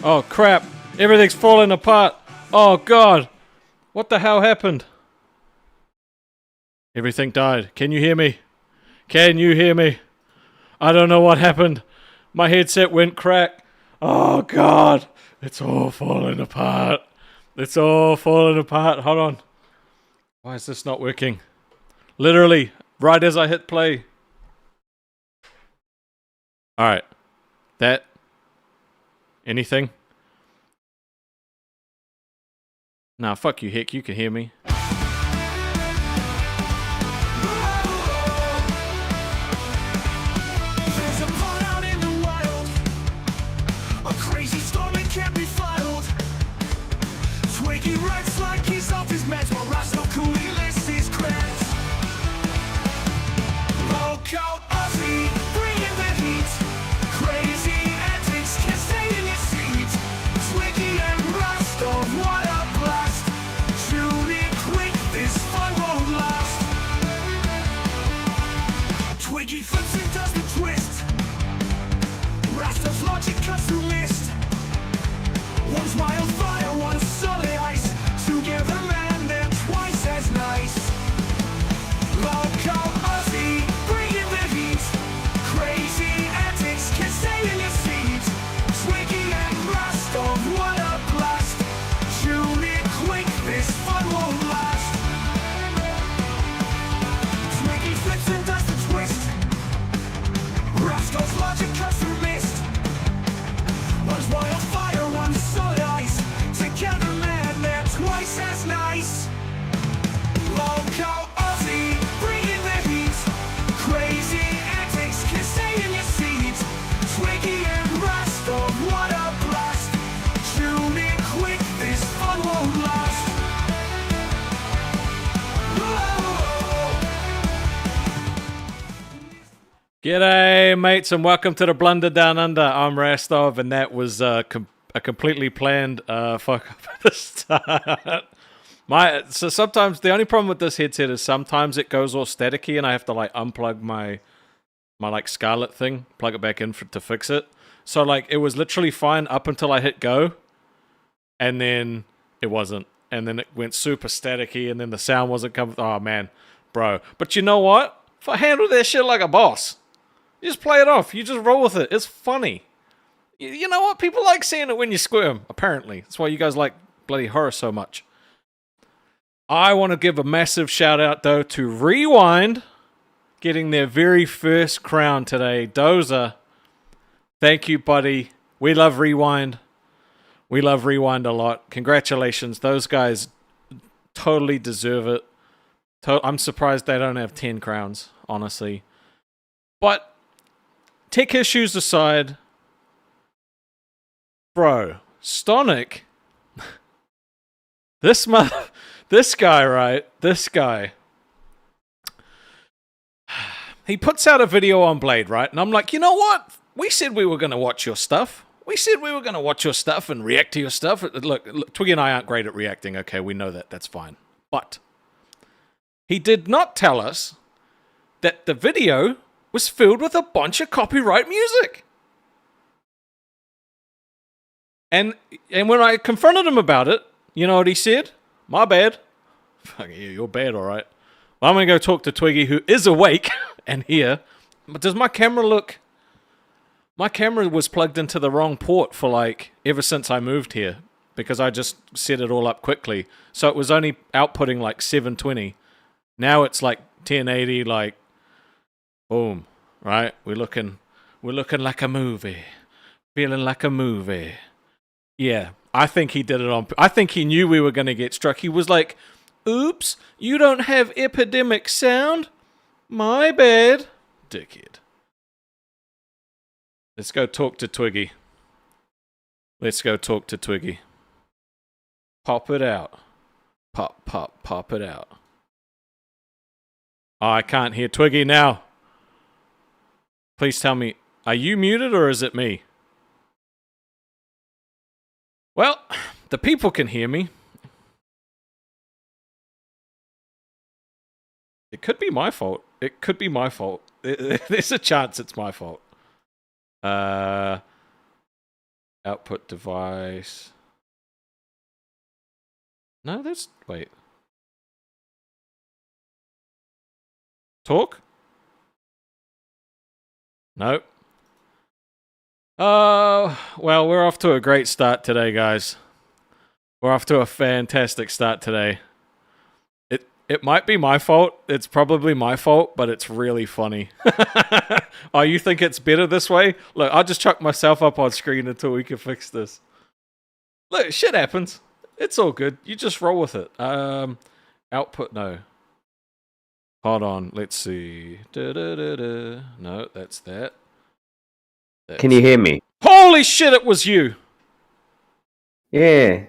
Oh crap! Everything's falling apart! Oh god! What the hell happened? Everything died. Can you hear me? Can you hear me? I don't know what happened. My headset went crack. Oh god! It's all falling apart. It's all falling apart. Hold on. Why is this not working? Literally, right as I hit play. Alright. That. Anything? Nah, fuck you, Hick. You can hear me. There's a pot out in the wild. A crazy storm, it can't be filed. Twiggy writes like he's off his meds, while Roscoe coolly lists his creds. Loco Aussie, bringing the heat. Crazy antics, can't stay in your seat. Twiggy and Roscoe, what a blast. Tune in quick, this fun won't last. Twiggy flips and does the twist. Roscoe's logic cuts through mist. One's wildfire, one's solid ice. Together, man, they're twice as nice. Loco Aussie, bringing the heat. Crazy antics, can't stay in your seat. Twiggy and Rostov, what a blast. Tune in quick, this fun won't last. Twiggy flips and does the twist. Rostov's logic cuts through mist. One's wildfire, one's solid ice. Together, man, they're twice as nice. Loco Aussie, bringing the heat. Crazy antics, can stay in your seat. Twiggy and Rostov, what a blast. Tune in quick, this fun won't last. Whoa. G'day, mates, and welcome to the Blunder Down Under. I'm Rastov, and that was a completely planned fuck up at the start. So sometimes the only problem with this headset is sometimes it goes all staticky, and I have to like unplug my like Scarlet thing, plug it back in to fix it. So like it was literally fine up until I hit go, and then it wasn't, and then it went super staticky, and then the sound wasn't coming. Oh man, bro! But you know what? If I handle that shit like a boss. You just play it off. You just roll with it. It's funny. You know what? People like seeing it when you squirm, apparently. That's why you guys like bloody horror so much. I want to give a massive shout out, though, to Rewind, getting their very first crown today. Dozer, thank you, buddy. We love Rewind. We love Rewind a lot. Congratulations. Those guys totally deserve it. I'm surprised they don't have 10 crowns, honestly. But tech issues aside, bro, Stonic, this guy, right? This guy, he puts out a video on Blade, right? And I'm like, you know what? We said we were going to watch your stuff. We said we were going to watch your stuff and react to your stuff. Look, Twiggy and I aren't great at reacting. Okay, we know that. That's fine. But he did not tell us that the video was filled with a bunch of copyright music. And when I confronted him about it, you know what he said? My bad. Fuck you, you're bad, alright. Well, I'm going to go talk to Twiggy, who is awake and here. But does my camera look... My camera was plugged into the wrong port for like, ever since I moved here. Because I just set it all up quickly. So it was only outputting like 720. Now it's like 1080, like... Boom, right? We're looking like a movie. Feeling like a movie. Yeah, I think he did it on... I think he knew we were going to get struck. He was like, oops, you don't have epidemic sound? My bad. Dickhead. Let's go talk to Twiggy. Let's go talk to Twiggy. Pop it out. Pop it out. Oh, I can't hear Twiggy now. Please tell me, are you muted or is it me? Well, the people can hear me. It could be my fault. It could be my fault. There's a chance it's my fault. Output device. No, that's... Wait. Talk? Nope. Well, we're off to a great start today, guys. We're off to a fantastic start today. It might be my fault. It's probably my fault, but it's really funny. Oh, you think it's better this way? Look, I'll just chuck myself up on screen until we can fix this. Look, shit happens. It's all good. You just roll with it. Output, no. Hold on, let's see. No, that's that. Can you hear me? Holy shit, it was you! Yeah.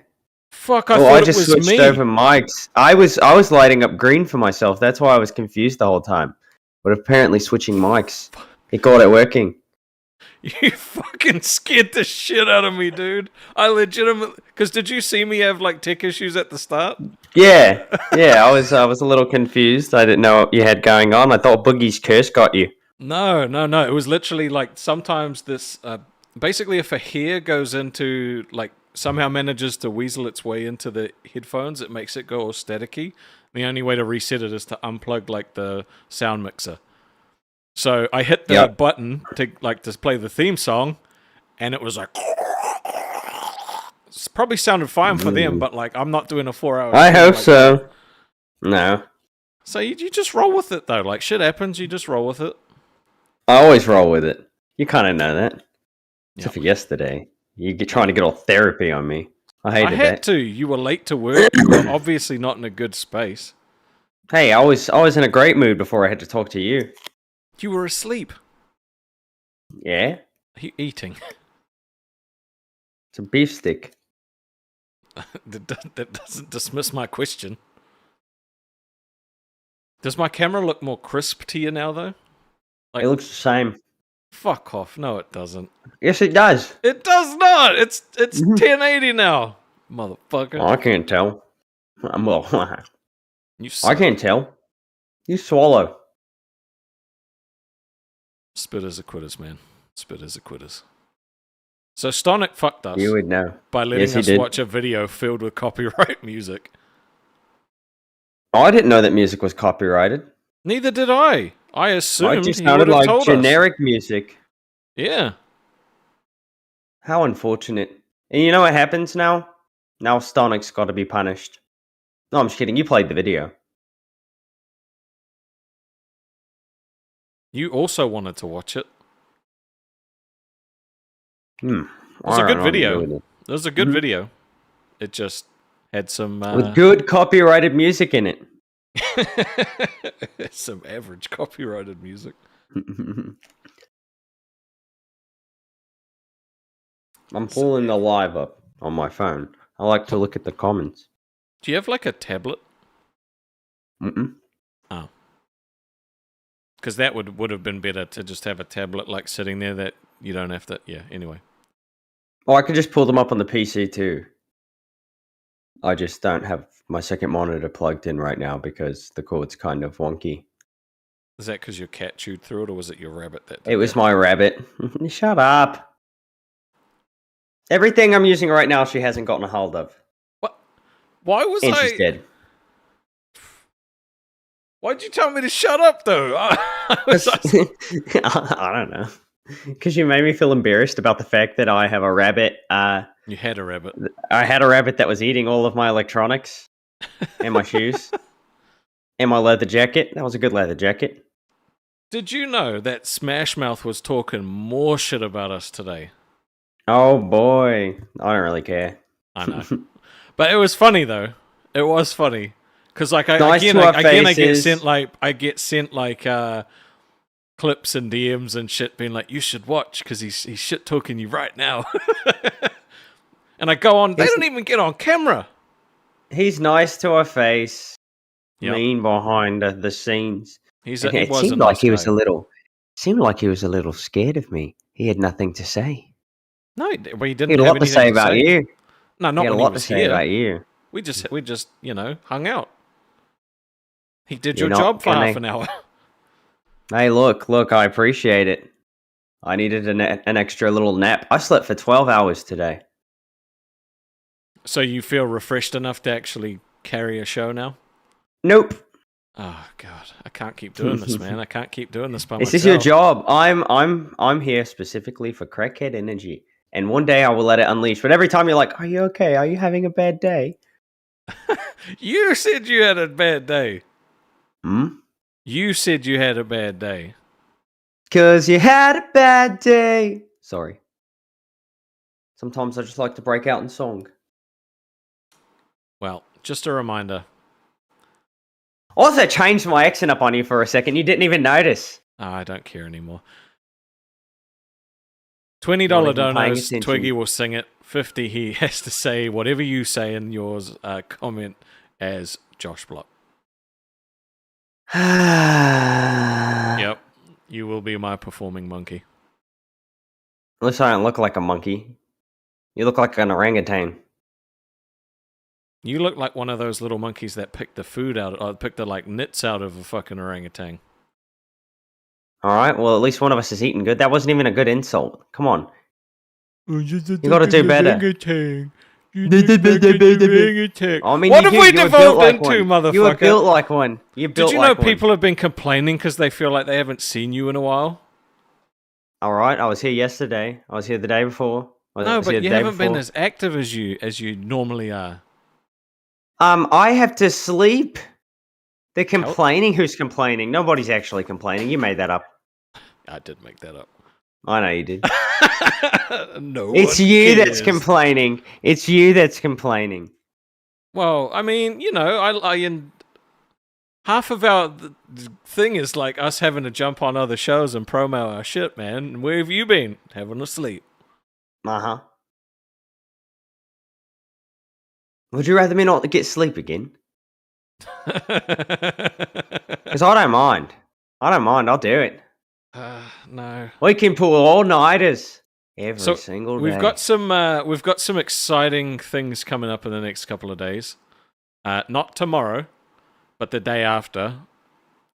Fuck, I Well, thought I it just was switched me. over mics. I was lighting up green for myself. That's why I was confused the whole time. But apparently switching mics, it got it working. You fucking scared the shit out of me, dude. I legitimately... Because did you see me have, like, tech issues at the start? Yeah, I was a little confused. I didn't know what you had going on. I thought Boogie's curse got you. No. It was literally, like, sometimes this... basically, if a hair goes into, like, somehow manages to weasel its way into the headphones, it makes it go all staticky. The only way to reset it is to unplug, like, the sound mixer. So I hit the button to play the theme song, and it was like... It probably sounded fine for them, but like I'm not doing a 4-hour... I hope so. No. So you just roll with it, though. Like, shit happens, you just roll with it. I always roll with it. You kind of know that. Except for yesterday. You trying to get all therapy on me. I hated that. I had to. You were late to work. You were obviously not in a good space. Hey, I was in a great mood before I had to talk to you. You were asleep. Yeah? Eating. It's a beef stick. That doesn't dismiss my question. Does my camera look more crisp to you now, though? Like, It looks the same. Fuck off. No, it doesn't. Yes, it does. It does not. It's 1080 now, motherfucker. Oh, I can't tell. Well, You I can't tell. You swallow. Spitters are quitters, man. Spitters are quitters. So Stonic fucked us You would know. by letting Yes, he us did. watch a video filled with copyright music. Oh, I didn't know that music was copyrighted. Neither did I. I assumed It just he sounded would have like told generic music. us. Yeah. How unfortunate. And you know what happens now? Now Stonic's got to be punished. No, I'm just kidding. You played the video. You also wanted to watch it. It It was a good video. It was a good video. It just had some... With good copyrighted music in it. some average copyrighted music. I'm pulling the live up on my phone. I like to look at the comments. Do you have like a tablet? Mm-mm. Oh. Because that would have been better to just have a tablet like sitting there that you don't have to... Yeah, anyway. Oh, I could just pull them up on the PC too. I just don't have my second monitor plugged in right now because the cord's kind of wonky. Is that because your cat chewed through it, or was it your rabbit that did It was that? my rabbit. Shut up. Everything I'm using right now, she hasn't gotten a hold of. What? Why was And she's dead. Why'd you tell me to shut up, though? I don't know. Because you made me feel embarrassed about the fact that I have a rabbit. You had a rabbit. I had a rabbit that was eating all of my electronics and my shoes and my leather jacket. That was a good leather jacket. Did you know that Smash Mouth was talking more shit about us today? Oh boy, I don't really care. I know, but it was funny though. It was funny because like I Nice to our I get sent like clips and DMs and shit, being like, you should watch because he's shit talking you right now. And I go on. They don't even get on camera. He's nice to our face. Yep. Mean behind the scenes. It seemed like he was a little. Seemed like he was a little scared of me. He had nothing to say. No, well, he didn't. He had a lot to say about you. No, not he had when a lot he was to say here. about you. We just hung out. He did You're your not job for gonna- half an hour. Hey, look, I appreciate it. I needed an extra little nap. I slept for 12 hours today. So you feel refreshed enough to actually carry a show now? Nope. Oh god, I can't keep doing this, man. I can't keep doing this by This myself. is your job. I'm here specifically for crackhead energy. And one day I will let it unleash. But every time you're like, "Are you okay? Are you having a bad day?" You said you had a bad day. Hmm? You said you had a bad day. 'Cause you had a bad day. Sorry. Sometimes I just like to break out in song. Well, just a reminder. Also changed my accent up on you for a second. You didn't even notice. Oh, I don't care anymore. $20 Not even paying donors, attention. Twiggy will sing it. 50, he has to say whatever you say in yours comment as Josh Block. Yep, you will be my performing monkey. At least I don't look like a monkey. You look like an orangutan. You look like one of those little monkeys that pick the food out, or pick the like nits out of a fucking orangutan. Alright, well at least one of us is eating good. That wasn't even a good insult. Come on. You gotta do better. I mean, What you have do- we you were built devolved like into, one. motherfucker? You were built like one. You built Did you know like one. people have been complaining because they feel like they haven't seen you in a while? Alright, I was here yesterday. I was here the day before. No, but you haven't been as active as you normally are. I have to sleep. They're complaining. Who's complaining? Nobody's actually complaining. You made that up. I did make that up. I know you did. No, It's you that's complaining. It's you that's complaining. Well, I mean, you know, half of our thing is like us having to jump on other shows and promo our shit, man. Where have you been? Having a sleep. Uh-huh. Would you rather me not get sleep again? Because I don't mind. I'll do it. No. We can pull all-nighters every single day. We've got some exciting things coming up in the next couple of days. Not tomorrow, but the day after,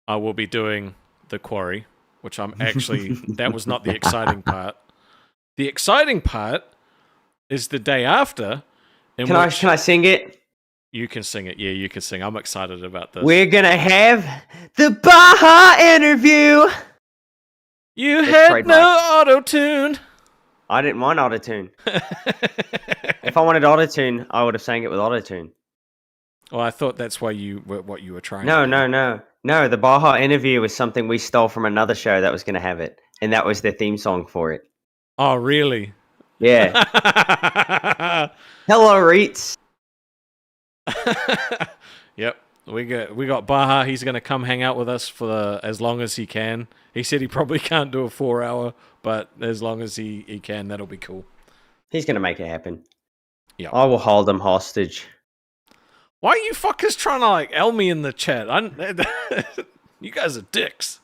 I will be doing the quarry, which I'm actually that was not the exciting part. The exciting part is the day after. Can I sing it? You can sing it. Yeah, you can sing. I'm excited about this. We're gonna have the Baja interview. You had no auto-tune. I didn't want auto-tune. If I wanted auto-tune, I would have sang it with auto-tune. Well, I thought that's why what you were trying No, to do. no. The Baja interview was something we stole from another show that was going to have it, and that was their theme song for it. Oh, really? Yeah. Hello, Reets. Yep. We got Baja. He's going to come hang out with us for as long as he can. He said he probably can't do a 4-hour, but as long as he can, that'll be cool. He's going to make it happen. Yeah. I will hold him hostage. Why are you fuckers trying to like L me in the chat? You guys are dicks.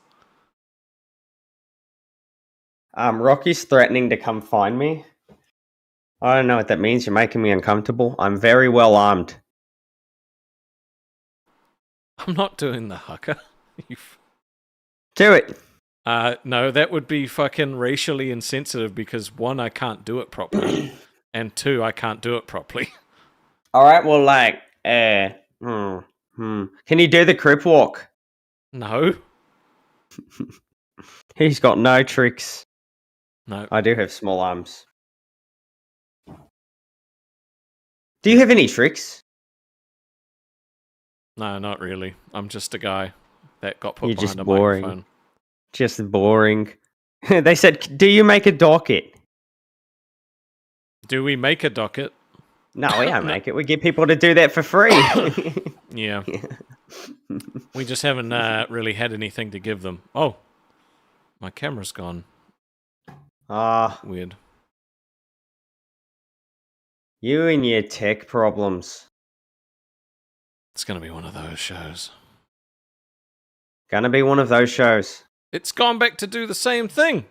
Rocky's threatening to come find me. I don't know what that means. You're making me uncomfortable. I'm very well armed. I'm not doing the hucker. Do it. No, that would be fucking racially insensitive because 1, I can't do it properly, and 2, I can't do it properly. All right. Well, like, Can you do the crip walk? No. He's got no tricks. No. I do have small arms. Do you have any tricks? No, not really. I'm just a guy that got put You're behind just a boring. microphone. Just boring. They said, do you make a docket? Do we make a docket? No, we don't make it. We get people to do that for free. Yeah. We just haven't really had anything to give them. Oh, my camera's gone. Weird. You and your tech problems. It's going to be one of those shows. Gonna be one of those shows. It's gone back to do the same thing.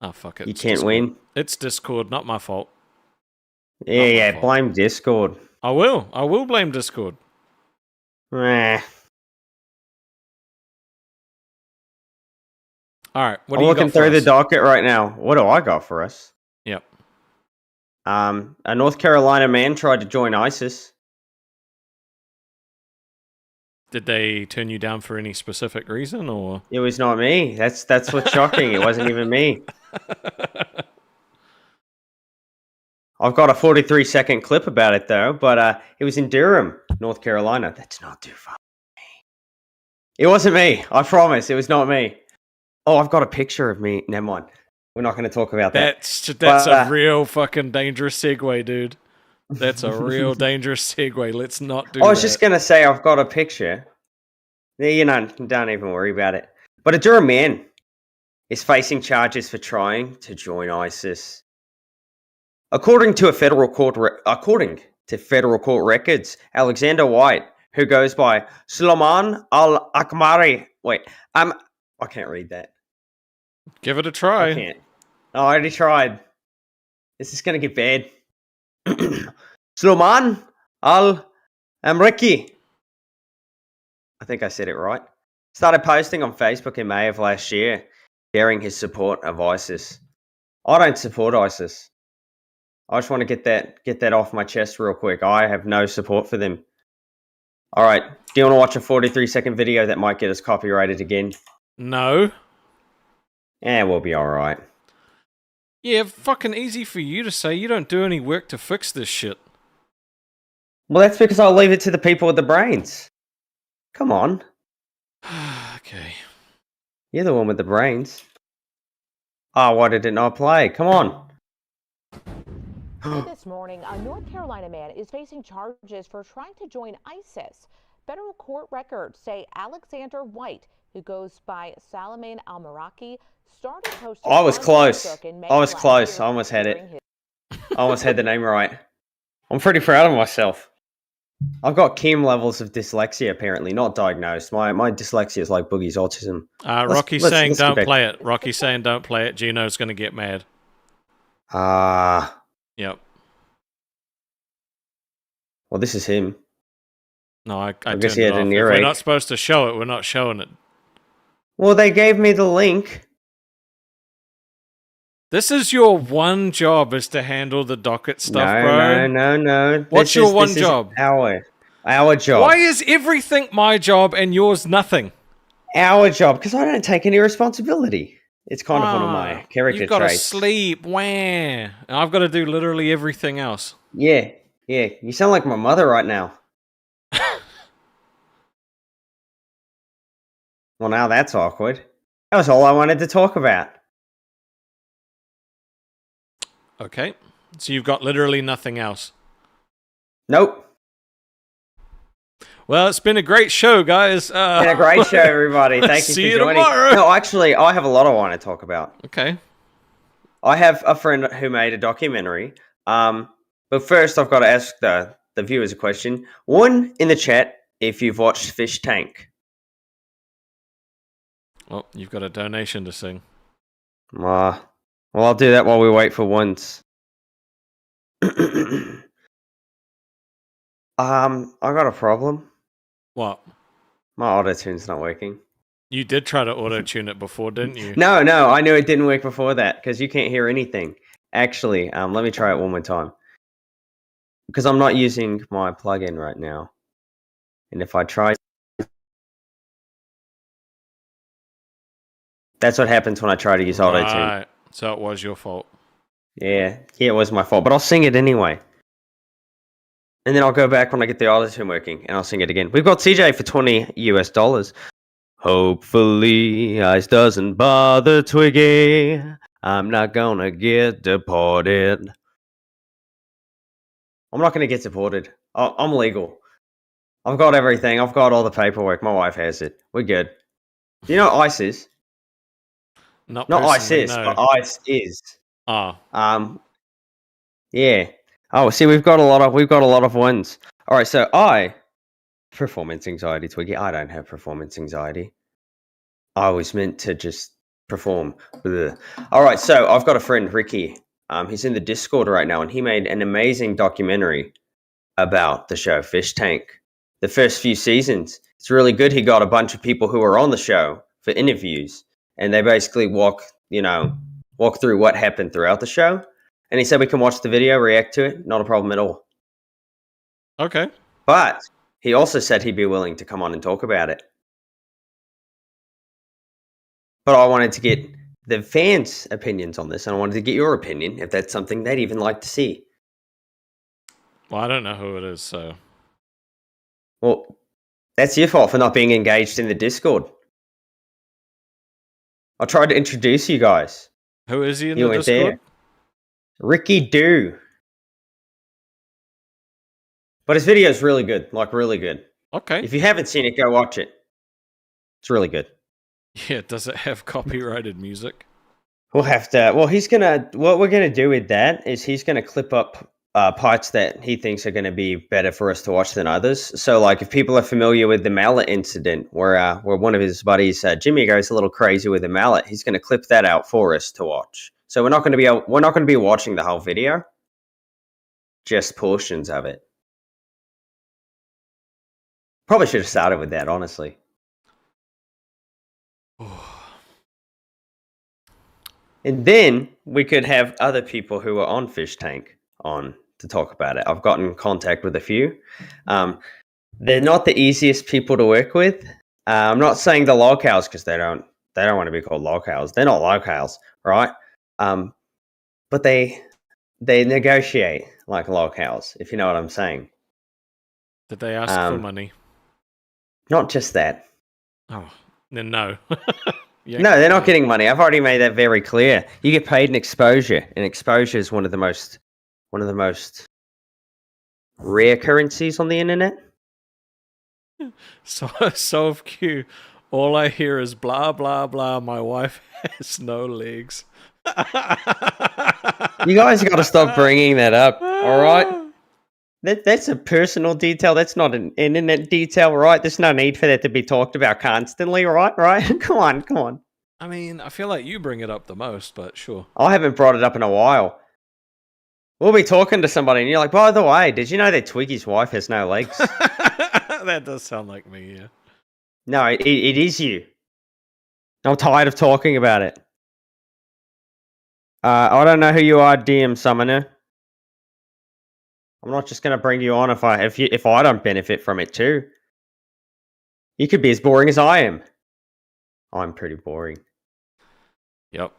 Oh, fuck it. You It's can't Discord. win. It's Discord, not my fault. Yeah, blame Discord. I will blame Discord. Eh. All right, what I'm do you looking got for through the us? docket right now. What do I got for us? Yep. A North Carolina man tried to join ISIS. Did they turn you down for any specific reason, or? It was not me. That's what's shocking. It wasn't even me. I've got a 43-second clip about it though, but it was in Durham, North Carolina. That's not too far from me. It wasn't me. I promise. It was not me. Oh, I've got a picture of me. Never mind. We're not going to talk about that. That's a real fucking dangerous segue, dude. That's a real dangerous segue. Let's not do that. I was just going to say I've got a picture. You know, don't even worry about it. But a Durham man is facing charges for trying to join ISIS. According to federal court records, Alexander White, who goes by Sulaiman Al-Akmari. Wait, I can't read that. Give it a try. I can't. Oh, I already tried. This is going to get bad. Sulaiman Al-Amriki. I think I said it right. Started posting on Facebook in May of last year, sharing his support of ISIS. I don't support ISIS. I just want to get that off my chest real quick. I have no support for them. All right. Do you want to watch a 43-second video that might get us copyrighted again? No. Yeah, we'll be all right. Yeah, fucking easy for you to say. You don't do any work to fix this shit. Well, that's because I'll leave it to the people with the brains. Come on. Okay. You're the one with the brains. Oh, why did it not play? Come on. This morning, a North Carolina man is facing charges for trying to join ISIS. Federal court records say Alexander White, who goes by Salaman Al-Maraki, started posting. I was close. I was last close. year I almost had it. during his- I almost had the name right. I'm pretty proud of myself. I've got Kim levels of dyslexia, apparently. Not diagnosed. My dyslexia is like Boogie's autism. Rocky's saying don't play it. Rocky's saying don't play it. Gino's going to get mad. Yep. Well, this is him. No, I guess turned he it had an off. If earache. we're not supposed to show it, we're not showing it. Well, they gave me the link. This is your one job, is to handle the docket stuff, bro. No. What's your one job? Our job. Why is everything my job and yours nothing? Our job, because I don't take any responsibility. It's kind of one of my character You've got to traits. sleep. Wah. And I've got to do literally everything else. Yeah. You sound like my mother right now. Well, now that's awkward. That was all I wanted to talk about. Okay. So you've got literally nothing else. Nope. Well, it's been a great show, guys. Been a great show, everybody. Thank you See for you joining. tomorrow. No, actually, I have a lot I want to talk about. Okay. I have a friend who made a documentary. But first, I've got to ask the viewers a question. One in the chat if you've watched Fish Tank. Well, you've got a donation to sing. Well, I'll do that while we wait for ones. I got a problem. What? My auto-tune's not working. You did try to auto-tune it before, didn't you? No, I knew it didn't work before that because you can't hear anything. Actually, let me try it one more time. Because I'm not using my plugin right now. And if I try... That's what happens when I try to use auto-tune. Right. So it was your fault. Yeah, it was my fault. But I'll sing it anyway. And then I'll go back when I get the auto-tune working, and I'll sing it again. We've got CJ for $20 US. Hopefully, Ice doesn't bother Twiggy. I'm not gonna get deported. I'm not gonna get deported. I'm legal. I've got everything. I've got all the paperwork. My wife has it. We're good. Do you know what ICE is? Not ISIS, no. but ICE is. Ah. Yeah. Oh, see, we've got a lot of ones. All right, so performance anxiety, Twiggy. I don't have performance anxiety. I was meant to just perform. Ugh. All right, so I've got a friend, Ricky. He's in the Discord right now, and he made an amazing documentary about the show Fish Tank. the first few seasons. It's really good. He got a bunch of people who were on the show for interviews, and they basically walk through what happened throughout the show. And he said we can watch the video, react to it, not a problem at all. Okay. But he also said he'd be willing to come on and talk about it. But I wanted to get the fans' opinions on this, and I wanted to get your opinion if that's something they'd even like to see. Well, I don't know who it is, so. Well, that's your fault for not being engaged in the Discord. I tried to introduce you guys. Who is he in You the went Discord? there. Ricky Doo. But his video is really good, like really good. Okay. If you haven't seen it, go watch it. It's really good. Yeah, does it have copyrighted music? We'll have to. Well, what we're gonna do with that is he's gonna clip up parts that he thinks are gonna be better for us to watch than others. So, like, if people are familiar with the mallet incident, where one of his buddies, Jimmy, goes a little crazy with a mallet, he's gonna clip that out for us to watch. So we're not gonna be watching the whole video, just portions of it. Probably should have started with that, honestly. And then we could have other people who are on Fish Tank on to talk about it. I've gotten in contact with a few. They're not the easiest people to work with. I'm not saying the locals because they don't want to be called locals. They're not locals, right? But they negotiate like locals, if you know what I'm saying. Did they ask for money? Not just that. Oh, then no. No, they're not getting money. I've already made that very clear. You get paid in exposure, and exposure is one of the most rare currencies on the internet. So of Q, all I hear is blah blah blah. My wife has no legs. You guys got to stop bringing that up. All right, that's a personal detail. That's not an internet detail, right? There's no need for that to be talked about constantly, right? Right? Come on. I mean, I feel like you bring it up the most, but sure. I haven't brought it up in a while. We'll be talking to somebody, and you're like, by the way, did you know that Twiggy's wife has no legs? That does sound like me, yeah. No, it is you. I'm tired of talking about it. I don't know who you are, DM Summoner. I'm not just going to bring you on if I don't benefit from it too. You could be as boring as I am. I'm pretty boring. Yep.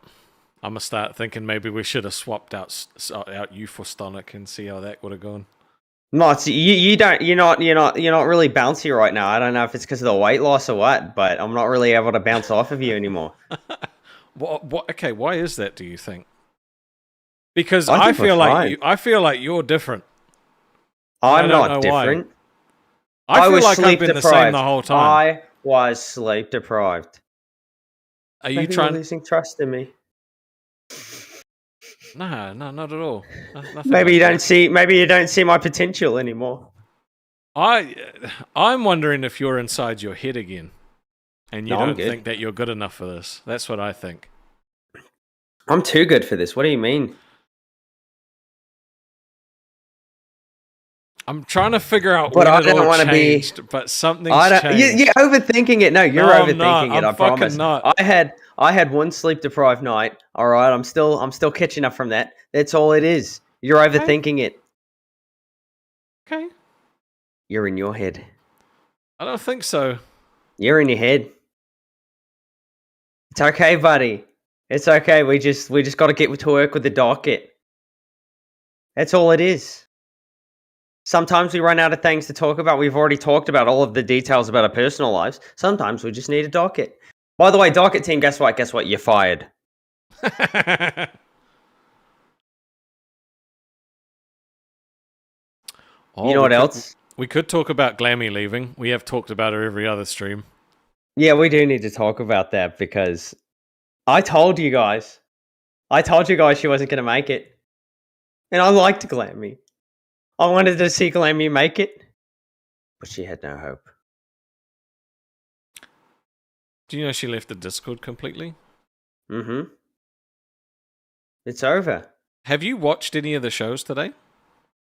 I'm gonna start thinking maybe we should have swapped out you for Stonic and see how that would have gone. No, it's, you're not really bouncy right now. I don't know if it's because of the weight loss or what, but I'm not really able to bounce off of you anymore. What? Okay, why is that? Do you think? Because I feel like you're different. I'm not different. I feel like I've been the same the whole time. I was sleep deprived. Are you trying losing trust in me? No, not at all. Maybe you don't see my potential anymore. I'm wondering if you're inside your head again, and you don't good. think that you're good enough for this. That's what I think. I'm too good for this. What do you mean? I'm trying to figure out but when I it don't all want to changed, but something's changed. You're overthinking it. No, you're overthinking it. I promise. Not. I had one sleep deprived night. All right, I'm still catching up from that. That's all it is. You're overthinking it. Okay. You're in your head. I don't think so. You're in your head. It's okay, buddy. It's okay. We just got to get to work with the docket. That's all it is. Sometimes we run out of things to talk about. We've already talked about all of the details about our personal lives. Sometimes we just need a docket. By the way, docket team, guess what? Guess what? You're fired. You know what else? We could talk about Glammy leaving. We have talked about her every other stream. Yeah, we do need to talk about that because I told you guys she wasn't going to make it. And I liked Glammy. I wanted to see Glammy make it, but she had no hope. Do you know she left the Discord completely? Mm-hmm. It's over. Have you watched any of the shows today?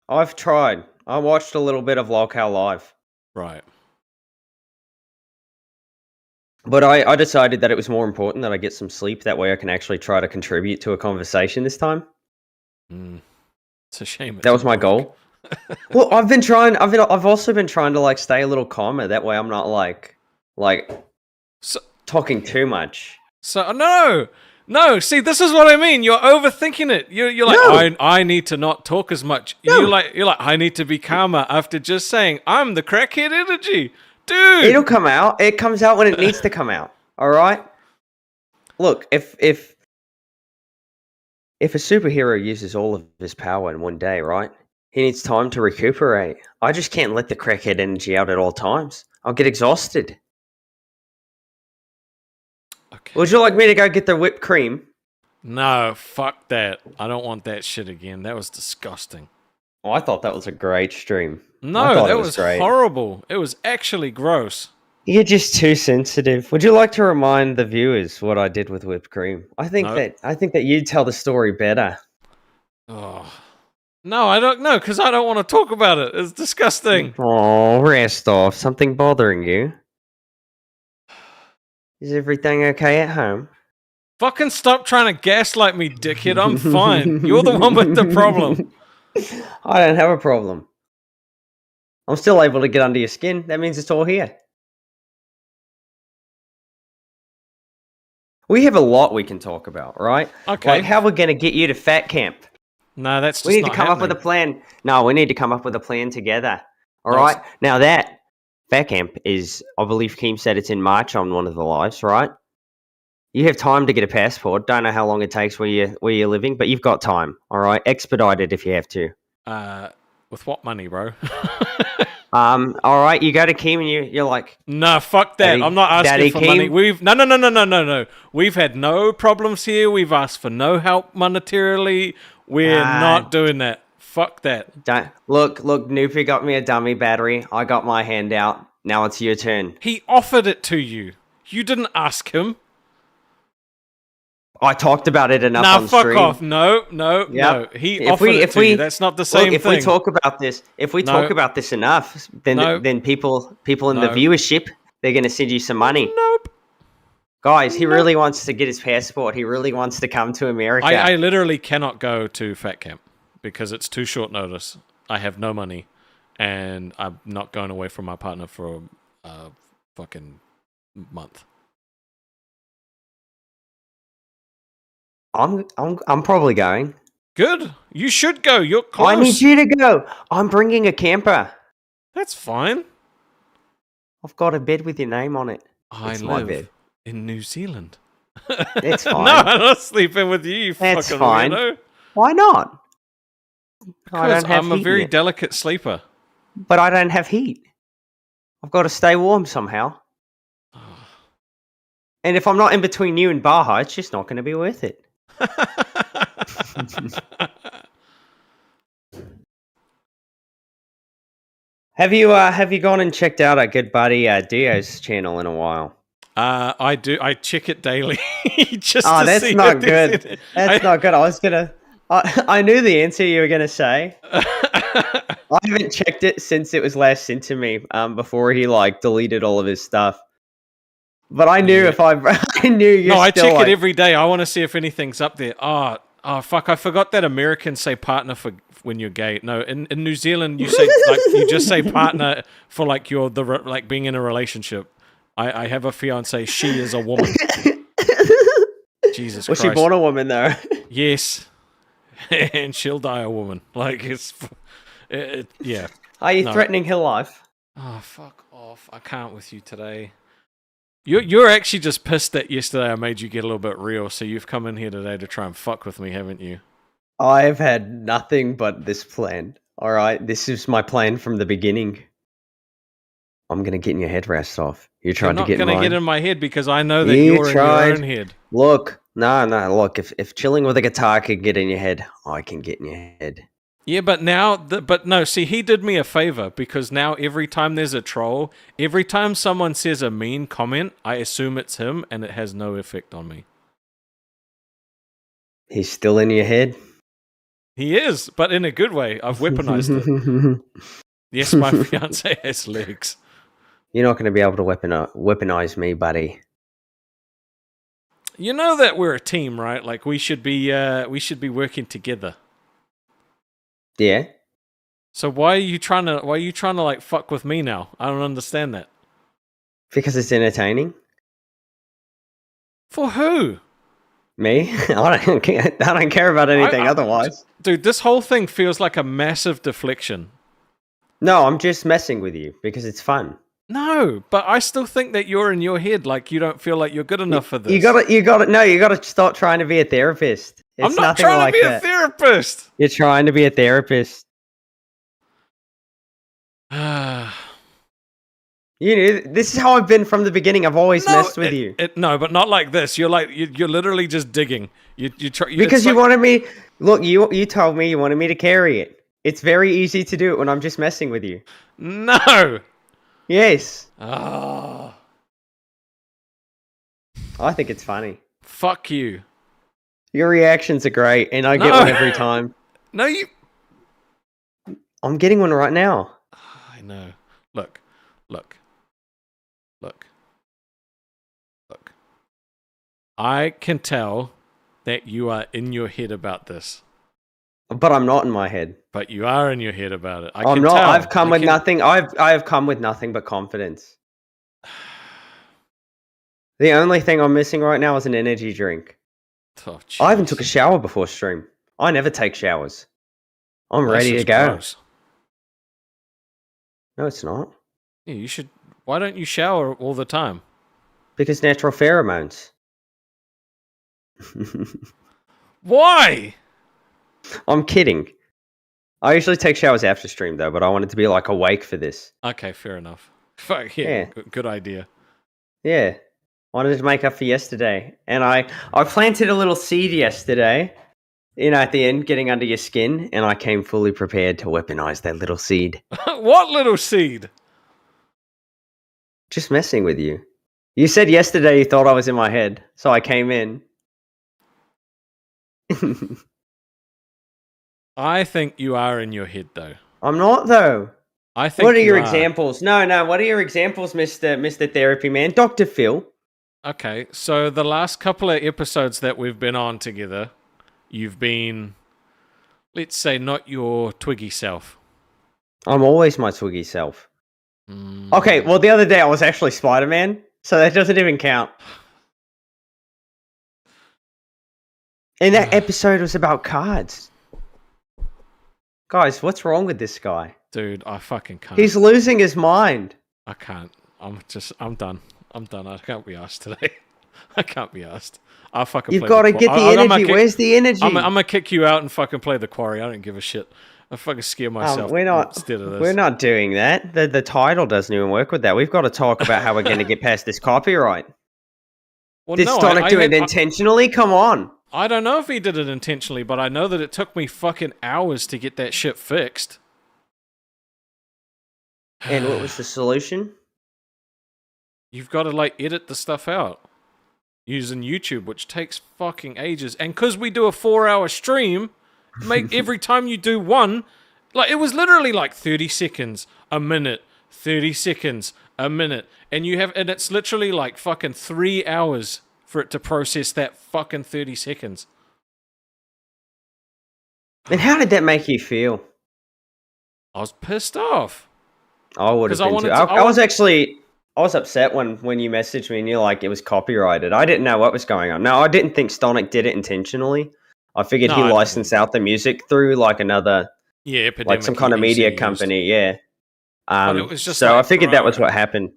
I've tried. I watched a little bit of Lolcow Live. Right. But I decided that it was more important that I get some sleep. That way I can actually try to contribute to a conversation this time. It's a shame. That was my goal. Well, I've also been trying to like stay a little calmer. That way I'm not like So, talking too much. so no. See, this is what I mean. You're overthinking it. You're like, No. I need to not talk as much. No. You're like, I need to be calmer after just saying I'm the crackhead energy, dude. It'll come out. It comes out when it needs to come out. All right. Look, if a superhero uses all of his power in one day, right? He needs time to recuperate. I just can't let the crackhead energy out at all times. I'll get exhausted. Okay. Would you like me to go get the whipped cream? No, fuck that. I don't want that shit again. That was disgusting. Oh, I thought that was a great stream. I No, thought that it was great. horrible. It was actually gross. You're just too sensitive. Would you like to remind the viewers what I did with whipped cream? I think No. that you tell the story better. Oh. No, I don't know, because I don't want to talk about it. It's disgusting. Oh, rest off. Something bothering you? Is everything okay at home? Fucking stop trying to gaslight me, dickhead. I'm fine. You're the one with the problem. I don't have a problem. I'm still able to get under your skin. That means it's all here. We have a lot we can talk about, right? Okay. Like how we're going to get you to fat camp. No, that's just We need not to come up with a happening. plan. No, we need to come up with a plan together. All No, right. Now that fat camp is, I believe Keem said it's in March on one of the lives, right? You have time to get a passport. Don't know how long it takes where you're living, but you've got time. All right. Expedite it if you have to. With what money, bro? All right. You go to Keem and you're like, No, fuck that. Daddy- I'm not asking Daddy for Keem? money. No. We've had no problems here. We've asked for no help monetarily. We're not doing that. Fuck that. don't look. Noopy got me a dummy battery. I got my hand out. Now it's your turn. He offered it to you. You didn't ask him. I talked about it enough Nah, on fuck stream. off. No. He offered it to you. That's not the same Look, if thing. we talk about this, enough, then No. then people in the No. viewership, they're going to send you some money. Nope. Guys, he really wants to get his passport. He really wants to come to America. I literally cannot go to Fat Camp because it's too short notice. I have no money, and I'm not going away from my partner for a fucking month. I'm probably going. Good. You should go. You're close. I need you to go. I'm bringing a camper. That's fine. I've got a bed with your name on it. I It's my live bed. in New Zealand. It's fine. No, I'm not sleeping with you, you That's fucking fine. weirdo. Why not? I Because don't have I'm a heat very yet. delicate sleeper. But I don't have heat. I've got to stay warm somehow. And if I'm not in between you and Baja, it's just not going to be worth it. Have you gone and checked out our good buddy Dio's channel in a while? I do. I check it daily. Just Oh, to that's see not if there's good. any- That's not good. I knew the answer you were gonna say. I haven't checked it since it was last sent to me. Before he like deleted all of his stuff. But I knew Yeah. if I knew you're No, I still check like, it every day. I want to see if anything's up there. Oh, fuck! I forgot that Americans say partner for when you're gay. No, in New Zealand you say like you just say partner for like you're like being in a relationship. I have a fiance. She is a woman. Jesus Was Christ. she born a woman though? Yes, and she'll die a woman. Like yeah. Are you No. threatening her life? Oh, fuck off! I can't with you today. You're actually just pissed that yesterday I made you get a little bit real, so you've come in here today to try and fuck with me, haven't you? I've had nothing but this plan. All right, this is my plan from the beginning. I'm gonna get in your head, rest off. You're You're trying not to get in gonna mine. get in my head because I know that You you're tried. in your own head. Look, no. Look, if chilling with a guitar can get in your head, I can get in your head. Yeah, but now, but no, see, he did me a favor because now every time there's a troll, every time someone says a mean comment, I assume it's him and it has no effect on me. He's still in your head. He is, but in a good way. I've weaponized it. Yes, my fiance has legs. You're not going to be able to weaponize me, buddy. You know that we're a team, right? Like we should be working together. Yeah. So why are you trying to like fuck with me now? I don't understand that. Because it's entertaining. For who? Me? I don't care about anything otherwise. Dude, this whole thing feels like a massive deflection. No, I'm just messing with you because it's fun. No, but I still think that you're in your head, like you don't feel like you're good enough for this. You gotta stop trying to be a therapist. It's I'm not nothing trying like to be that. a therapist. You're trying to be a therapist. You know, this is how I've been from the beginning. I've always messed with you. No, but not like this. You're like you're literally just digging. Because you wanted me. Look, you told me you wanted me to carry it. It's very easy to do it when I'm just messing with you. No. Yes. Oh. I think it's funny. Fuck you. Your reactions are great, and I get one every time. No, you. I'm getting one right now. I know. Look. I can tell that you are in your head about this. But I'm not in my head. But you are in your head about it. I'm not. I've come with nothing. I have come with nothing but confidence. The only thing I'm missing right now is an energy drink. Oh, I haven't took a shower before stream. I never take showers. I'm ready to go. Gross. No, it's not. Yeah, you should. Why don't you shower all the time? Because natural pheromones. Why? I'm kidding. I usually take showers after stream though, but I wanted to be like awake for this. Okay, fair enough. Fuck yeah. Good idea. Yeah. Wanted to make up for yesterday. And I planted a little seed yesterday, you know, at the end, getting under your skin, and I came fully prepared to weaponize that little seed. What little seed? Just messing with you. You said yesterday you thought I was in my head, so I came in. I think you are in your head, though. I'm not, though. I think. What are your examples? No. What are your examples, Mr. Therapy Man? Dr. Phil. Okay, so the last couple of episodes that we've been on together, you've been, let's say, not your twiggy self. I'm always my twiggy self. Okay, well, the other day I was actually Spider-Man, so that doesn't even count. And that episode was about cards. Guys, what's wrong with this guy? Dude, I fucking can't. He's losing his mind. I can't. I'm done. I can't be asked today. I can't be asked. I'll fucking You've got to get the energy. Where's the energy? I'm going to kick you out and fucking play the quarry. I don't give a shit. I fucking scare myself instead of this. We're not doing that. The title doesn't even work with that. We've got to talk about how we're going to get past this copyright. Well, Did Stonic do it intentionally? Come on. I don't know if he did it intentionally, but I know that it took me fucking hours to get that shit fixed. And what was the solution? You've got to, like, edit the stuff out using YouTube, which takes fucking ages. And because we do a 4-hour stream, every time you do one, like, it was literally like 30 seconds, a minute, 30 seconds, a minute. And it's literally like fucking 3 hours for it to process that fucking 30 seconds. And how did that make you feel? I was pissed off. I would have been too. I was upset when you messaged me and you're like, it was copyrighted. I didn't know what was going on. No, I didn't think Stonic did it intentionally. I figured he licensed out the music through like another, like some kind of media company. Yeah. It was just so I figured that was what happened.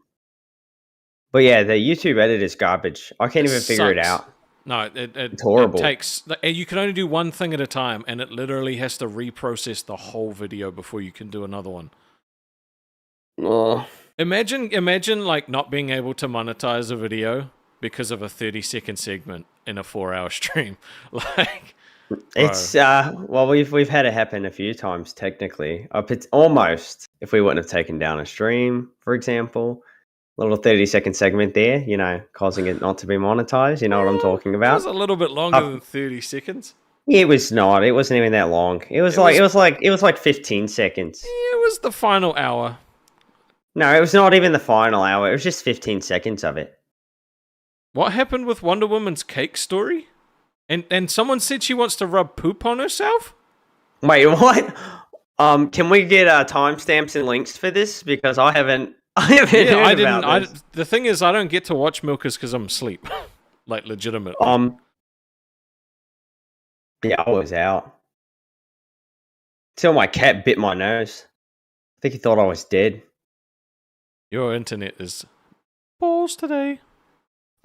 But yeah, the YouTube edit is garbage. I can't even figure it out. No, it's horrible. It takes. You can only do one thing at a time, and it literally has to reprocess the whole video before you can do another one. Oh. Imagine like not being able to monetize a video because of a 30-second segment in a 4-hour stream. Like, it's well, we've had it happen a few times technically. It's almost if we wouldn't have taken down a stream, for example. Little 30-second segment there, you know, causing it not to be monetized. You know what I'm talking about? It was a little bit longer than 30 seconds. It was not. It wasn't even that long. It was like 15 seconds. It was the final hour. No, it was not even the final hour. It was just 15 seconds of it. What happened with Wonder Woman's cake story? And someone said she wants to rub poop on herself? Wait, what? Can we get timestamps and links for this? Because I haven't heard I about didn't. this. The thing is, I don't get to watch Milkers because I'm asleep. Like, legitimately. Yeah, I was out. Till my cat bit my nose. I think he thought I was dead. Your internet is balls today.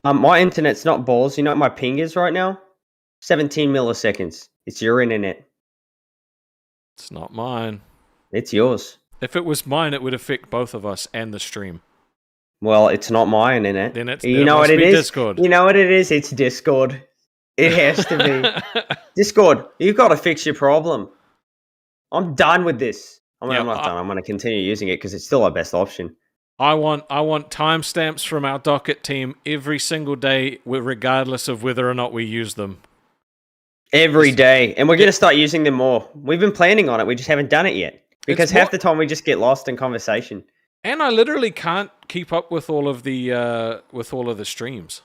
My internet's not balls. You know what my ping is right now? 17 milliseconds. It's your internet. It's not mine. It's yours. If it was mine, it would affect both of us and the stream. Well, it's not my internet. Then it's You know what it is? Discord. You know what it is? It's Discord. It has to be. Discord, you've got to fix your problem. I'm done with this. I'm not done. I'm going to continue using it because it's still our best option. I want timestamps from our docket team every single day, regardless of whether or not we use them. Every day. And we're going to start using them more. We've been planning on it. We just haven't done it yet. Because half the time we just get lost in conversation. And I literally can't keep up with all of the streams.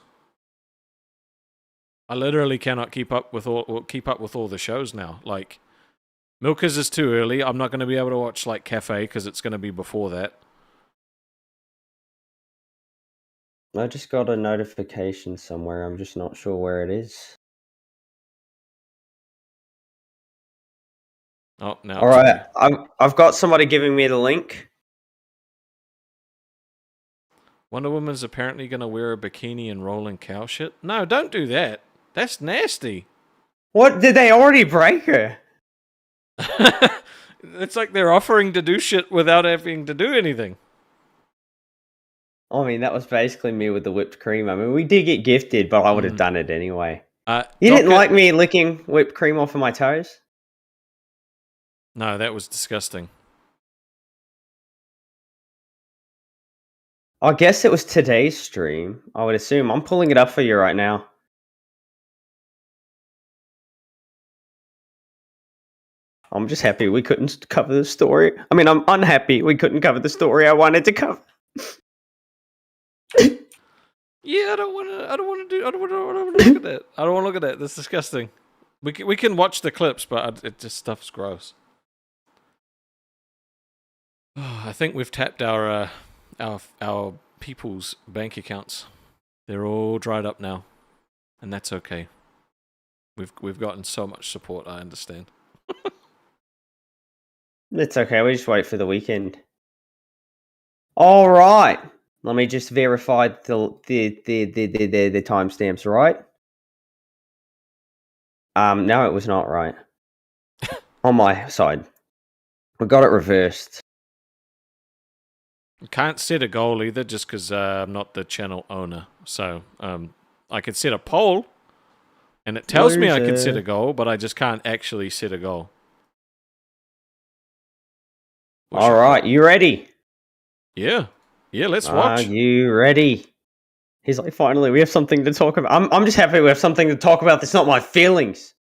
I literally cannot keep up with all the shows now. Like, Milkers is too early. I'm not going to be able to watch like Cafe because it's going to be before that. I just got a notification somewhere. I'm just not sure where it is. Oh, no. All right. I've got somebody giving me the link. Wonder Woman's apparently going to wear a bikini and roll in cow shit. No, don't do that. That's nasty. What? Did they already break her? It's like they're offering to do shit without having to do anything. I mean, that was basically me with the whipped cream. I mean, we did get gifted, but I would have done it anyway. You didn't like me licking whipped cream off of my toes? No, that was disgusting. I guess it was today's stream. I would assume. I'm pulling it up for you right now. I'm just happy we couldn't cover the story. I mean, I'm unhappy we couldn't cover the story I wanted to cover. Yeah, I don't want to look at that. I don't want to look at that. That's disgusting. We can watch the clips, but it just stuff's gross. Oh, I think we've tapped our people's bank accounts. They're all dried up now, and that's okay. We've gotten so much support. I understand. It's okay. We just wait for the weekend. All right. Let me just verify the timestamps, right? No, it was not right. On my side. We got it reversed. Can't set a goal either, just because I'm not the channel owner. So I could set a poll, and it tells me I can set a goal, but I just can't actually set a goal. All right, you ready? Yeah, let's watch. Are you ready? He's like, finally, we have something to talk about. I'm just happy we have something to talk about that's not my feelings.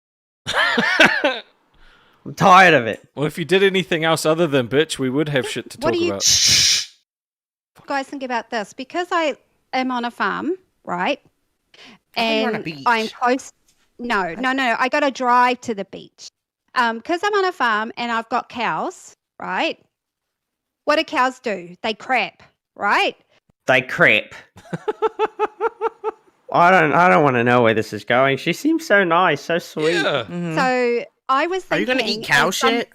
I'm tired of it. Well, if you did anything else other than bitch, we would have shit to talk about. Guys think about this? Because I am on a farm, right? You're on a And beach. I'm close. No. I got to drive to the beach. Because I'm on a farm and I've got cows, right? What do cows do? They crap, right? They crap. I don't want to know where this is going. She seems so nice, so sweet. Yeah. So I was Are you thinking. gonna eat cow shit?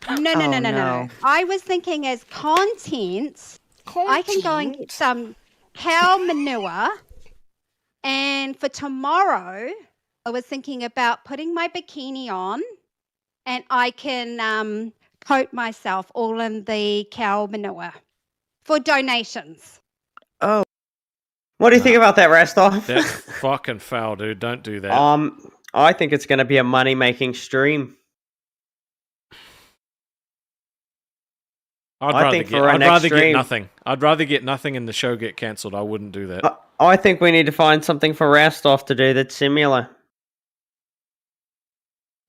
No. no. I was thinking as content. I can go and get some cow manure. And for tomorrow, I was thinking about putting my bikini on and I can coat myself all in the cow manure for donations. Oh, What do you think about that, Rastov? That's fucking foul, dude. Don't do that. I think it's going to be a money-making stream. I'd rather get nothing. I'd rather get nothing and the show get cancelled. I wouldn't do that. I think we need to find something for Rastov to do that's similar.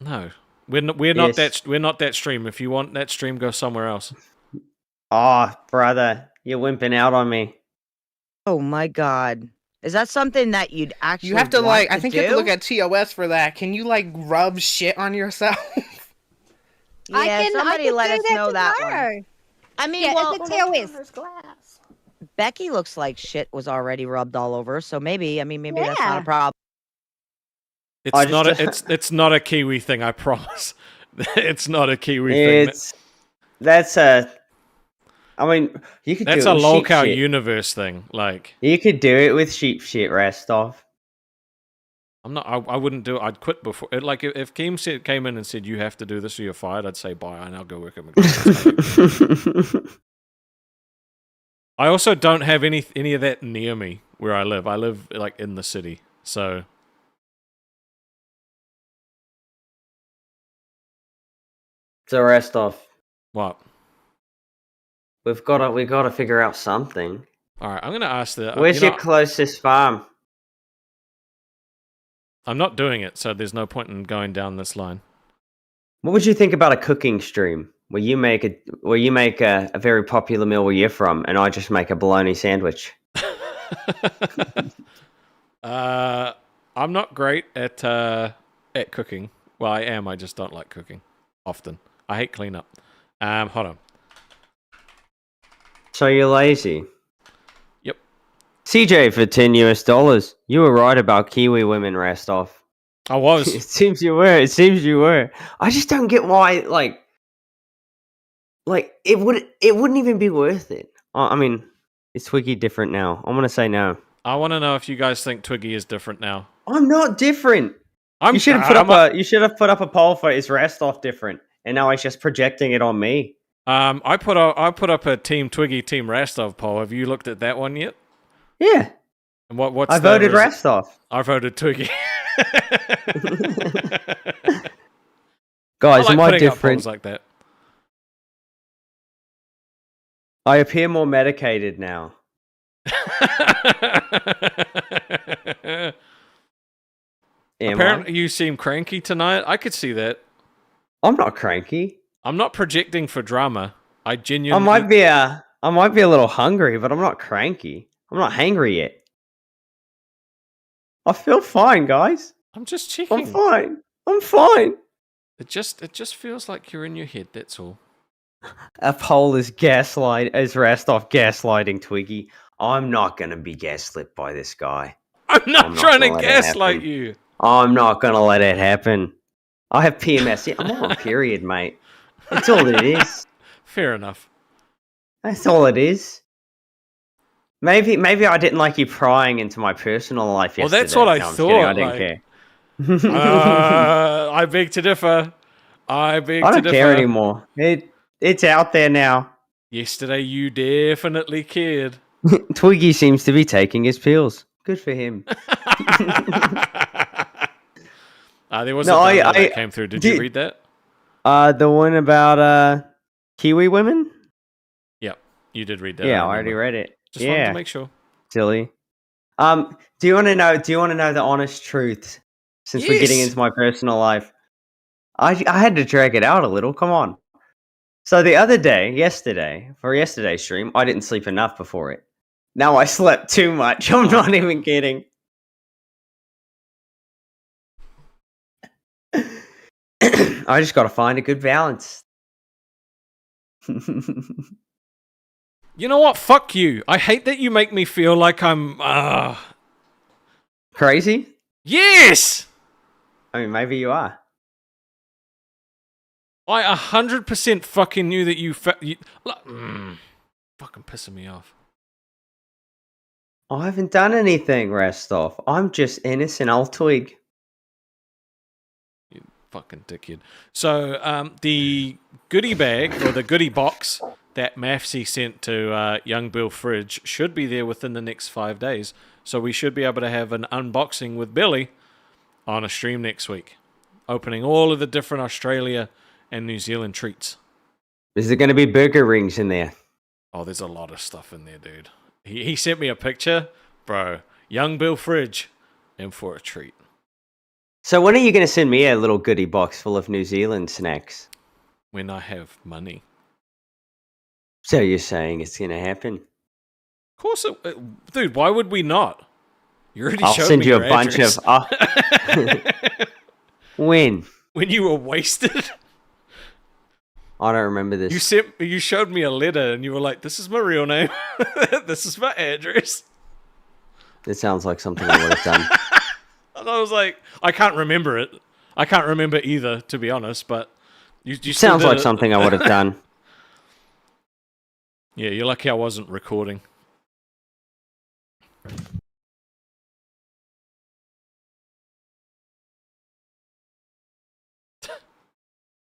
No, we're not Yes. that stream. If you want that stream, go somewhere else. Oh, brother, You're wimping out on me. Oh my god. Is that something that you'd actually You have to want I think you have to do? look at TOS for that. Can you like rub shit on yourself? Yeah, somebody can let do us know that one. tomorrow. I mean, Yeah, well, it's a TOS. Becky looks like shit was already rubbed all over, so maybe that's not Yeah. a problem. It's not a Kiwi thing, I promise. It's not a Kiwi thing. That's a. I mean, you could That's do a it with sheep lolcow shit. universe thing. Like, You could do it with sheep shit, Rastov. I'm not. I wouldn't do it. I'd quit before. Like, if Keem came in and said you have to do this or you're fired, I'd say bye and I'll go work at McDonald's. I also don't have any of that near me where I live. I live like in the city, so. So Rastov, What? we gotta figure out something. All right, I'm gonna ask the. Where's your closest farm? I'm not doing it, so there's no point in going down this line. What would you think about a cooking stream where you make a very popular meal where you're from, and I just make a bologna sandwich? I'm not great at cooking. Well, I am. I just don't like cooking often. I hate cleanup. Hold on. So you're lazy. Yep. CJ for $10. You were right about Kiwi women, Rastov. I was. It seems you were. I just don't get why. Like it wouldn't even be worth it. I mean, is Twiggy different now? I'm gonna say no. I want to know if you guys think Twiggy is different now. I'm not different. You should have put up a poll for is Rastov different, and now he's just projecting it on me. I put up a Team Twiggy, Team Rastov poll. Have you looked at that one yet? Yeah. And what's I voted Rastov. I voted Twiggy. Guys, I like am I putting up different? polls like that. I appear more medicated now. Apparently, you seem cranky tonight. I could see that. I'm not cranky. I'm not projecting for drama. I I genuinely. might be a little hungry, but I'm not cranky. I'm not hangry yet. I feel fine, guys. I'm just checking. I'm fine. It just feels like you're in your head. That's all. A poll is Rastov gaslighting Twiggy. I'm not gonna be gaslit by this guy. I'm not trying to gonna let it gaslight happen. you. I'm not gonna let it happen. I have PMS. Yeah, I'm on a period, mate. That's all it is. Fair enough. That's all it is. Maybe I didn't like you prying into my personal life yesterday. Well, that's what I No, I'm thought. kidding, I didn't care. I beg to differ. I don't care anymore. It's out there now. Yesterday, you definitely cared. Twiggy seems to be taking his pills. Good for him. There was a bundle that came through. Did you read that? The one about Kiwi women? Yep, you did read that. Yeah, I already read it. Just wanted to make sure. Silly. Do you want to know the honest truth? Since we're getting into my personal life, I had to drag it out a little. Come on. So the other day, for yesterday's stream, I didn't sleep enough before it. Now I slept too much. I'm not even kidding. I just got to find a good balance. You know what? Fuck you. I hate that you make me feel like I'm crazy. Yes. I mean, maybe you are. I 100% fucking knew that you fucking pissing me off. I haven't done anything, Rastov. I'm just innocent. I'll twig. You fucking dickhead. So, the goodie bag or the goodie box that Mafsy sent to young Bill Fridge should be there within the next 5 days. So we should be able to have an unboxing with Billy on a stream next week, opening all of the different Australia and New Zealand treats. Is there going to be burger rings in there? Oh, there's a lot of stuff in there, dude. He sent me a picture. Bro, young Bill Fridge, in for a treat. So when are you going to send me a little goodie box full of New Zealand snacks? When I have money. So you're saying it's going to happen? course, dude. Why would we not? You already I'll showed send me you a your bunch address. of. When? When you were wasted. I don't remember this. You showed me a letter and you were like, "This is my real name. This is my address." It sounds like something I would have done. And I was like, I can't remember it. I can't remember either, to be honest. But you still Sounds did like it. something I would have done. Yeah, you're lucky I wasn't recording.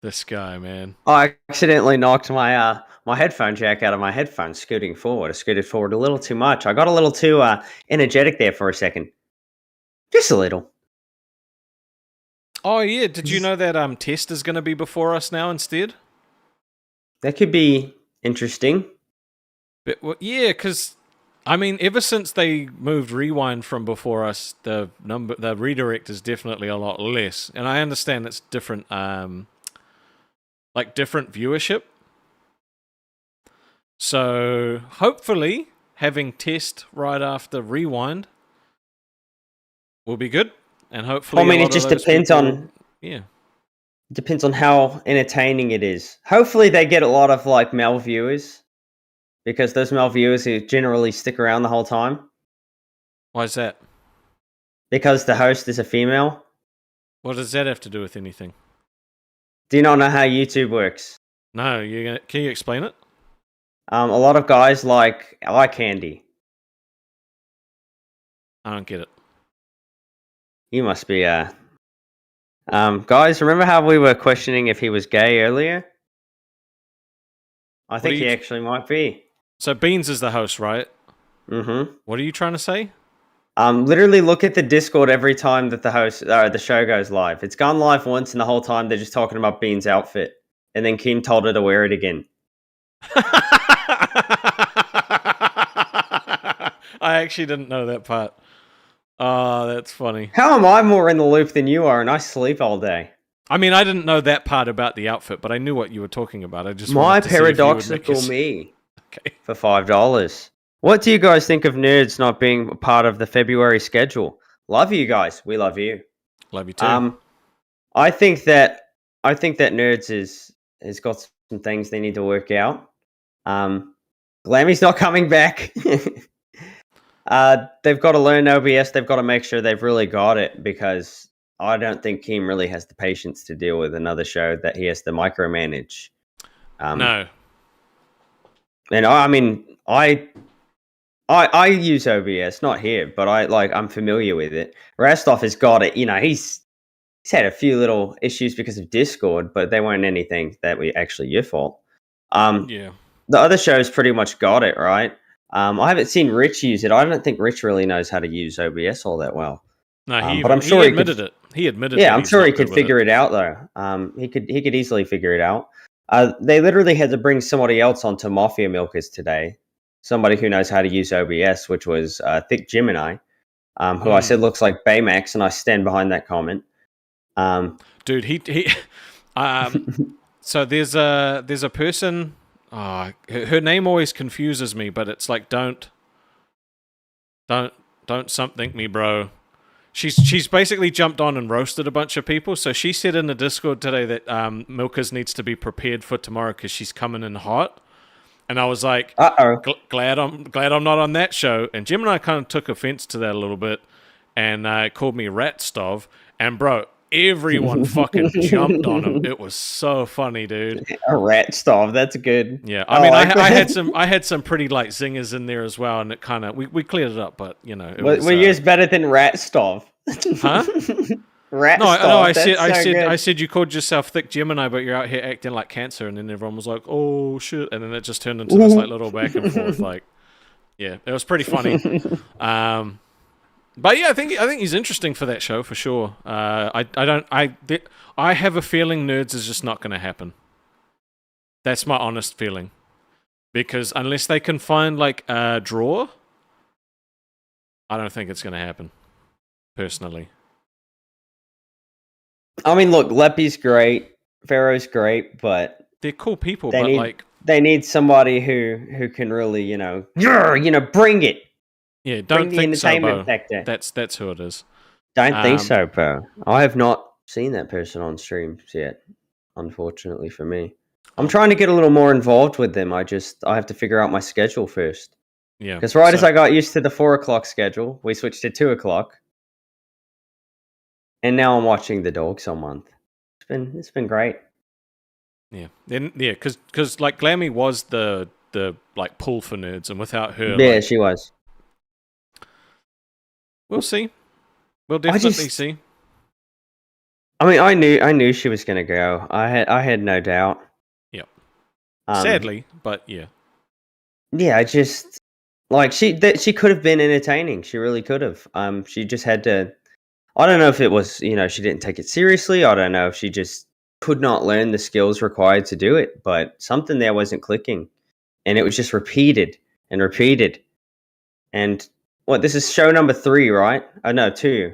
This guy, man. I accidentally knocked my my headphone jack out of my headphones, scooting forward. I scooted forward a little too much. I got a little too energetic there for a second. Just a little. Oh yeah, did you know that test is going to be before us now instead? That could be interesting. But, well, yeah, because I mean, ever since they moved rewind from before us, the redirect is definitely a lot less. And I understand it's different, like different viewership. So hopefully, having test right after rewind will be good, and hopefully, I mean, a it lot just of those depends people- on yeah. depends on how entertaining it is. Hopefully, they get a lot of like male viewers, because those male viewers who generally stick around the whole time. Why is that? Because the host is a female. What does that have to do with anything? Do you not know how YouTube works? No, can you explain it? A lot of guys like eye candy. I don't get it. You must be guys, remember how we were questioning if he was gay earlier? I think he actually might be. So Beans is the host, right? Mm-hmm. What are you trying to say? Literally look at the Discord every time that the show goes live. It's gone live once, and the whole time they're just talking about Bean's outfit. And then Kim told her to wear it again. I actually didn't know that part. Oh, that's funny. How am I more in the loop than you are, and I sleep all day? I mean, I didn't know that part about the outfit, but I knew what you were talking about. I just My wanted to see if you would make paradoxical us- me Okay. for $5. What do you guys think of nerds not being part of the February schedule? Love you guys. We love you. Love you too. I think that nerds has got some things they need to work out. Glammy's not coming back. They've got to learn OBS. They've got to make sure they've really got it, because I don't think Kim really has the patience to deal with another show that he has to micromanage. No. And I mean, I use OBS, not here, but I'm familiar with it. Rastov has got it. You know, he's had a few little issues because of Discord, but they weren't anything that were actually your fault. Yeah. The other shows pretty much got it, right? I haven't seen Rich use it. I don't think Rich really knows how to use OBS all that well. No, but I'm sure he admitted it. He admitted Yeah, that I'm he's sure not he good could with figure it out, though. He could easily figure it out. They literally had to bring somebody else onto MafiaMilkers today, somebody who knows how to use OBS, which was Thick Gemini, who I said looks like Baymax, and I stand behind that comment. Dude, he so there's a person, her name always confuses me, but it's like don't something me, bro. She's basically jumped on and roasted a bunch of people. So she said in the Discord today that Milkers needs to be prepared for tomorrow because she's coming in hot. And I was like, glad I'm not on that show. And Jim and I kind of took offense to that a little bit, and called me Rat Stov. And bro, everyone fucking jumped on him. It was so funny, dude. A Rat Stov, that's good. Yeah, I mean, I had some pretty like zingers in there as well, and it kind of we cleared it up, but you know, it was, were yours better than Rat Stov? Huh? Rat No, Stov. I said you called yourself Thick Gemini, but you're out here acting like Cancer, and then everyone was like, "Oh shit!" And then it just turned into this like little back and forth. Like, yeah, it was pretty funny. But yeah, I think he's interesting for that show for sure. I have a feeling Nerds is just not going to happen. That's my honest feeling, because unless they can find like a draw, I don't think it's going to happen. Personally. I mean, look, Leppy's great, Pharaoh's great, but They're cool people, They but need- like they need somebody who can really, bring it. Yeah, Bring don't the think so, entertainment Bo. factor. That's who it is. Don't think Um, so, bro. I have not seen that person on streams yet, unfortunately for me. I'm trying to get a little more involved with them. I have to figure out my schedule first. Yeah. Because as I got used to the 4 o'clock schedule, we switched to 2 o'clock. And now I'm watching the dogs all month. It's been great. Yeah. Then because like Glammy was the like pull for nerds, and without her, Yeah, like, she was. we'll see. We'll definitely see. I mean, I knew she was gonna go. I had no doubt. Yep. Um, Sadly, but yeah. Yeah, I just like she could have been entertaining. She really could have. She just had to. I don't know if it was she didn't take it seriously. I don't know if she just could not learn the skills required to do it. But something there wasn't clicking, and it was just repeated and repeated. And what? This is show number 3, right? Oh no, 2.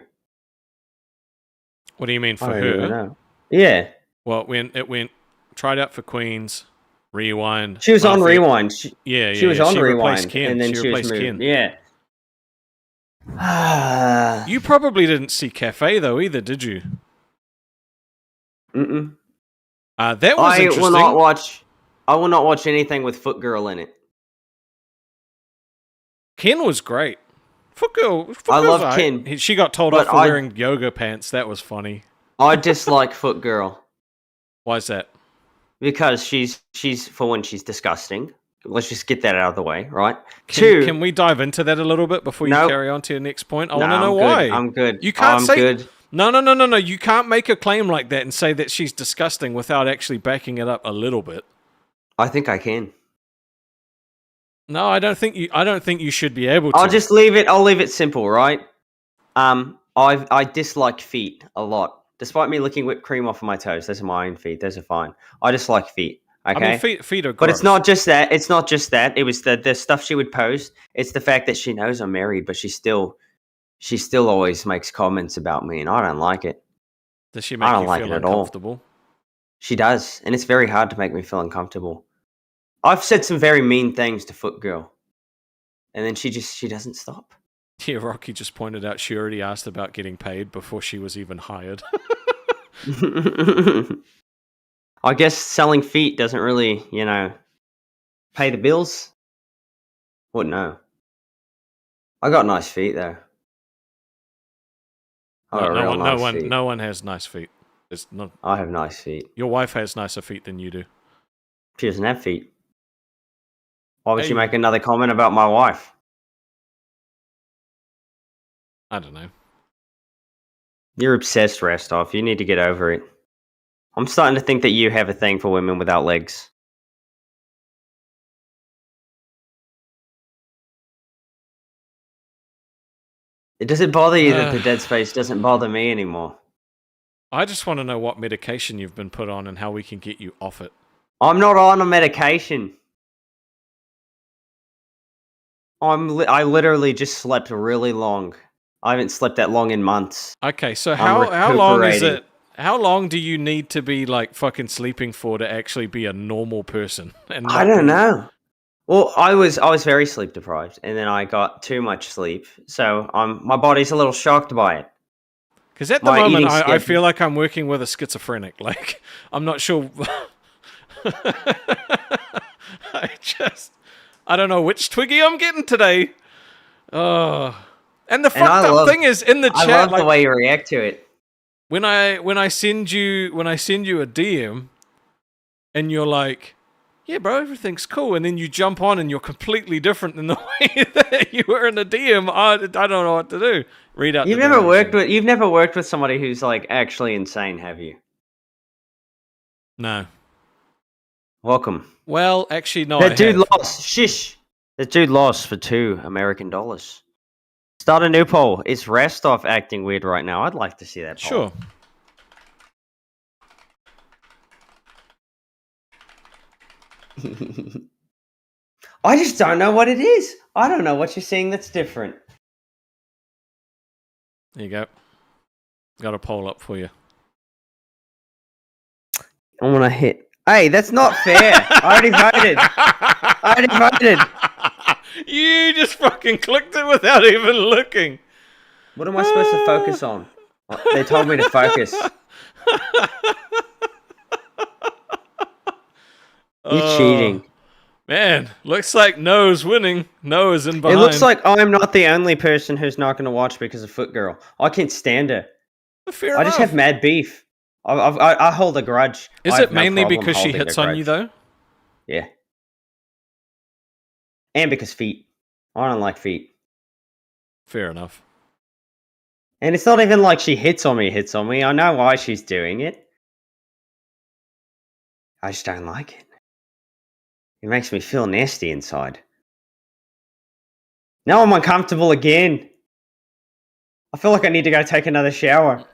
What do you mean I for don't even her? know. Yeah, Well, it went tried out for Queens, rewind. she was on Mafia- rewind. She was on she rewind, replaced Ken. and then she she was replaced moved. Ken. Yeah. You probably didn't see Cafe though either, did you? Mm-mm. That was interesting. I will not watch anything with Foot Girl in it. Ken was great. I love Ken, She got told but off for wearing yoga pants. That was funny. I dislike Foot Girl Why is that? because she's for one, she's disgusting. Let's just get that out of the way, right? Two, Can we dive into that a little bit before you Nope. carry on to your next point? I No, want to know I'm why. good. I'm good. You can't I'm say good. No. You can't make a claim like that and say that she's disgusting without actually backing it up a little bit. I think I can. No, I don't think you should be able to. I'll just leave it. I'll leave it simple, right? I dislike feet a lot. Despite me licking whipped cream off of my toes, those are my own feet. Those are fine. I just like feet. Okay. I mean, feet are gross. But it's not just that. It's not just that. It was the stuff she would post. It's the fact that she knows I'm married, but she still always makes comments about me, and I don't like it. Does she make I don't you like feel it at all. uncomfortable? She does, and it's very hard to make me feel uncomfortable. I've said some very mean things to Foot Girl, and then she doesn't stop. Yeah, Rocky just pointed out she already asked about getting paid before she was even hired. I guess selling feet doesn't really, pay the bills. Wouldn't know. I got nice feet though. I got real nice feet. No one has nice feet. It's not. I have nice feet. Your wife has nicer feet than you do. She doesn't have feet. Why would Hey. she make another comment about my wife? I don't know. You're obsessed, Restov. You need to get over it. I'm starting to think that you have a thing for women without legs. Does it bother you that the dead space doesn't bother me anymore? I just want to know what medication you've been put on and how we can get you off it. I'm not on a medication. I literally just slept really long. I haven't slept that long in months. Okay, so I'm how long is recuperating. it? How long do you need to be like fucking sleeping for to actually be a normal person? And I not don't be- know. Well, I was very sleep deprived, and then I got too much sleep, so my body's a little shocked by it. Because at the My moment, eating I schedule- feel like I'm working with a schizophrenic. Like, I'm not sure. I don't know which Twiggy I'm getting today. Oh, and the fucked up thing is in the I chat. love the way you react to it. When I send you a DM, and you're like, yeah, bro, everything's cool, and then you jump on and you're completely different than the way that you were in a DM. I don't know what to do. Read out. You've never worked with somebody who's like actually insane, have you? No. Welcome. Well, actually, no. That dude lost. Shish. That dude lost for $2 American. Start a new poll. Is Restov acting weird right now? I'd like to see that poll. Sure. I just don't know what it is. I don't know what you're seeing that's different. There you go. Got a poll up for you. I want to hit Hey, that's not fair. I already voted. I already voted. You just fucking clicked it without even looking. What am I supposed to focus on? They told me to focus. You're cheating. Man, looks like No's winning. No is in It behind. looks like I'm not the only person who's not going to watch because of Foot Girl. I can't stand her. Fair I just enough. have mad beef. I hold a grudge. Is I it have no mainly problem because she holding a hits on you, grudge. though? Yeah. And because feet. I don't like feet. Fair enough. And it's not even like she hits on me. I know why she's doing it. I just don't like it. It makes me feel nasty inside. Now I'm uncomfortable again. I feel like I need to go take another shower.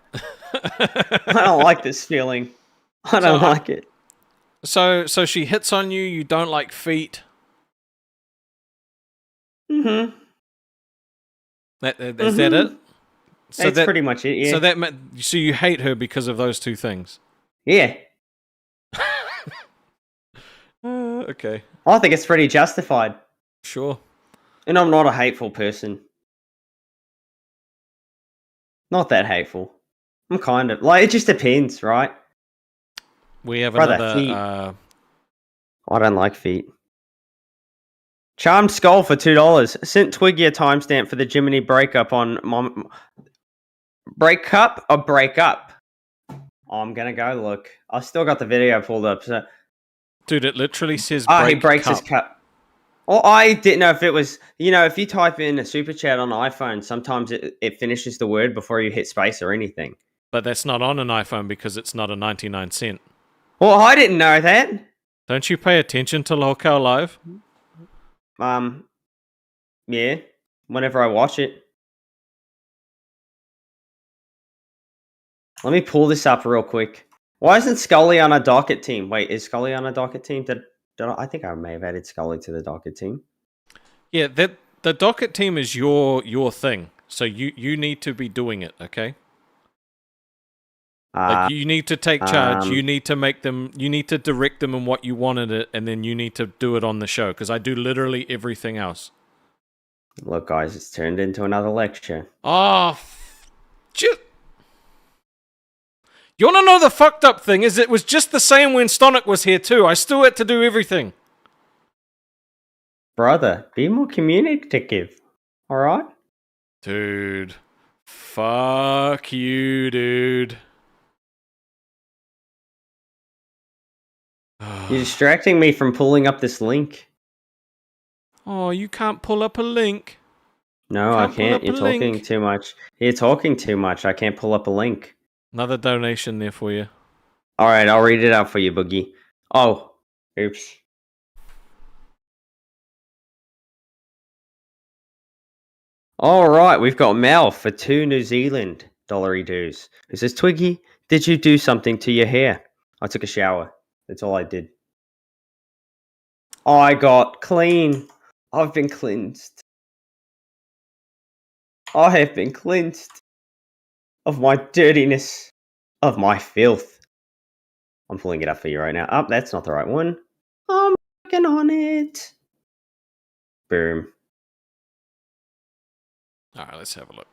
I don't like this feeling. I don't like it. So she hits on you. You don't like feet. Mm-hmm. Is that it? So That's pretty much it, yeah. So you hate her because of those two things. Yeah. Okay. I think it's pretty justified. Sure. And I'm not a hateful person. Not that hateful. I'm kind of... Like, it just depends, right? We have Brother, another... feet. I don't like feet. Charmed Skull for $2. Sent Twiggy a timestamp for the Jiminy breakup on... Breakup or breakup? I'm gonna go look. I've still got the video pulled up, so... Dude, it literally says he breaks his cup. Well, I didn't know if it was... You know, if you type in a super chat on iPhone, sometimes it finishes the word before you hit space or anything. But that's not on an iPhone because it's not a 99¢. Well, I didn't know that. Don't you pay attention to Lolcow Live? Yeah. Whenever I watch it. Let me pull this up real quick. Why isn't Scully on a docket team? Wait, is Scully on a docket team? I think I may have added Scully to the docket team. Yeah, the docket team is your thing. So you need to be doing it, okay? Like you need to take charge. You need to make them. You need to direct them in what you wanted it, and then you need to do it on the show. Because I do literally everything else. Look, guys, it's turned into another lecture. Oh, you want to know the fucked up thing is it was just the same when Stonic was here too. I still had to do everything. Brother, be more communicative. All right, dude. Fuck you, dude. You're distracting me from pulling up this link. Oh, you can't pull up a link. No, I can't. You're talking too much. You're talking too much. I can't pull up a link. Another donation there for you. All right, I'll read it out for you, Boogie. Oh, oops. All right, we've got Mel for 2 New Zealand dollary dues. It says, Twiggy, did you do something to your hair? I took a shower. That's all I did. I got clean. I've been cleansed. I have been cleansed of my dirtiness, of my filth. I'm pulling it up for you right now. Oh, that's not the right one. I'm working on it. Boom. All right, let's have a look.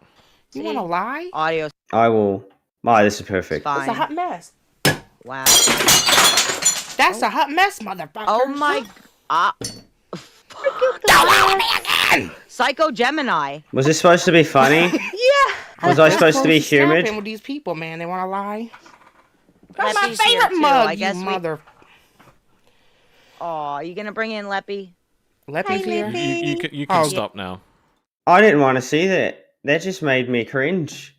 You want to lie? Audio. I will. My, this is perfect. It's a hot mess. Wow. That's a hot mess, motherfucker. Oh my... Psycho Gemini. Was this supposed to be funny? Yeah. Was I supposed to be humid? With these people, man, they want to lie. Leppy's That's my here favorite too, mug, I guess you mother. Oh, you gonna bring in Leppy? Leppy's here. You can stop now. I didn't want to see that. That just made me cringe.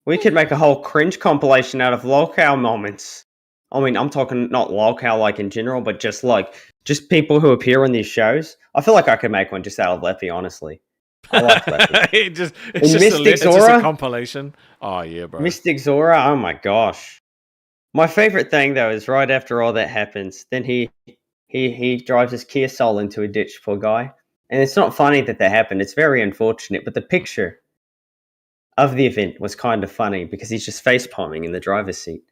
We could make a whole cringe compilation out of lolcow moments. I mean, I'm talking not lolcow like in general, but just people who appear on these shows. I feel like I could make one just out of Leppy, honestly. I like Leppy. It's just a compilation. Oh yeah, bro. Mystic Zora, oh my gosh. My favorite thing though is right after all that happens, then he drives his Kia Soul into a ditch, poor guy. And it's not funny that happened. It's very unfortunate, but the picture of the event was kind of funny because he's just face palming in the driver's seat.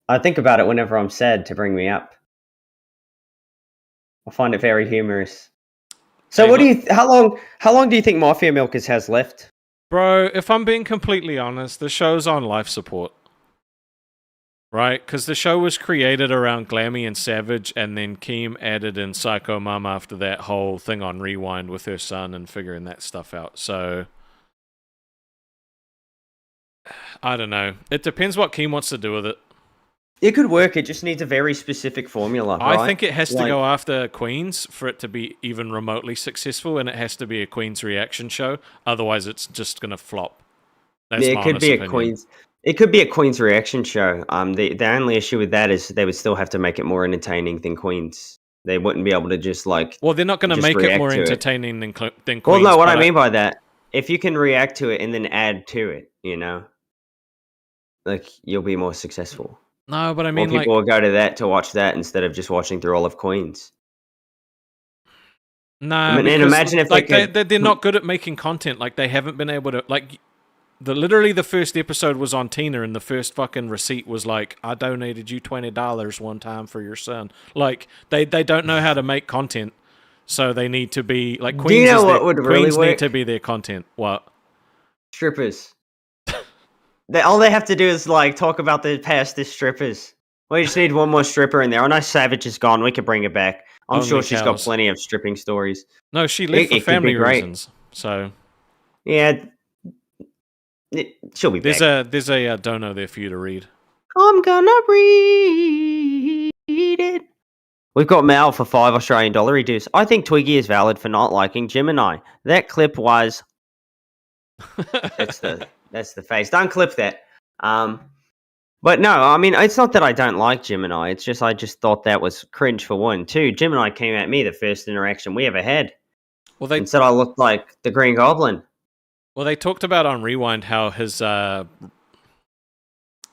I think about it whenever I'm sad to bring me up. I find it very humorous. So, Hey, what do you? How long do you think Mafia Milkers has left? bro, if I'm being completely honest, the show's on life support. Right? Because the show was created around Glammy and Savage, and then Keem added in Psycho Mum after that whole thing on Rewind with her son and figuring that stuff out. So, I don't know. It depends what Keem wants to do with it. It could work. It just needs a very specific formula. Right? I think it has to go after Queens for it to be even remotely successful, and it has to be a Queens reaction show. Otherwise, it's just going to flop. That's Yeah, my it could honest be opinion. a Queen's. It could be a Queen's reaction show. The only issue with that is they would still have to make it more entertaining than Queen's. They wouldn't be able to just like. Well, they're not going to just make it react more to it. entertaining than Queens. Well, no, what but I mean by that, if you can react to it and then add to it, like you'll be more successful. No, but I More mean, people will go to that to watch that instead of just watching through all of Queens. nah, I mean, and because, imagine if like they could. they're not good at making content. Like they haven't been able to like. Literally the first episode was on Tina, and the first fucking receipt was like, "I donated you $20 one time for your son." Like they don't know how to make content, so they need to be like Queens. Do you know is what would really Queens need work? to be their content. What? Strippers. All they have to do is like talk about the past as strippers. We just need one more stripper in there. I know Savage is gone. We could bring her back. I'm Only sure she's got cows. plenty of stripping stories. No, she left It for could be family great. reasons. So Yeah, she'll be there's back. a dono there for you to read. I'm gonna read it. We've got Mal for $5 reduce. I think Twiggy is valid for not liking Gemini. That clip was. That's the face. Don't clip that. But no, I mean, it's not that I don't like Gemini. It's just I just thought that was cringe for one. Two, Gemini came at me the first interaction we ever had Well, and said I looked like the Green Goblin. Well, they talked about on Rewind how his kind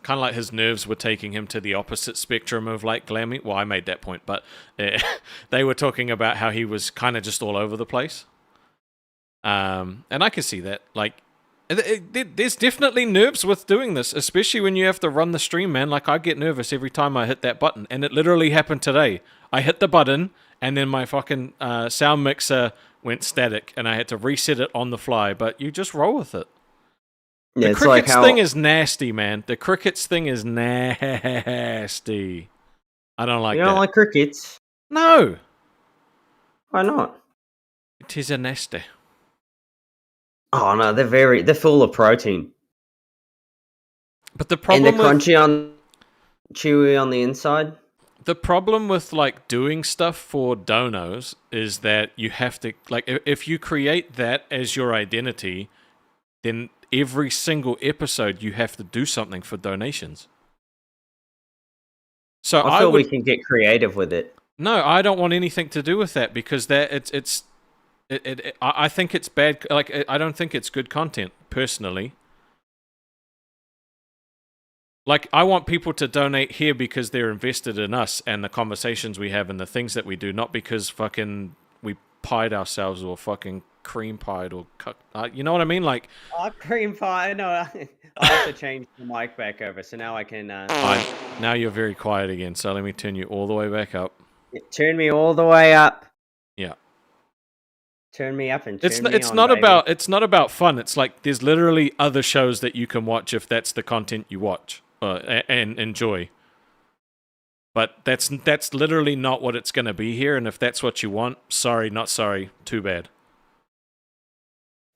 of like his nerves were taking him to the opposite spectrum of like Glammy. Well, I made that point, but they were talking about how he was kind of just all over the place. And I can see that. Like, there's definitely nerves with doing this, especially when you have to run the stream, man. Like, I get nervous every time I hit that button, and it literally happened today. I hit the button, and then my fucking sound mixer went static, and I had to reset it on the fly. But you just roll with it. Yeah, The it's like crickets how thing is nasty, man. The crickets thing is nasty. I don't like you don't that. like crickets. No, Why not? it is a nasty. Oh no, they're full of protein. But the And problem they're with chewy on the inside. the problem with like doing stuff for donos is that you have to like if you create that as your identity, then every single episode you have to do something for donations. So I feel we can get creative with it. No, I don't want anything to do with that because that I think it's bad. Like I don't think it's good content personally. Like I want people to donate here because they're invested in us and the conversations we have and the things that we do, not because fucking we pied ourselves or fucking cream pied or you know what I mean? Like Cream pie. No, I have to change the mic back over, so now I can. fine. Now you're very quiet again, so let me turn you all the way back up. Turn me all the way up. Yeah. Turn me up and turn me It's on, not baby. about fun. It's like there's literally other shows that you can watch if that's the content you watch and enjoy. But that's literally not what it's going to be here. And if that's what you want, sorry, not sorry, too bad.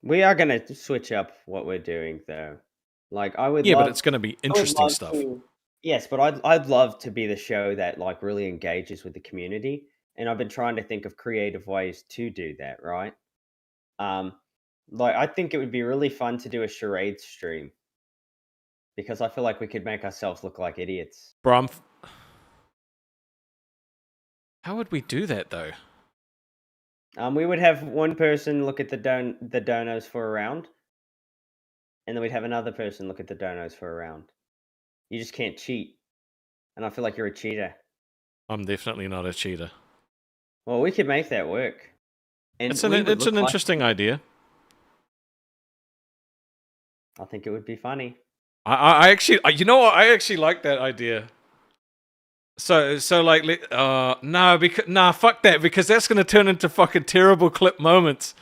We are gonna switch up what we're doing, though. Like I would. Yeah, love, but it's going to be I would interesting love stuff. Yes, but I'd love to be the show that like really engages with the community, and I've been trying to think of creative ways to do that. Right. Like I think it would be really fun to do a charade stream because I feel like we could make ourselves look like idiots. Bro, how would we do that though? We would have one person look at the donos for a round, and then we'd have another person look at the donos for a round. You just can't cheat, and I feel like you're a cheater. I'm definitely not a cheater. Well, we could make that work. And It's an interesting idea. I think it would be funny. I actually, you know what? I actually like that idea. So like, no, because fuck that, because that's gonna turn into fucking terrible clip moments.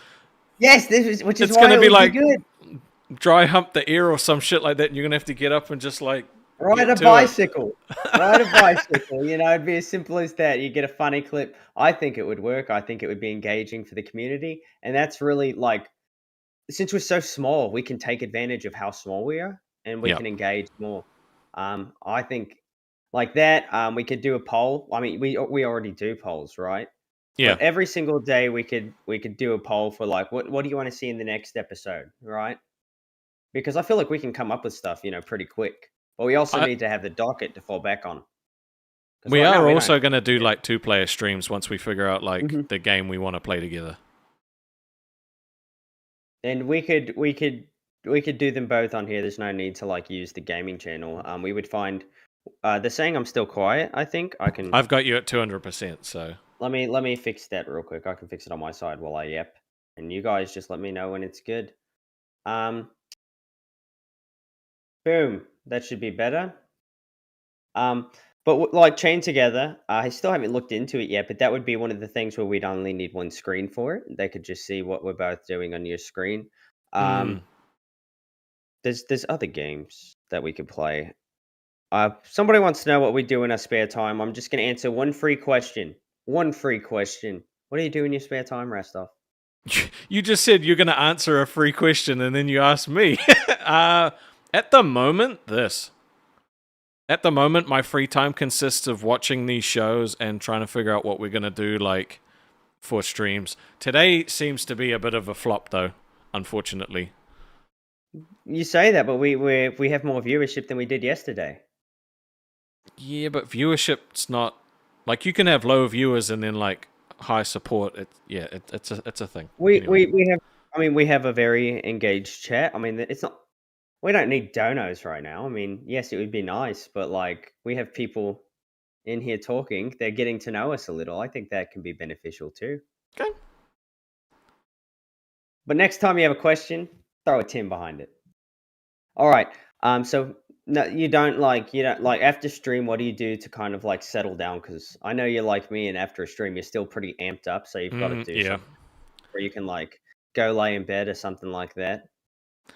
Yes, which is It's why gonna it be would like be good. dry hump the ear or some shit like that, and you're gonna have to get up and just like Ride get a to it. bicycle. Ride a bicycle. You know, it'd be as simple as that. You get a funny clip. I think it would work. I think it would be engaging for the community. And that's really like, since we're so small, we can take advantage of how small we are and we Yep. can engage more. I think like that, we could do a poll. I mean, we already do polls, right? Yeah. But every single day we could do a poll for like, what do you want to see in the next episode, right? Because I feel like we can come up with stuff, you know, pretty quick. But we also need to have the docket to fall back on. We right now, are we also don't. going to do like 2-player streams once we figure out like Mhm. the game we want to play together. And we could do them both on here. There's no need to like use the gaming channel. We would find they're saying I'm still quiet. I think I can. I've got you at 200%. So Let me fix that real quick. I can fix it on my side while I yep. And you guys just let me know when it's good. Boom. That should be better. But like Chain Together, I still haven't looked into it yet, but that would be one of the things where we'd only need one screen for it. They could just see what we're both doing on your screen. There's other games that we could play. Somebody wants to know what we do in our spare time. I'm just going to answer one free question. One free question. What do you do in your spare time, Rastov? you just said you're going to answer a free question, and then you asked me. At the moment, At the moment, my free time consists of watching these shows and trying to figure out what we're going to do, like, for streams. Today seems to be a bit of a flop, though, unfortunately. You say that, but we have more viewership than we did yesterday. Yeah, but viewership's not... Like, you can have low viewers and then, like, high support. It's a thing. We Anyway. we have a very engaged chat. I mean, it's not... We don't need donos right now. I mean, yes, it would be nice, but like we have people in here talking. They're getting to know us a little. I think that can be beneficial too. Okay. But next time you have a question, throw a Tim behind it. All right. So no, you don't like after stream. What do you do to kind of like settle down? Because I know you're like me, and after a stream, you're still pretty amped up. So you've got to do something where you can like go lay in bed or something like that.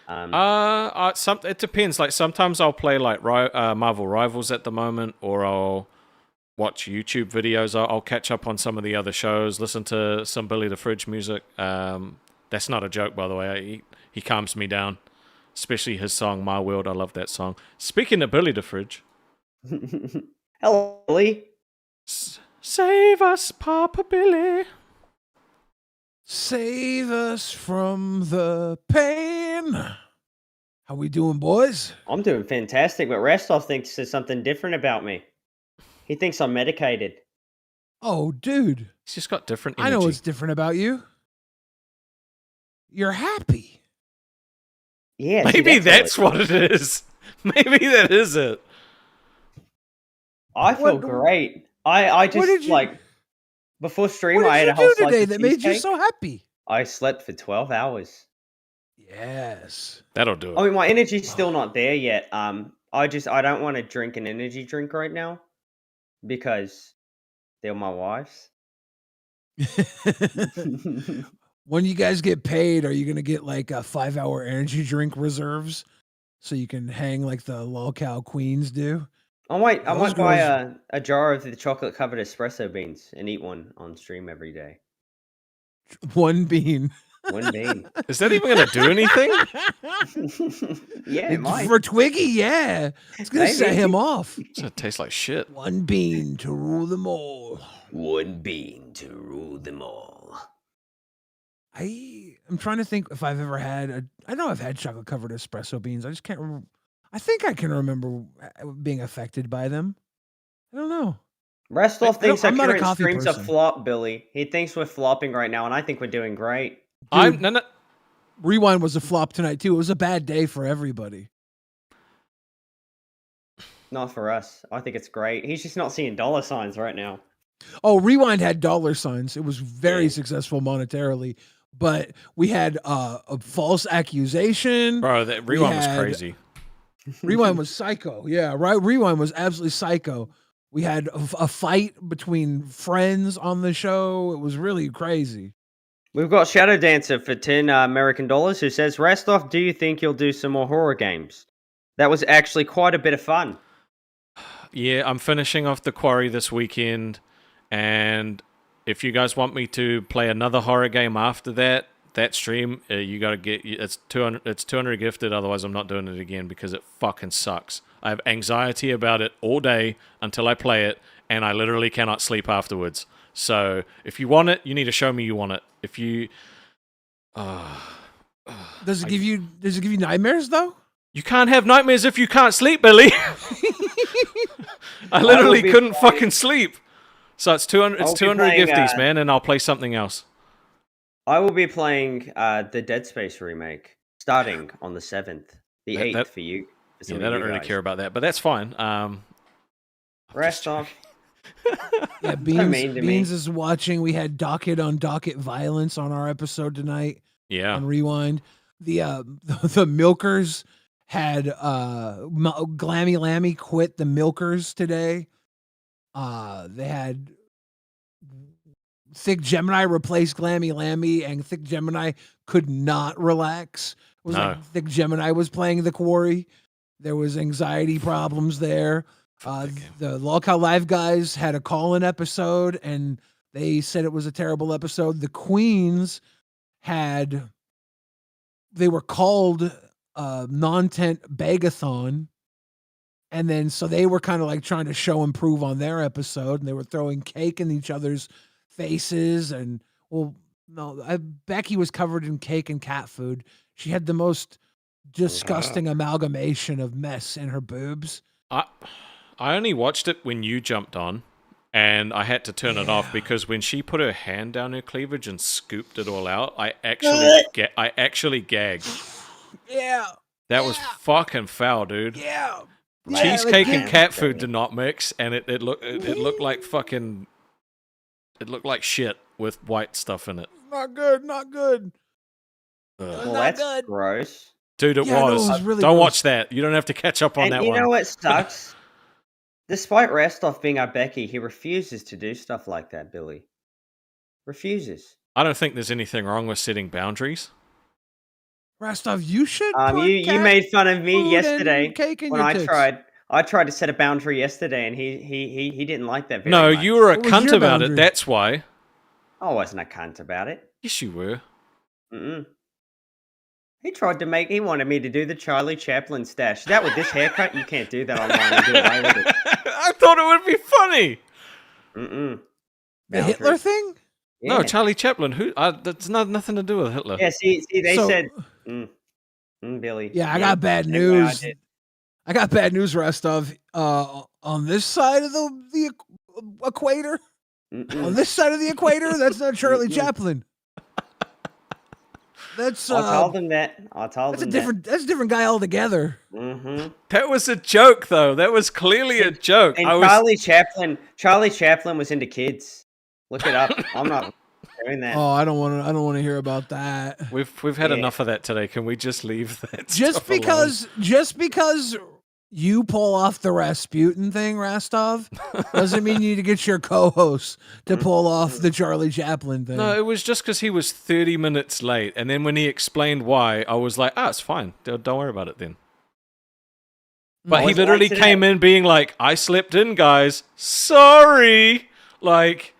It depends. Like sometimes I'll play like Marvel Rivals at the moment, or I'll watch YouTube videos. I'll catch up on some of the other shows, listen to some Billy the Fridge music. That's not a joke, by the way. He calms me down, especially his song "My World." I love that song. Speaking of Billy the Fridge, hello, Billy. Save us, Papa Billy. Save us from the pain. How we doing, boys? I'm doing fantastic, but Rastov thinks there's something different about me. He thinks I'm medicated. Oh, dude. He's just got different energy. I know what's different about you. You're happy. Yeah. Maybe that's what it is. Maybe that is it. I feel great. I just like... Before stream, I had a whole what did you do slice today of that made you cheesecake. so happy? I slept for 12 hours. Yes. That'll do it. I mean, my energy's still not there yet. I don't want to drink an energy drink right now because they're my wife's. When you guys get paid, are you going to get like a 5-hour energy drink reserves so you can hang like the lolcow queens do? I might buy a jar of the chocolate covered espresso beans and eat one on stream every day. One bean. One bean. Is that even going to do anything? Yeah, it might. For Twiggy, yeah. It's going to set him off. It's going to taste like shit. One bean to rule them all. One bean to rule them all. I'm trying to think if I've ever had I know I've had chocolate covered espresso beans. I just can't remember. I think I can remember being affected by them. I don't know. Rastov thinks our current coffee streams are person. flop, Billy. He thinks we're flopping right now, and I think we're doing great. Dude, Rewind was a flop tonight too. It was a bad day for everybody. Not for us. I think it's great. He's just not seeing dollar signs right now. Oh, Rewind had dollar signs. It was very successful monetarily, but we had a false accusation. Bro, that Rewind was crazy. Rewind was psycho. Yeah, right. Rewind was absolutely psycho. We had a fight between friends on the show. It was really crazy. We've got Shadow Dancer for 10 American dollars who says, Rastov, do you think you'll do some more horror games? That was actually quite a bit of fun. Yeah, I'm finishing off the Quarry this weekend, and if you guys want me to play another horror game after that stream, you gotta get it's 200. It's 200 gifted. Otherwise, I'm not doing it again because it fucking sucks. I have anxiety about it all day until I play it, and I literally cannot sleep afterwards. So if you want it, you need to show me you want it. If you, Does it give you nightmares though? you can't have nightmares if you can't sleep, Billy. I literally couldn't fucking sleep. So it's 200. It's 200 gifties, man, and I'll play something else. I will be playing the Dead Space remake starting on the 7th, the 8th for you. Yeah, I don't really care about that, but that's fine. Rastov. Yeah, Beans is watching. We had docket on docket violence on our episode tonight. Yeah, on Rewind. The Milkers had Glammy Lammy quit the Milkers today. They had Thick Gemini replace Glammy Lammy, and Thick Gemini could not relax. It was like Thick Gemini was playing the Quarry. There was anxiety problems there. The Lolcow Live guys had a call-in episode, and they said it was a terrible episode. The Queens they were called non-tent Bagathon, and then so they were kind of like trying to show and prove on their episode, and they were throwing cake in each other's faces. And Becky was covered in cake and cat food. She had the most disgusting amalgamation of mess in her boobs. I only watched it when you jumped on, and I had to turn it off because when she put her hand down her cleavage and scooped it all out, I actually gagged. Yeah. That was fucking foul, dude. Yeah. Cheesecake and cat food did not mix, and it looked like fucking. It looked like shit with white stuff in it. Not good. Not good. Well, that's good. Gross. Dude, it was. No, it was really don't gross. Watch that. You don't have to catch up on that one. You know what sucks? Despite Rastov being our Becky, he refuses to do stuff like that, Billy. Refuses. I don't think there's anything wrong with setting boundaries. Rastov, you should. You made fun of me yesterday when I tits. tried to set a boundary yesterday, and he didn't like that very much. You were a cunt about it. That's why. I wasn't a cunt about it. Yes, you were. Mm-mm. He wanted me to do the Charlie Chaplin stash. That with this haircut, you can't do that online and do away with it. I thought it would be funny. Mm-mm. The Hitler thing? Yeah. No, Charlie Chaplin. Who? That's nothing to do with Hitler. Yeah, see, they said, Billy. Yeah, I got bad news. I got bad news, Rastov. On this side of the equator, on this side of the equator, that's not Charlie Chaplin. That's I told them that. That's a different guy altogether. Mm-hmm. That was a joke, though. That was clearly a joke. And Charlie Chaplin was into kids. Look it up. I'm not doing that. Oh, I don't want to hear about that. We've had enough of that today. Can we just leave that? Just because you pull off the Rasputin thing, Rastov, doesn't mean you need to get your co-host to pull off the Charlie Chaplin thing. No, it was just because he was 30 minutes late. And then when he explained why, I was like, it's fine. Don't worry about it then. But he literally came in being like, I slept in, guys. Sorry. Like,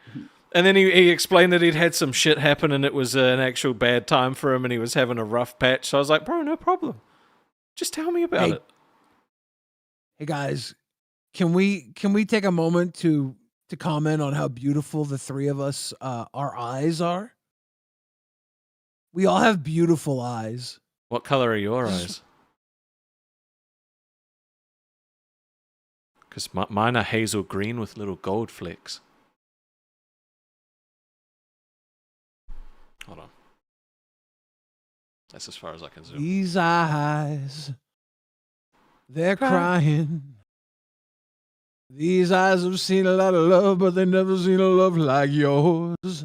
and then he explained that he'd had some shit happen and it was an actual bad time for him and he was having a rough patch. So I was like, bro, no problem. Just tell me about it. Hey guys, can we take a moment to comment on how beautiful the three of us our eyes are? We all have beautiful eyes. What color are your eyes? Because mine are hazel green with little gold flecks. Hold on. That's as far as I can zoom. These eyes, they're crying. These eyes have seen a lot of love, but they've never seen a love like yours.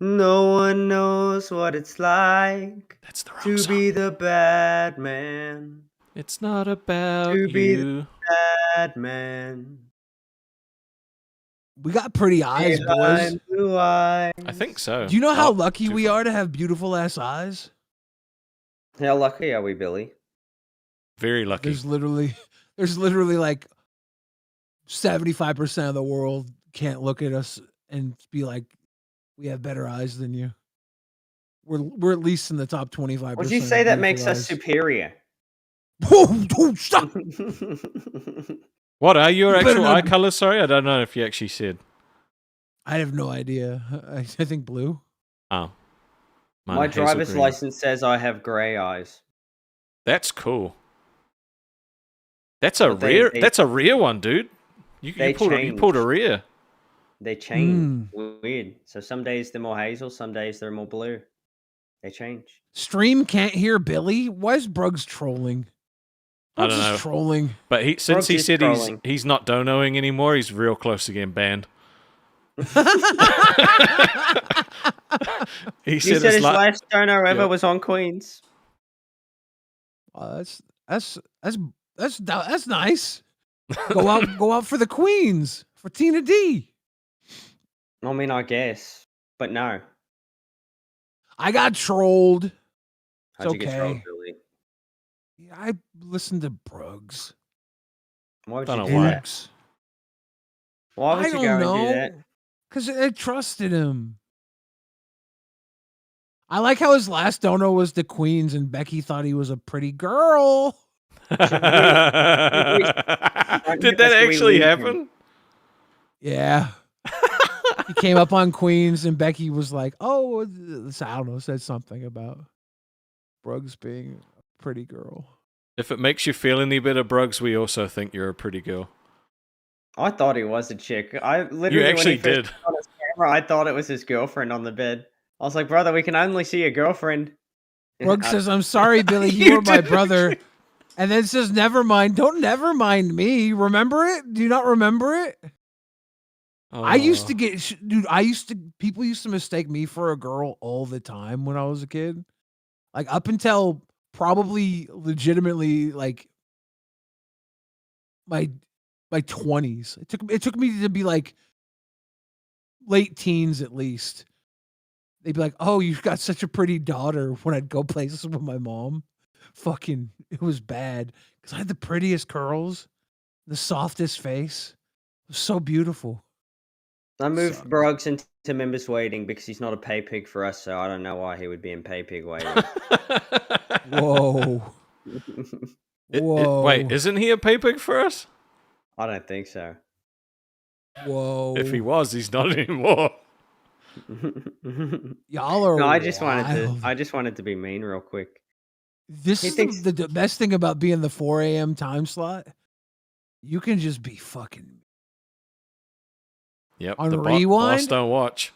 No one knows what it's like to be the bad man. It's not about to be the bad man. We got pretty eyes, boys. Behind blue eyes. I think so. Do you know how Oh, lucky too we far. are to have beautiful ass eyes? How lucky are we, Billy? Very lucky. There's literally like 75% of the world can't look at us and be like, we have better eyes than you. We're at least in the top 25%. Would you say that makes us superior? Oh, stop! What are your You better actual eye not- colors? Sorry, I don't know if you actually said. I have no idea. I think blue. Oh. Mine My are hazel driver's green. license says I have grey eyes. That's cool. That's a But they- rare. they- That's a rare one, dude. You pulled a changed. rare. They change. Weird. So some days they're more hazel, some days they're more blue. They change. Stream can't hear Billy. Why is Bruggs trolling? I don't Bruggs is know. trolling. But since Bruggs he is said trolling. he's not donoing anymore, he's real close to getting banned. He You said said his like, last dono ever Yep. was on Queens. That's nice. Go out for the Queens for Tina D. I mean, I guess. But no. I got trolled. How'd you get trolled, okay. Billy? Yeah, I listened to Bruggs. Why would Don't you know do why. that? Why would I you don't go know. and do that? Because I trusted him. I like how his last dono was the Queens and Becky thought he was a pretty girl. Did that actually happen? Yeah. He came up on Queens and Becky was like, oh, I don't know, said something about Bruggs being a pretty girl. If it makes you feel any better, Bruggs, we also think you're a pretty girl. I thought he was a chick. I literally, You when actually he first did. got on his camera, I thought it was his girlfriend on the bed. I was like, brother, we can only see your girlfriend. Bruggs I- says, I'm sorry, Billy, you You were my did. brother. And then says, never mind. Don't never mind me. Remember it? Do you not remember it? I used to get, dude, people used to mistake me for a girl all the time when I was a kid. Like up until probably legitimately like my 20s. It took me to be like late teens at least. They'd be like, "Oh, you've got such a pretty daughter." When I'd go places with my mom, fucking, it was bad because I had the prettiest curls, the softest face. It was so beautiful. I moved Sorry. Bruggs into members waiting because he's not a pay pig for us, so I don't know why he would be in pay pig waiting. Whoa, whoa, Wait, isn't he a pay pig for us? I don't think so. whoa. If he was, he's not anymore. Y'all are No, I just wild. wanted to be mean real quick. This He is thinks- the best thing about being the 4 a.m. time slot. You can just be fucking. Yep. On the rewind? boss don't watch.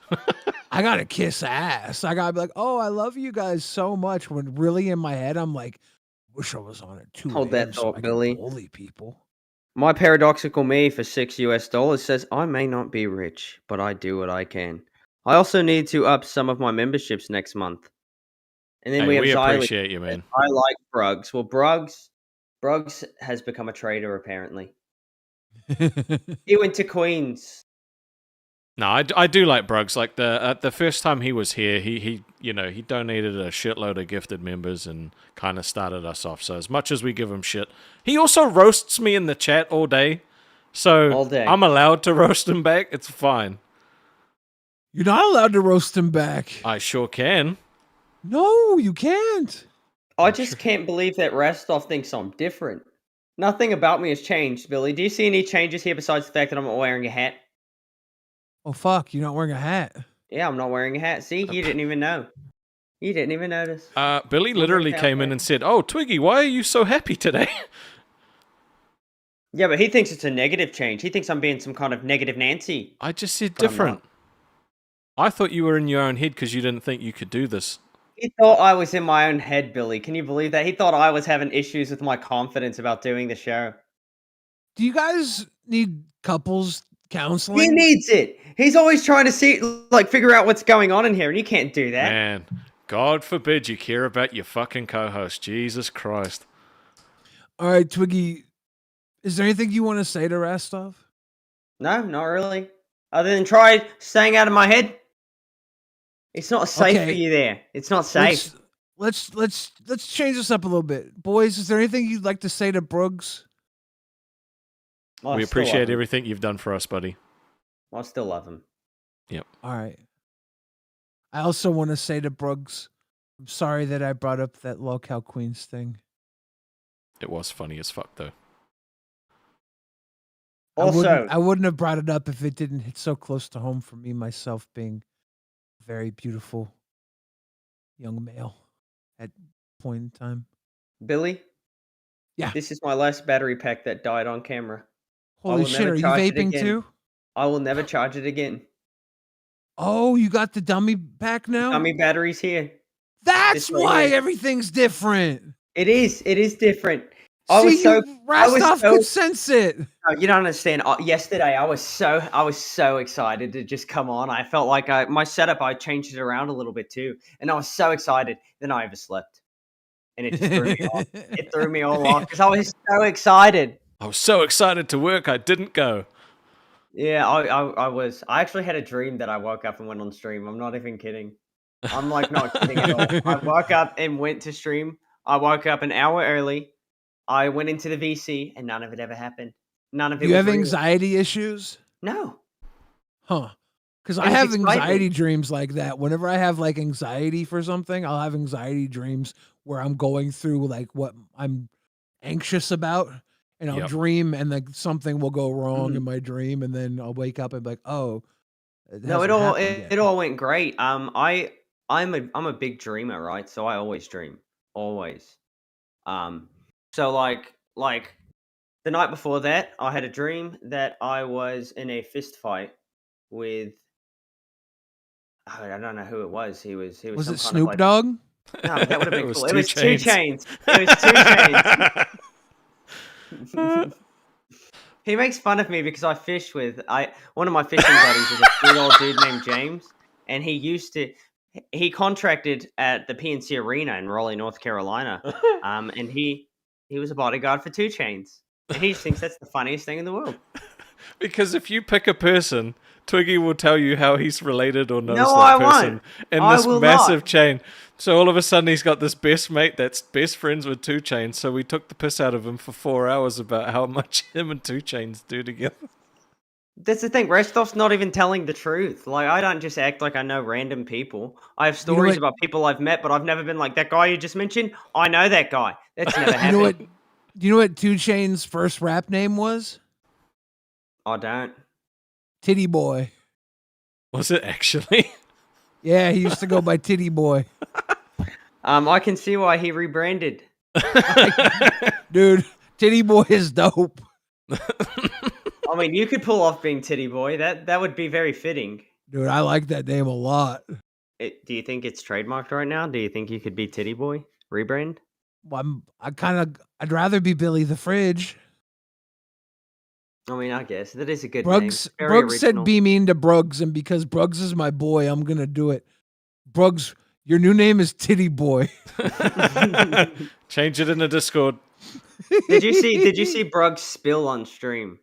I gotta kiss ass. I gotta be like, oh, I love you guys so much. When really in my head, I'm like, wish I was on at 2 Hold that a.m. so thought, I could Billy. bully people. My paradoxical me for $6 says, I may not be rich, but I do what I can. I also need to up some of my memberships next month. And then Hey, we have we Xylee. appreciate you, man. I like Bruggs. Well, Bruggs has become a traitor, apparently. He went to Queens. No, I do like Bruggs. Like the first time he was here, he he donated a shitload of gifted members and kind of started us off. So as much as we give him shit, he also roasts me in the chat all day. So All day. I'm allowed to roast him back. It's fine. You're not allowed to roast him back. I sure can. No, you can't. I just can't believe that Rastov thinks I'm different. Nothing about me has changed, Billy. Do you see any changes here besides the fact that I'm not wearing a hat? Oh fuck, you're not wearing a hat. Yeah, I'm not wearing a hat. See, you didn't even know. You didn't even notice. Billy literally out came in there. and said, "Oh, Twiggy, why are you so happy today?" Yeah, but he thinks it's a negative change. He thinks I'm being some kind of negative Nancy. I just said But I'm different. I thought you were in your own head because you didn't think you could do this. He thought I was in my own head, Billy. Can you believe that? He thought I was having issues with my confidence about doing the show. Do you guys need couples counseling? He needs it. He's always trying to figure out what's going on in here, and you can't do that. Man, God forbid you care about your fucking co-host. Jesus Christ. All right, Twiggy. Is there anything you want to say to Rastov? No, not really. Other than try staying out of my head. It's not safe for Okay. you there. It's not safe. Let's change this up a little bit, boys. Is there anything you'd like to say to Bruggs? I We still appreciate love him. everything you've done for us, buddy. I still love him. All right. I also want to say to Bruggs, I'm sorry that I brought up that Lolcow Queens thing. It was funny as fuck, though. Also, I wouldn't have brought it up if it didn't hit so close to home for me myself being a very beautiful young male at point in time. Billy. Yeah. This is my last battery pack that died on camera. Holy will shit, never are you charge it vaping again. too? I will never charge it again. Oh, you got the dummy back now? Dummy batteries here. That's This right why here. everything's different. It is different. See, Rastov could sense it. No, you don't understand. Yesterday, I was so excited to just come on. I felt like my setup, I changed it around a little bit too, and I was so excited. Then I overslept, and it just threw me off. It threw me all off because I was so excited. I was so excited to work, I didn't go. Yeah, I was. I actually had a dream that I woke up and went on stream. I'm not even kidding. I'm like not kidding at all. I woke up and went to stream. I woke up an hour early. I went into the VC, and none of it ever happened. None of it. Do you was have real. anxiety issues? No. Huh. Because It I was have exciting. anxiety dreams like that. Whenever I have like anxiety for something, I'll have anxiety dreams where I'm going through like what I'm anxious about, and I'll Yep. dream, and like something will go wrong in my dream, and then I'll wake up and be like, oh, No, hasn't happened yet. it all went great. I'm a big dreamer, right? So I always dream, always. So like the night before that, I had a dream that I was in a fist fight with. I don't know who it was. He was. Was some it kind Snoop of like, Dogg? No, that would have been It was cool. Two It was 2 Chainz. Chains. It was 2 Chains. He makes fun of me because I fish with one of my fishing buddies is a big old dude named James, and he contracted at the PNC Arena in Raleigh, North Carolina, and he was a bodyguard for 2 Chainz, and he just thinks that's the funniest thing in the world. Because if you pick a person, Twiggy will tell you how he's related or knows No, that I person won't. in I this will massive not. chain. So all of a sudden he's got this best mate that's best friends with 2 Chainz. So we took the piss out of him for 4 hours about how much him and 2 Chainz do together. That's the thing. Restov's not even telling the truth. Like, I don't just act like I know random people. I have stories what- about people I've met, but I've never been like, that guy you just mentioned, I know that guy. That's never You happened. know what? Do you know what 2 Chainz' first rap name was? I don't. Titty Boy. Was it actually? Yeah, he used to go by Titty Boy. I can see why he rebranded. Dude, Titty Boy is dope. I mean, you could pull off being Titty Boy. That would be very fitting. Dude, I like that name a lot. Do you think it's trademarked right now? Do you think you could be Titty Boy? Rebrand? Well, I'd rather be Billy the Fridge. I mean, I guess that is a good Bruggs, name. Very Bruggs said original. be mean to Bruggs, and because Bruggs is my boy, I'm gonna do it. Bruggs, your new name is Titty Boy. Change it in the Discord. Did you see Bruggs spill on stream?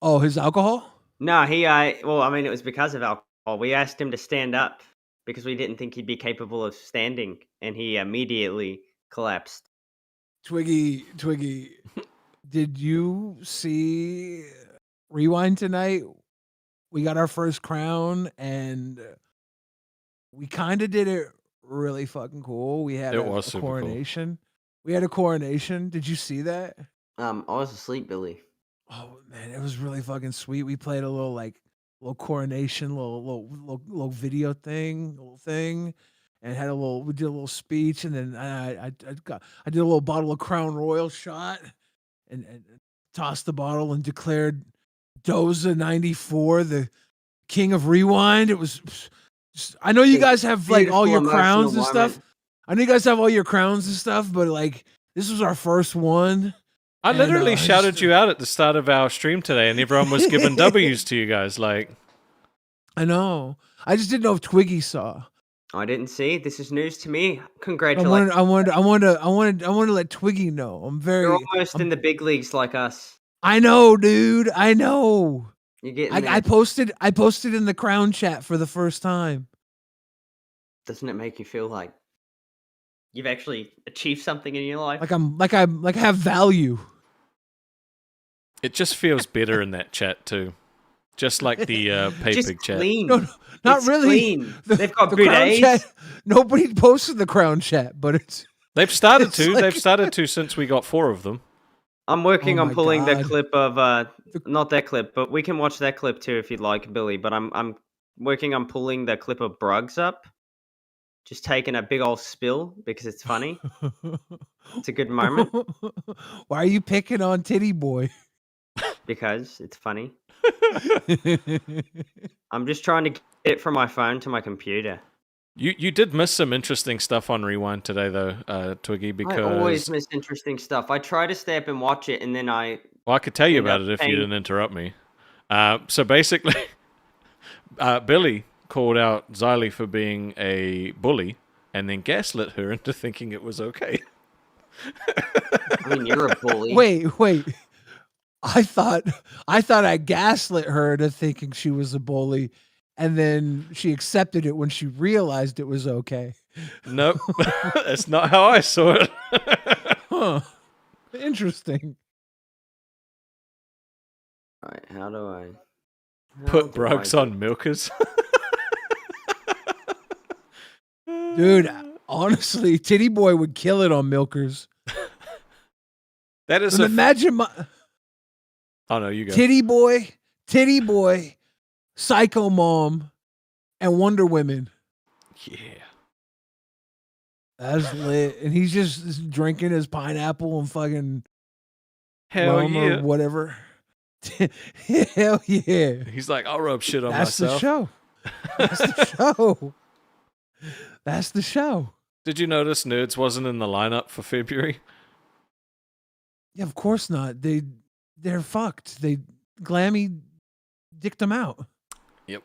Oh, his alcohol? No, it was because of alcohol. We asked him to stand up because we didn't think he'd be capable of standing, and he immediately collapsed. Twiggy, did you see Rewind tonight? We got our first crown, and we kind of did it really fucking cool. We had It a was super cool. coronation. We had a coronation. Did you see that? I was asleep, Billy. Oh man, it was really fucking sweet. We played a little coronation, little video thing, and we did a little speech, and then I did a little bottle of Crown Royal shot, and tossed the bottle and declared Doza 94 the king of rewind. It was. I know you guys have like all your Beautiful crowns and emotional stuff. moment. I know you guys have all your crowns and stuff, but like this was our first one. I And, literally I shouted just- you out at the start of our stream today, and everyone was giving W's to you guys. Like, I know. I just didn't know if Twiggy saw. I didn't see. This is news to me. I Congratulations. wanted to let Twiggy know. I'm very. You're almost in the big leagues like us. I know, dude. I know. You're getting I posted in the Crown chat for the first time. Doesn't it make you feel like you've actually achieved something in your life? Like I have value. It just feels better in that chat too. Just like the Just Paypig chat. clean. No, not It's really. clean. They've got good Crown A's. chat. Nobody posted the Crown chat, but it's They've started It's to. like- They've started to since we got 4 of them. I'm working Oh on my pulling the God. clip of not that clip, but we can watch that clip too if you'd like, Billy. But I'm working on pulling the clip of Bruggs up. Just taking a big old spill because it's funny. It's a good moment Why are you picking on Titty Boy? because it's funny. I'm just trying to get it from my phone to my computer. You did miss some interesting stuff on Rewind today, though, Twiggy, because... I always miss interesting stuff. I try to stay up and watch it, and then Well, I could tell you end about up it if you paying- didn't interrupt me. So basically, Billy called out Xylee for being a bully and then gaslit her into thinking it was okay. I mean, you're a bully. Wait. I thought I gaslit her into thinking she was a bully, and then she accepted it when she realized it was okay. Nope, that's not how I saw it. Huh. Interesting. Right, how do I Put Bruggs on Milkers. Dude, honestly, Titty Boy would kill it on Milkers. That is And imagine my Oh no, you go. Titty Boy, Psycho Mom, and Wonder Women. Yeah. That's lit. And he's just drinking his pineapple and fucking Hell rum yeah. or whatever. Hell yeah. He's like, I'll rub shit on That's myself. the show. That's the show. That's the show. Did you notice Nerds wasn't in the lineup for February? Yeah, of course not. They're fucked. They Glammy dicked them out. Yep.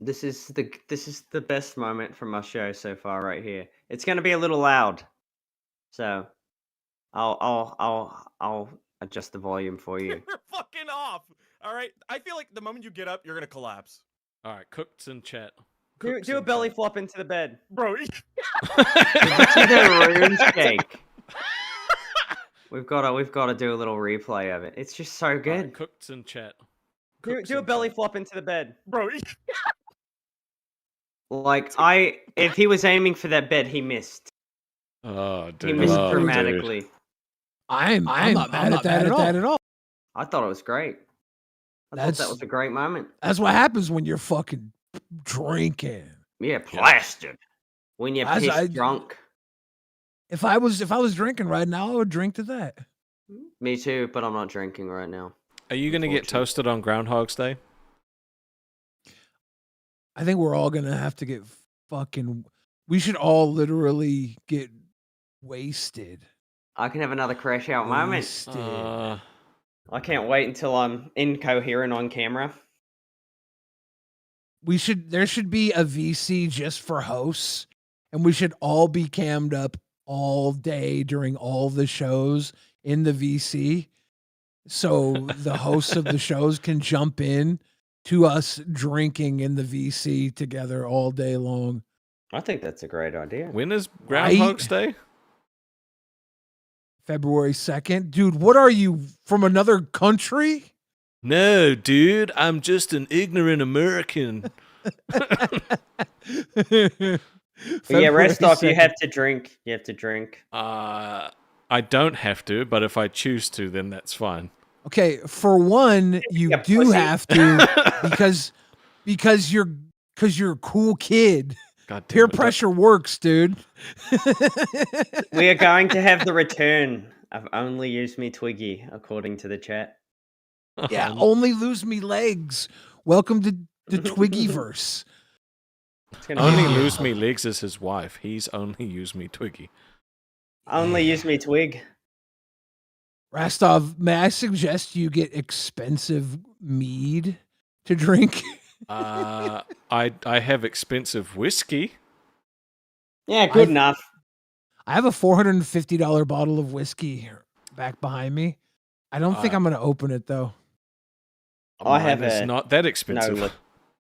This is the best moment from our show so far, right here. It's going to be a little loud, so I'll adjust the volume for you. You're fucking off. All right. I feel like the moment you get up, you're gonna collapse. All right, Cooked in chat. Do a belly flop into the bed. Bro, Do the room shake. We've got to do a little replay of it. It's just so All right, good. Cooked in chat. Do a belly flop into the bed. bro. Like if he was aiming for that bed, he missed. Oh, He dude. missed Oh, dude. dramatically. I'm not mad at that at all. I thought it was great. I thought that was a great moment. That's what happens when you're fucking drinking. Yeah, plastered. When you're As pissed drunk. If I was drinking right now, I would drink to that. Me too, but I'm not drinking right now. Are you going to get toasted on Groundhog's Day? I think we're all gonna have to get fucking. We should all literally get wasted. I can have another crash out moment. Wasted. I can't wait until I'm incoherent on camera. There should be a VC just for hosts, and we should all be cammed up all day during all the shows in the VC, so the hosts of the shows can jump in to us drinking in the VC together all day long. I think that's a great idea. When is Groundhog's Day? February 2nd. Dude, what are you, from another country? No, dude. I'm just an ignorant American. Yeah, rest off. You have to drink. You have to drink. I don't have to, but if I choose to, then that's fine. Okay, for one, you Yeah, do pussy. have to because you're a cool kid. God damn Peer it. pressure works, dude. We are going to have the return of Only Use Me Twiggy, according to the chat. Yeah, only lose me legs. Welcome to the Twiggyverse. It's gonna Only be Lose Me Legs is his wife. He's Only Use Me Twiggy. Only Use Me Twig. Rastov, may I suggest you get expensive mead to drink? I have expensive whiskey. Yeah, good enough. I have a $450 bottle of whiskey here, back behind me. I don't think I'm gonna open it though. I have It's not that expensive.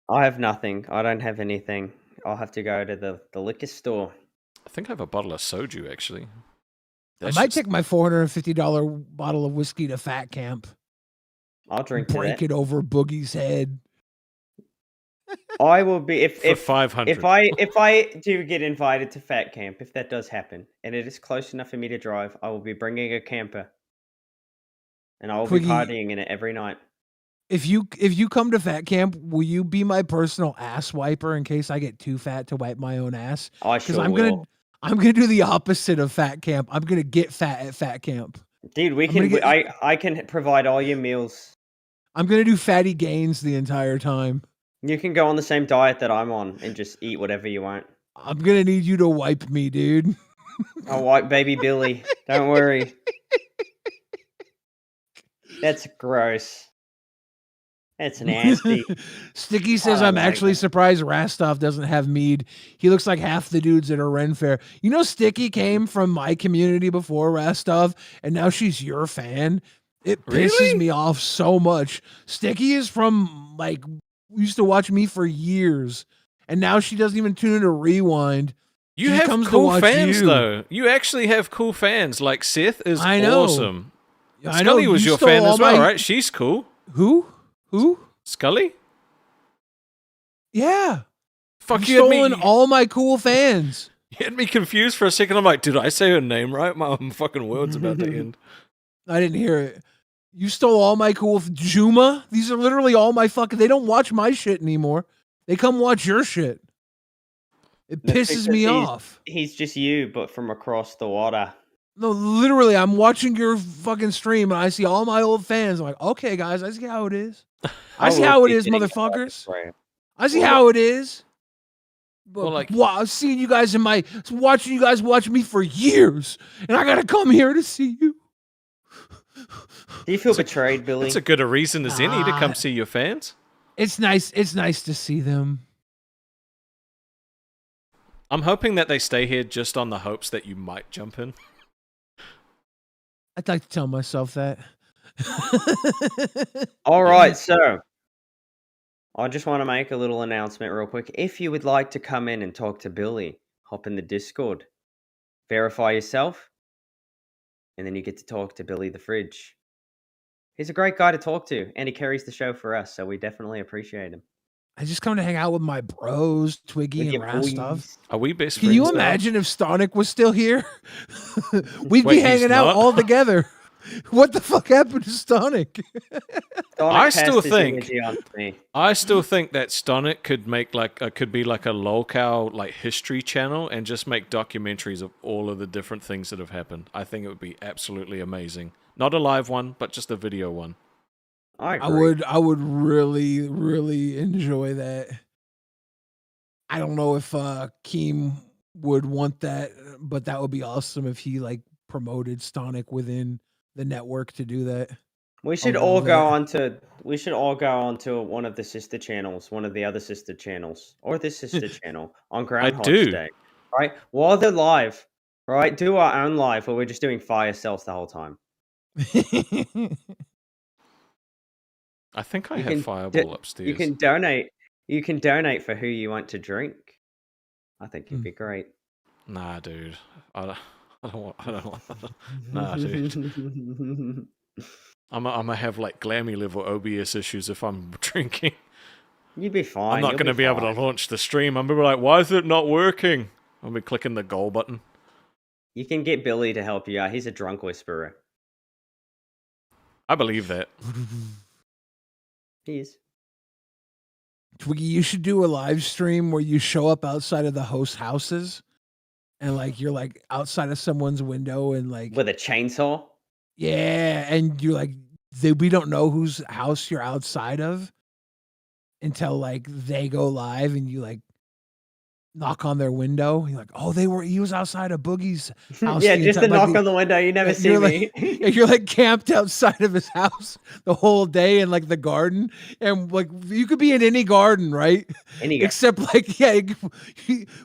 I have nothing. I don't have anything. I'll have to go to the liquor store. I think I have a bottle of soju actually. I might take my $450 bottle of whiskey to Fat Camp. I'll drink break it over Boogie's head. I will be for 500. If I do get invited to Fat Camp, if that does happen, and it is close enough for me to drive, I will be bringing a camper, and I will be partying in it every night. If you come to Fat Camp, will you be my personal ass wiper in case I get too fat to wipe my own ass? I sure will. I'm gonna do the opposite of Fat Camp. I'm gonna get fat at Fat Camp. Dude, I can provide all your meals. I'm gonna do fatty gains the entire time. You can go on the same diet that I'm on and just eat whatever you want. I'm gonna need you to wipe me, dude. I'll wipe baby Billy. Don't worry. That's gross. That's nasty. Sticky says, I'm actually surprised Rastov doesn't have mead. He looks like half the dudes at a Ren Fair. You know, Sticky came from my community before Rastov, and now she's your fan. It pisses me off so much. Sticky is from, like, used to watch me for years, and now she doesn't even tune into Rewind. You have cool fans, though. You actually have cool fans. Like, Seth is awesome. Scully was your fan as well, right? She's cool. Who? Scully? Yeah. Fuck, you stolen all my cool fans. You had me confused for a second. I'm like, did I say her name right? My fucking world's about to end. I didn't hear it. You stole all my cool Juma? These are literally all my fucking... They don't watch my shit anymore. They come watch your shit. It pisses me off. He's just you, but from across the water. No, literally, I'm watching your fucking stream and I see all my old fans. I'm like, okay, guys, I see how it is. I see how it is, motherfuckers. I see how it is. But well, like, wow, I've seen you guys watching you guys watch me for years, and I gotta come here to see you. Do you feel betrayed, Billy? That's a good a reason as any to come see your fans. It's nice. It's nice to see them. I'm hoping that they stay here just on the hopes that you might jump in. I'd like to tell myself that. All right, so I just want to make a little announcement real quick. If you would like to come in and talk to Billy, hop in the Discord, verify yourself, and then you get to talk to Billy the Fridge. He's a great guy to talk to, and he carries the show for us, so we definitely appreciate him. I just come to hang out with my bros, Twiggy and Rastov. Are we best friends? Can you imagine if Stonic was still here? We'd Wait, be hanging out all together. What the fuck happened to Stonic? I still think that Stonic could make could be like a lolcow like history channel and just make documentaries of all of the different things that have happened. I think it would be absolutely amazing. Not a live one, but just a video one. I would really, really enjoy that. I don't know if Keem would want that, but that would be awesome if he like promoted Stonic within the network to do that. We should all go on to one of the sister channels, one of the other sister channels, or this sister channel on Groundhog Day. Right? While they're live, right? Do our own live where we're just doing fire cells the whole time. I think I have Fireball upstairs. You can donate. You can donate for who you want to drink. I think it'd be great. Nah, dude. I don't want. Nah, dude. I'm gonna have like Glammy level OBS issues if I'm drinking. You'd be fine. I'm not gonna be able to launch the stream. I'm gonna be like, why is it not working? I'll be clicking the goal button. You can get Billy to help you out. He's a drunk whisperer. I believe that. He is. Twiggy, you should do a live stream where you show up outside of the host houses and like you're like outside of someone's window and like with a chainsaw. Yeah, and you're like we don't know whose house you're outside of until like they go live and you like knock on their window. You're like, oh, he was outside of Boogie's house. Yeah, just to knock on the window. You never see me. You're like camped outside of his house the whole day in like the garden. And like you could be in any garden, right? Except like, yeah,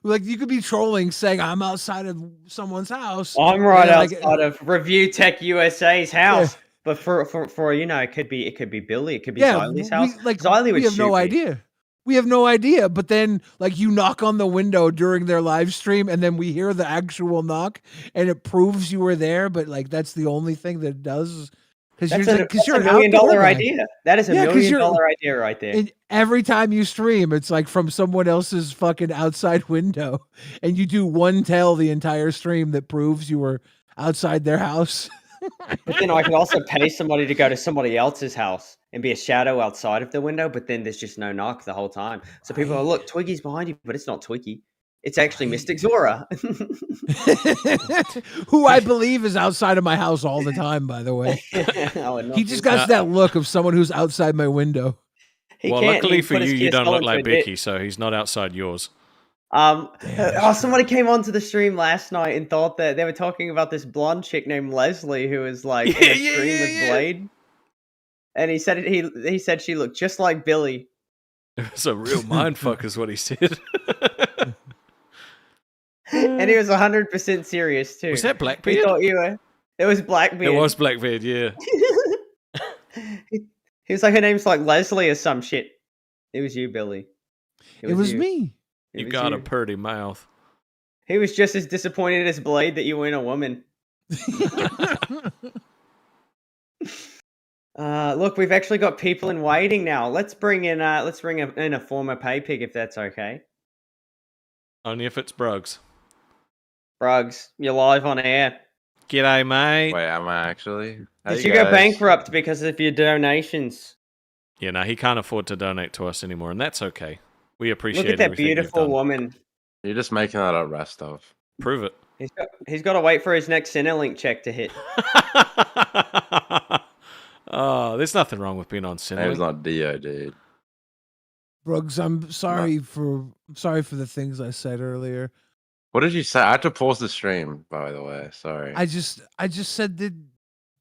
like you could be trolling saying, I'm outside of someone's house. I'm right outside of Review Tech USA's house. But for it could be Billy, it could be Yeah, Xylee's house. like Xylee we would have shoot no me. idea. We have no idea. But then, like, you knock on the window during their live stream, and then we hear the actual knock, and it proves you were there. But like, that's the only thing that it does. Because you're a an $1 million outdoor guy. idea. That is a Yeah, $1 million idea right there. And every time you stream, it's like from someone else's fucking outside window, and you do one tell the entire stream that proves you were outside their house. But then I could also pay somebody to go to somebody else's house and be a shadow outside of the window, but then there's just no knock the whole time. So people are, look, Twiggy's behind you, but it's not Twiggy. It's actually Mystic Zora. Who I believe is outside of my house all the time, by the way. He just got that look of someone who's outside my window. Well, luckily for you, you don't look like Becky, so he's not outside yours. Somebody came onto the stream last night and thought that they were talking about this blonde chick named Leslie who was like in a stream with Blade, and he said he said she looked just like Billy. It's a real mindfuck, is what he said. And he was 100% serious too. Was that Blackbeard? He thought you were. It was Blackbeard. It was Blackbeard, yeah. He was like, her name's like Leslie or some shit. It was you, Billy. It was you. me. You got a pretty mouth. He was just as disappointed as Blade that you weren't a woman. Look, we've actually got people in waiting now. Let's bring in a former pay pig if that's okay. Only if it's Brugs. Brugs, you're live on air. G'day, mate. Wait, am I actually? Did you go bankrupt because of your donations? Yeah, no, he can't afford to donate to us anymore, and that's okay. We appreciate Look at that everything you've beautiful done. woman. You're just making that up, Restov. Prove it. He's got to wait for his next Centrelink check to hit. Oh, there's nothing wrong with being on Name's Centrelink. not Dio, dude. Bruggs, I'm sorry for the things I said earlier. What did you say? I had to pause the stream, by the way. Sorry. I just said that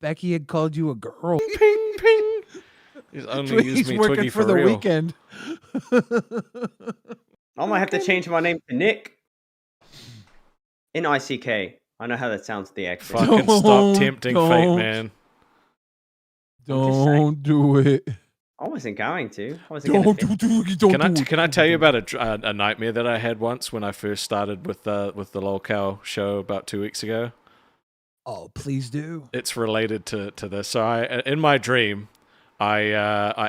Becky had called you a girl. Ping, ping. He's only used me working Twiggy for the real. weekend. I might have to change my name to Nick. N-I-C-K. I know how that sounds to the accent. Fucking stop tempting fate, man. Don't do it. I wasn't going to. I wasn't going to. Can I tell you about a nightmare that I had once when I first started with the Lolcow show about 2 weeks ago? Oh, please do. It's related to this. So in my dream, I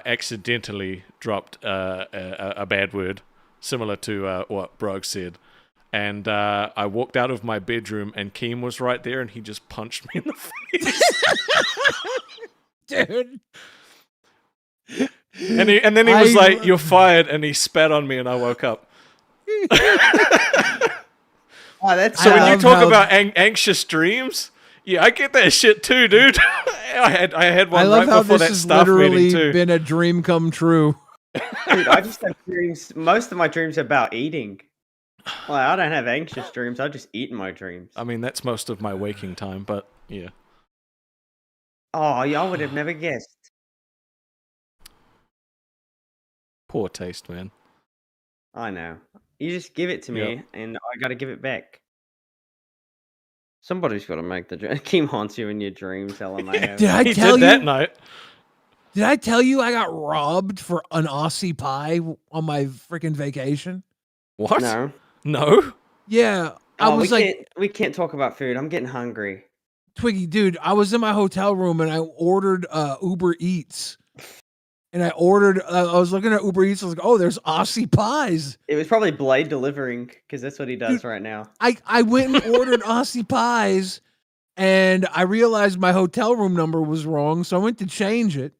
accidentally dropped a bad word, similar to what Brog said. And I walked out of my bedroom, and Keem was right there, and he just punched me in the face. Dude. And then he was like, "You're fired," and he spat on me, and I woke up. Oh, that's so when you talk about anxious dreams, yeah, I get that shit too, dude. I had one right before that staff meeting too. Been a dream come true. Dude, I just have dreams. Most of my dreams are about eating. Well, I don't have anxious dreams. I just eat in my dreams. I mean, that's most of my waking time, but yeah. Oh, y'all would have never guessed. Poor taste, man. I know. You just give it to me, and I got to give it back. Somebody's got to make the dream. Kim haunts you in your dreams, LMAO. Did I He tell did you that night. Did I tell you I got robbed for an Aussie pie on my freaking vacation? What? No. Yeah, I was like, we can't talk about food. I'm getting hungry. Twiggy, dude, I was in my hotel room and I ordered Uber Eats. And I was looking at Uber Eats. I was like, oh, there's Aussie pies. It was probably Blade delivering because that's what he does right now. I went and ordered Aussie pies and I realized my hotel room number was wrong. So I went to change it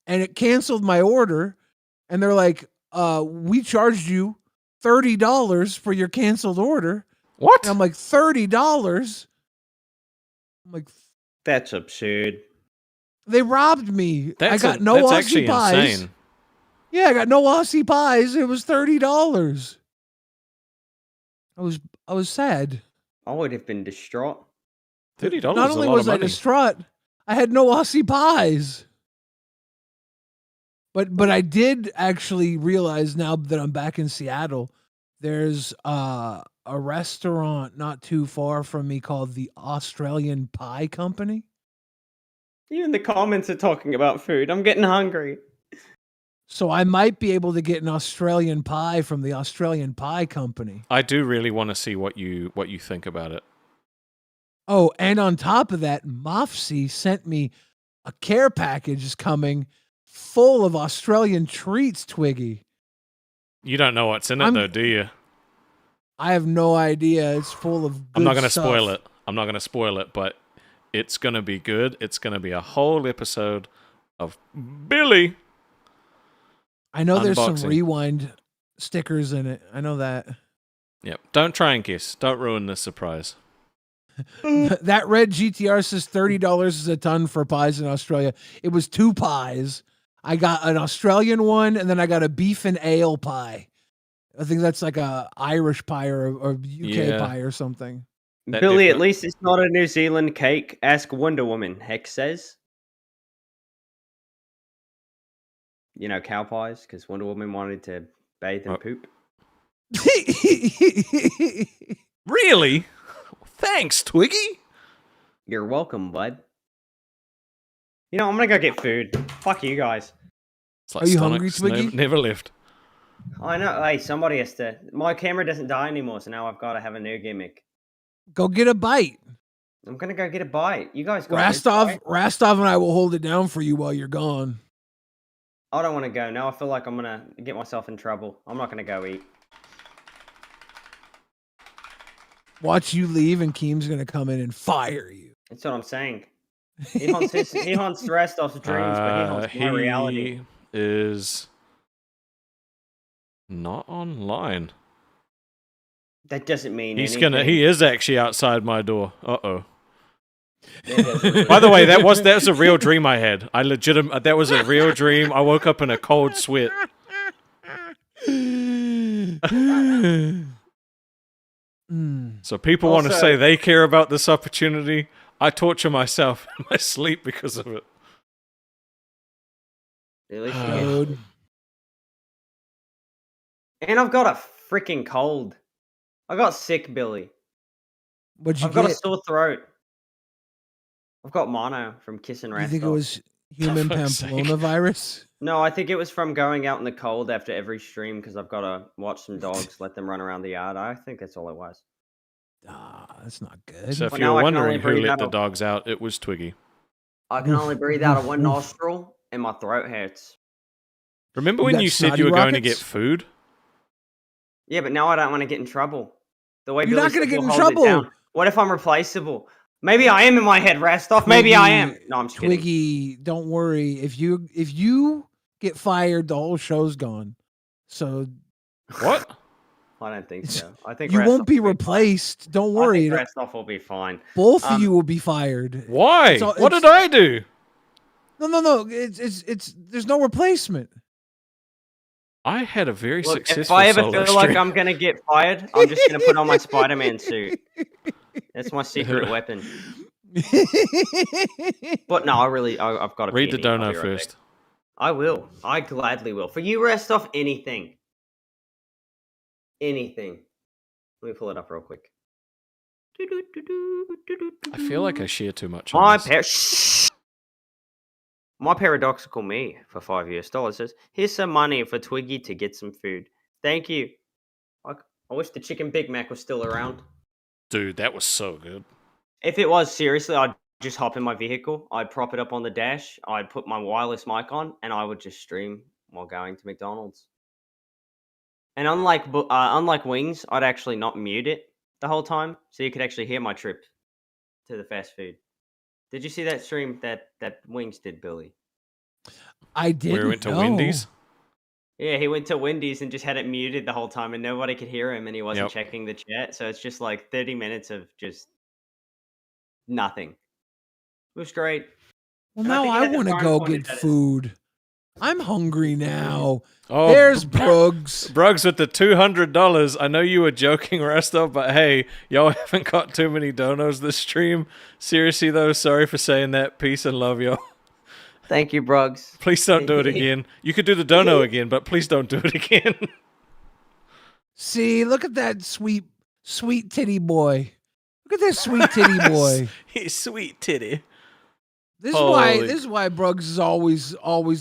and it canceled my order. And they're like, we charged you $30 for your canceled order. What? And I'm like, $30? I'm like, that's absurd. They robbed me. I got no that's Aussie actually pies. insane. Yeah, I got no Aussie pies. It was $30. I was sad. I would have been distraught. $30. Not only was I distraught, I had no Aussie pies. But I did actually realize now that I'm back in Seattle, there's a restaurant not too far from me called the Australian Pie Company. Even the comments are talking about food. I'm getting hungry. So I might be able to get an Australian pie from the Australian Pie Company. I do really want to see what you think about it. Oh, and on top of that, Mofsy sent me a care package is coming full of Australian treats, Twiggy. You don't know what's in it, though, do you? I have no idea. It's full of good I'm not going to stuff. spoil it. I'm not going to spoil it, but it's going to be good. It's going to be a whole episode of Billy. I know there's some unboxing. rewind stickers in it. I know that. Yep. Don't try and guess. Don't ruin the surprise. That red GTR says $30 is a ton for pies in Australia. It was 2 pies. I got an Australian one, and then I got a beef and ale pie. I think that's like a Irish pie or UK pie or something. That Billy, different. at least it's not a New Zealand cake. Ask Wonder Woman, Hex says. You know, cow pies, because Wonder Woman wanted to bathe in poop. Really? Thanks, Twiggy. You're welcome, bud. You know, I'm gonna go get food. Fuck you guys. It's like Are you Stonic's hungry, Twiggy? Never left. I know. Hey, somebody has to. My camera doesn't die anymore, so now I've got to have a new gimmick. Go get a bite. I'm gonna go get a bite. You guys got this, right? Rastov and I will hold it down for you while you're gone. I don't want to go now. I feel like I'm gonna get myself in trouble. I'm not gonna go eat. Watch you leave, and Keem's gonna come in and fire you. That's what I'm saying. He haunts the rest of the dreams, but he haunts my reality. He is not online. That doesn't mean He's anything. he is actually outside my door. Uh-oh. By the way, that was a real dream I had. That was a real dream. I woke up in a cold sweat. So people want to say they care about this opportunity. I torture myself in my sleep because of it. Really? And I've got a freaking cold. I got sick, Billy. I've got a sore throat. I've got mono from kissing rats. You think it was human Pamplona virus? No, I think it was from going out in the cold after every stream because I've got to watch some dogs, let them run around the yard. I think that's all it was. That's not good. So if Well, you're now I can wondering only who breathe let out the of- dogs out, it was Twiggy. I can only breathe out of one nostril and my throat hurts. Remember when got you said snotty you were going to rockets? get food? Yeah, but now I don't want to get in trouble. The way You're not Billy gonna get still in holds it trouble. down. What if I'm replaceable? Maybe I am in my head, Rastov. Maybe I am. No, I'm just kidding. Twiggy, don't worry. If you get fired, the whole show's gone. So What? I don't think so. I think you Rastov won't be will replaced. Don't fine. worry. I think Rastov will be fine. Both of you will be fired. Why? So What it's- did I do? No. It's there's no replacement. I had a very Look, successful if I ever solo feel like stream. I'm gonna get fired, I'm just gonna put on my Spider-Man suit. That's my secret weapon. But no, I've got to Read the dono first. I will. I gladly will. For you, Rastov, anything. Anything. Let me pull it up real quick. I feel like I share too much. On this. My paradoxical me for $5 says, "Here's some money for Twiggy to get some food. Thank you. I wish the chicken Big Mac was still around. Dude, that was so good. If it was, seriously, I'd just hop in my vehicle. I'd prop it up on the dash. I'd put my wireless mic on, and I would just stream while going to McDonald's. And unlike Wings, I'd actually not mute it the whole time, so you could actually hear my trip to the fast food. Did you see that stream that Wings did, Billy? I did. We went to Wendy's. Yeah, he went to Wendy's and just had it muted the whole time, and nobody could hear him, and he wasn't Yep. checking the chat. So it's just like 30 minutes of just nothing. It was great. Well, And I now think he I had the want to phone go pointed get at it. food. I'm hungry now. Oh, There's Bruggs. Bruggs with the $200. I know you were joking, Rastov, but hey, y'all haven't got too many donos this stream. Seriously, though, sorry for saying that. Peace and love, y'all. Thank you, Bruggs. Please don't do it again. You could do the dono again, but please don't do it again. See, look at that sweet titty boy. Look at that sweet titty boy. He's sweet titty. This Holy- is why Bruggs is always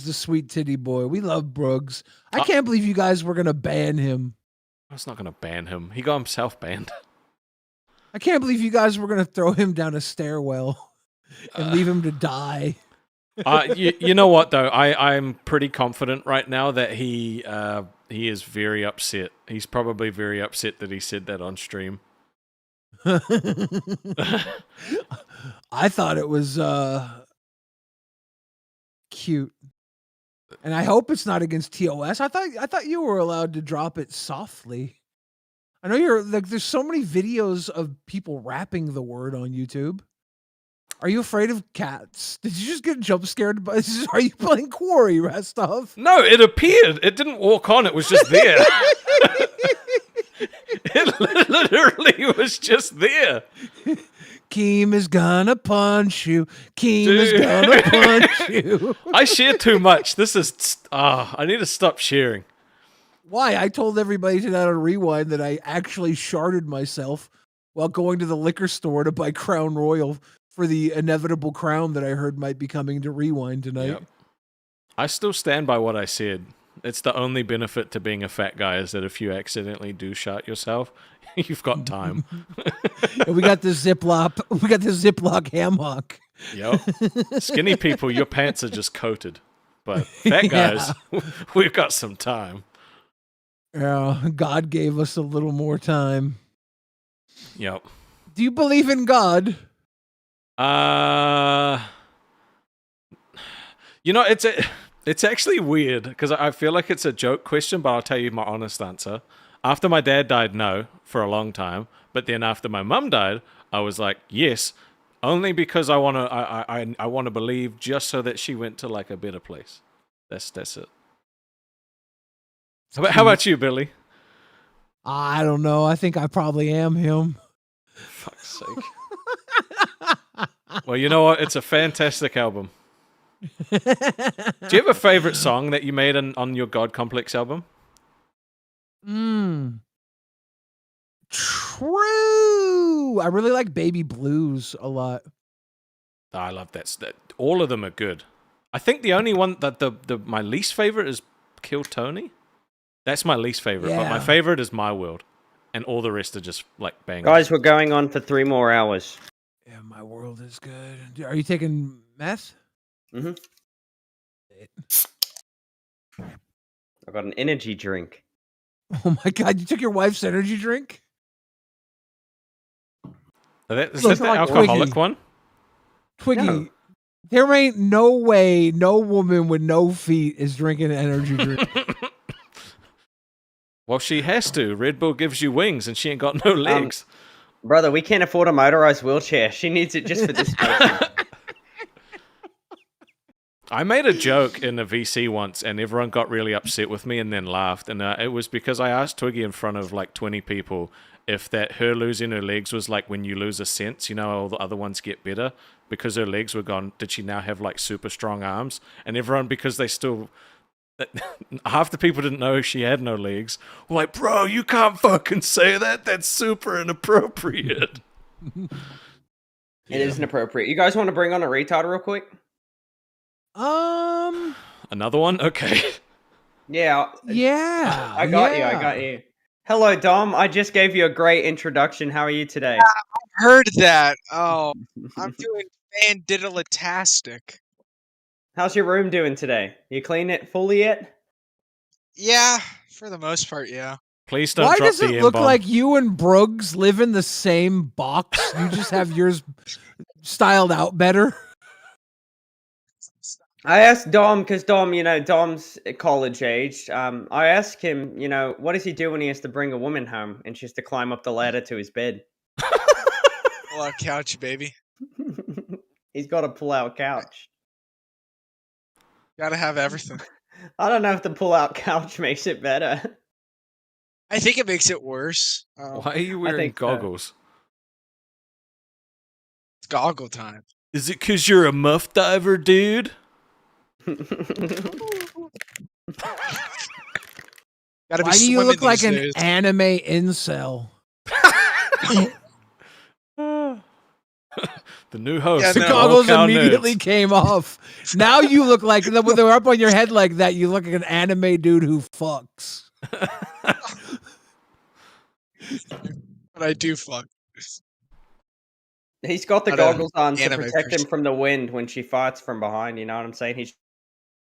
the sweet titty boy. We love Bruggs. I can't believe you guys were gonna ban him. I was not going to ban him. He got himself banned. I can't believe you guys were gonna throw him down a stairwell and leave him to die. You know what though? I'm pretty confident right now that he is very upset. He's probably very upset that he said that on stream. I thought it was cute. And I hope it's not against TOS. I thought you were allowed to drop it softly. I know you're like there's so many videos of people rapping the word on YouTube. Are you afraid of cats? Did you just get jump scared by are you playing Quarry, Restov? No, it appeared. It didn't walk on. It was just there. It literally was just there. Keem is gonna punch you. Keem is Dude. gonna punch you. I share too much. This is... I need to stop sharing. Why? I told everybody tonight on Rewind that I actually sharded myself while going to the liquor store to buy Crown Royal for the inevitable crown that I heard might be coming to Rewind tonight. Yep. I still stand by what I said. It's the only benefit to being a fat guy is that if you accidentally do shart yourself, you've got time. And we got this Ziploc hammock. Yep. Skinny people, your pants are just coated. But fat guys, we've got some time. Yeah, God gave us a little more time. Yep. Do you believe in God? You know, it's actually weird because I feel like it's a joke question, but I'll tell you my honest answer. After my dad died, no, for a long time. But then after my mum died, I was like, yes, only because I want to believe just so that she went to like a better place. That's it. How about you, Billy? I don't know. I think I probably am him. Fuck's sake. Well, you know what? It's a fantastic album. Do you have a favorite song that you made on your God Complex album? True. I really like Baby Blues a lot. I love that. All of them are good. I think the only one that my least favorite is Kill Tony. That's my least favorite, but my favorite is My World, and all the rest are just like bangers. Guys, we're going on for 3 more hours. Yeah, My World is good. Are you taking meth? Mm-hmm. I got an energy drink. Oh my God, you took your wife's energy drink? Is that the alcoholic Twiggy. one? Twiggy, No. there ain't no way no woman with no feet is drinking an energy drink. Well, she has to. Red Bull gives you wings, and she ain't got no legs. Brother, we can't afford a motorized wheelchair. She needs it just for this person. I made a joke in a VC once, and everyone got really upset with me and then laughed. And it was because I asked Twiggy in front of like 20 people if that her losing her legs was like when you lose a sense, you know, all the other ones get better because her legs were gone. Did she now have like super strong arms? And everyone, because they still... half the people didn't know she had no legs. Were like, bro, you can't fucking say that. That's super inappropriate. It is inappropriate. You guys want to bring on a retard real quick? Another one? Okay. Yeah. Yeah. I got you. Hello, Dom. I just gave you a great introduction. How are you today? Heard that. Oh, I'm doing fandiddle-tastic. How's your room doing today? You clean it fully yet? Yeah, for the most part, yeah. Please don't Why drop does the it look M-bomb. like you and Bruggs live in the same box? You just have yours styled out better. I asked Dom, because Dom, you know, Dom's college aged. I asked him, you know, what does he do when he has to bring a woman home and she has to climb up the ladder to his bed? Pull out couch, baby. He's got a pull-out couch. Gotta have everything. I don't know if the pull-out couch makes it better. I think it makes it worse. Why are you wearing think so. goggles? It's goggle time. Is it because you're a muff diver, dude? Gotta Why do you look like an anime incel? The new host. Yeah, The no. goggles Cow immediately Nerds. came off. Now you look like when they're up on your head like that. You look like an anime dude who fucks. But I do fuck. He's got the Not a goggles on to anime protect him person. from the wind when she fights from behind. You know what I'm saying? He's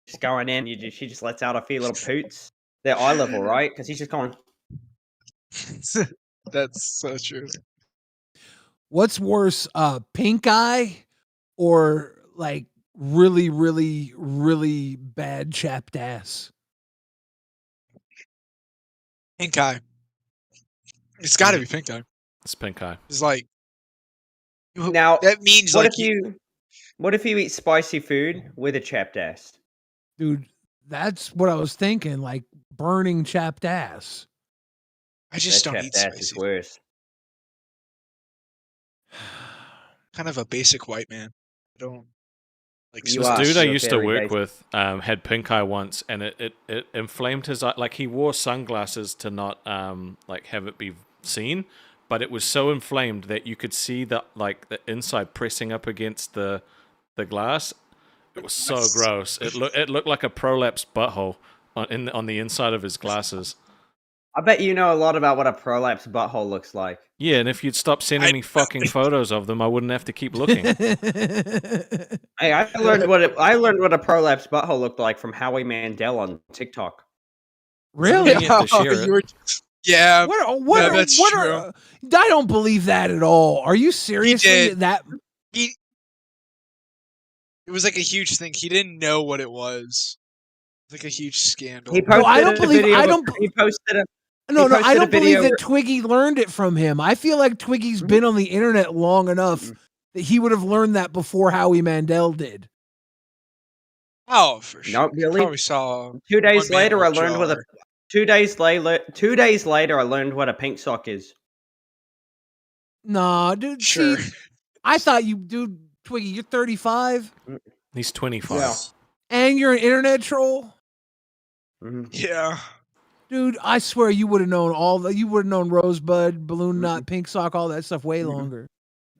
just going in. She just lets out a few little poots. They're eye level, right? Because he's just going. That's so true. What's worse, pink eye or like really, really, really bad chapped ass? Pink eye. It's got to be pink eye. It's pink eye. It's like Now, that means what like if you eat spicy food with a chapped ass? Dude, that's what I was thinking. Like burning chapped ass. I just That don't eat chapped ass is spicy. worse. Kind of a basic white man. I don't like You This are. dude I You're used to very work basic. with had pink eye once, and it inflamed his eye. Like he wore sunglasses to not like have it be seen, but it was so inflamed that you could see the inside pressing up against the glass. It was so gross. It looked like a prolapsed butthole on the inside of his glasses. I bet you know a lot about what a prolapse butthole looks like. Yeah, and if you'd stop sending me fucking photos of them, I wouldn't have to keep looking. Hey, I learned what a prolapse butthole looked like from Howie Mandel on TikTok. Really? You have to share it. You were, yeah, What? that's what true. I don't believe that at all. Are you seriously did. that? It was like a huge thing. He didn't know what it was. Like a huge scandal. He posted I don't a believe. video I of- don't. He posted a. No, he no, I posted a don't believe video that where- Twiggy learned it from him. I feel like Twiggy's been on the internet long enough that he would have learned that before Howie Mandel did. Oh, for sure. Not really. Probably saw 2 days one man later, I with learned what a. jar. 2 days later, 2 days later, I learned what a pink sock is. Nah, dude. Sure. See, I thought dude, Twiggy, you're 35 He's 25. Yeah. and you're an internet troll. Mhm. Yeah. Dude, I swear you would have known you would have known Rosebud, Balloon Knot, Pink Sock, all that stuff way longer.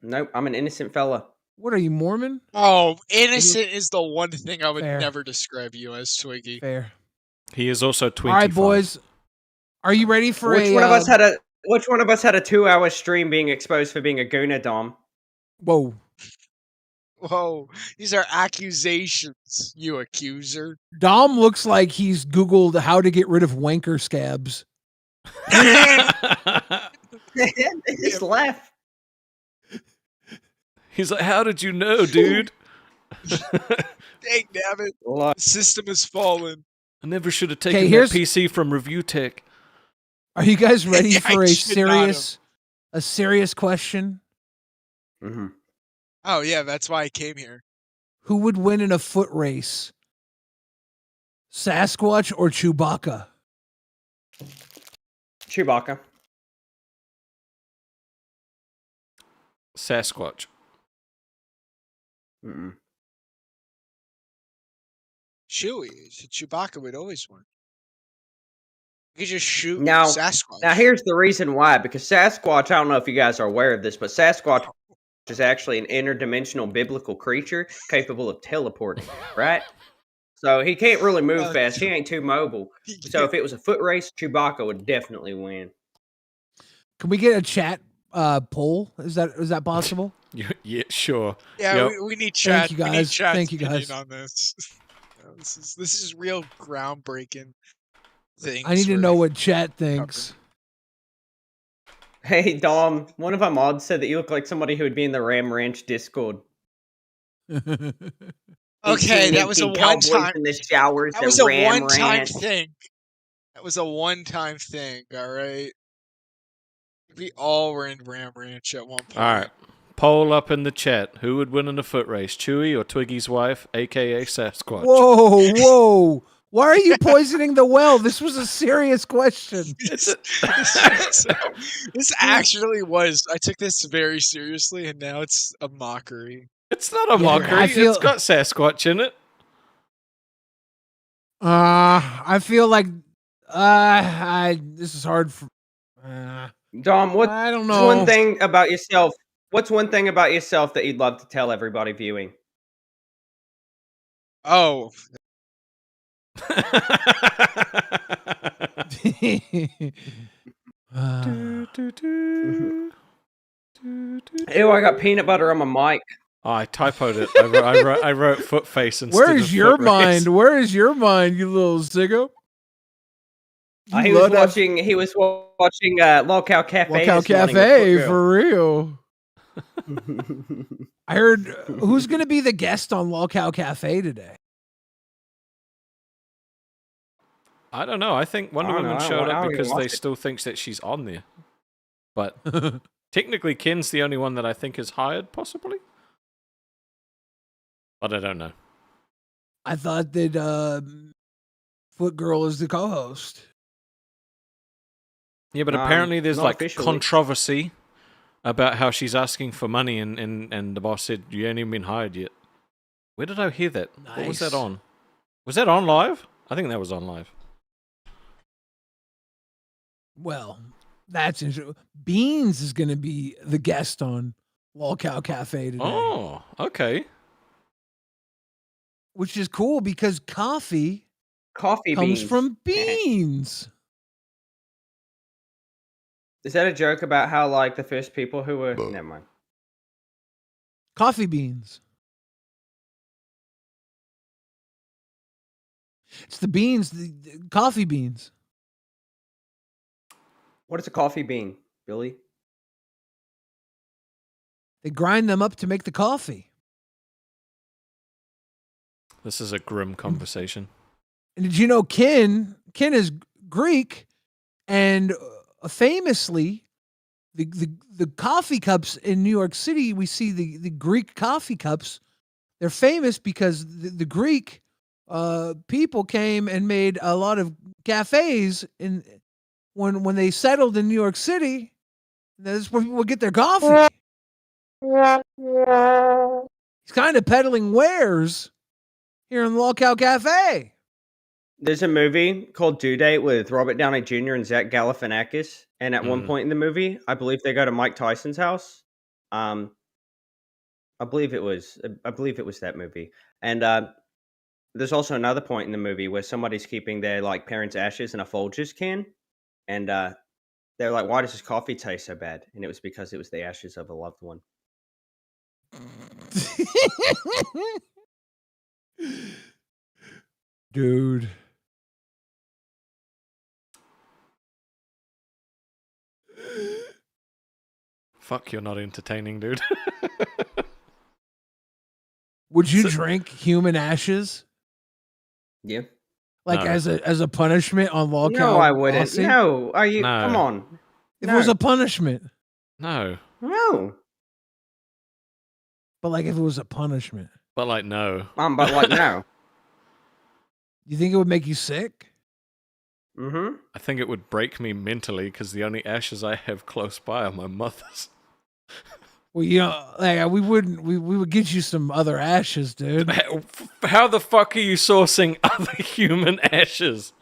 Nope, I'm an innocent fella. What are you, Mormon? Oh, innocent is the one thing I would Fair. never describe you as, Twiggy. Fair. He is also 25. All right, boys. Are you ready for Which a one of us had a 2-hour stream being exposed for being a gooner, Dom? Whoa. Whoa, these are accusations, you accuser. Dom looks like he's Googled how to get rid of wanker scabs. Just laugh. He's like, how did you know, dude? Dang, damn it. The system has fallen. I never should have 'Kay, taken that here's- PC from Review Tech. Are you guys ready Yeah, for I a should not have. serious question? Mm-hmm. Oh, yeah, that's why I came here. Who would win in a foot race? Sasquatch or Chewbacca? Chewbacca. Sasquatch. Mm-mm. Chewie. Chewbacca would always win. You could just shoot Now, Sasquatch. now here's the reason why. Because Sasquatch, I don't know if you guys are aware of this, but Sasquatch is actually an interdimensional biblical creature capable of teleporting, right? So he can't really move fast. He ain't too mobile. So if it was a foot race, Chewbacca would definitely win. Can we get a chat poll? Is that possible? Yeah, sure. Yeah, Yep. we need chat. you We need guys. chat's Thank you, opinion guys. on this. This is real groundbreaking things. I need to we're- know what chat thinks. Hey, Dom, one of our mods said that you look like somebody who would be in the Ram Ranch Discord. Okay, that was a Cowboys one-time. in the showers. That at was a Ram one-time Ranch. thing. That was a one-time thing. All right. We all were in Ram Ranch at one point. All right. Poll up in the chat. Who would win in a foot race, Chewie or Twiggy's wife, a.k.a. Sasquatch? Whoa, whoa. Why are you poisoning the well? This was a serious question. This actually was. I took this very seriously, and now it's a mockery. It's not a mockery. I feel- It's got Sasquatch in it. I feel like this is hard for Dom, I don't know. one thing about yourself? What's one thing about yourself that you'd love to tell everybody viewing? Oh, Ew, I got peanut butter on my mic. Oh, I typoed it. I wrote foot face instead Where of is your foot race. mind? Where is your mind, you little sicko? He was watching. He was watching Lolcow Cafe. Lolcow this morning with Cafe Footgirl. for real. I heard who's going to be the guest on Lolcow Cafe today? I don't know. I think Wonder I don't Woman know. showed I up don't because even they watch it. still thinks that she's on there. But technically, Ken's the only one that I think is hired, possibly. But I don't know. I thought that Foot Girl is the co-host. Yeah, but apparently there's not like officially. controversy about how she's asking for money, and the boss said, "You ain't even been hired yet." Where did I hear that? What was that Nice. on? Was that on live? I think that was on live. Well, that's interesting. Beans is going to be the guest on Lolcow Cafe today. Oh, okay. Which is cool because coffee comes beans. from beans. Is that a joke about how like the first people who were? Never mind. Coffee beans. It's the beans, the coffee beans. What is a coffee bean, Billy? They grind them up to make the coffee. This is a grim conversation. And did you know Ken is Greek, and famously, the coffee cups in New York City, we see the Greek coffee cups. They're famous because the Greek people came and made a lot of cafes when they settled in New York City. That's where people would get their coffee. He's kind of peddling wares here in the Lolcow Cafe. There's a movie called Due Date with Robert Downey Jr. and Zach Galifianakis, and at one point in the movie, I believe they go to Mike Tyson's house. I believe it was that movie, and there's also another point in the movie where somebody's keeping their like parents' ashes in a Folgers can, and they're like, "Why does this coffee taste so bad?" And it was because it was the ashes of a loved one. Dude. Fuck, you're not entertaining, dude. Would you drink human ashes? Yeah. Like No. as a punishment on Lolcow? No, I wouldn't. Aussie? No, are you? No. Come on. If it was a punishment. No. No. But like if it was a punishment. But like, no. But like no. You think it would make you sick? Mm-hmm. I think it would break me mentally because the only ashes I have close by are my mother's. Well, you know, like we would get you some other ashes, dude. How the fuck are you sourcing other human ashes?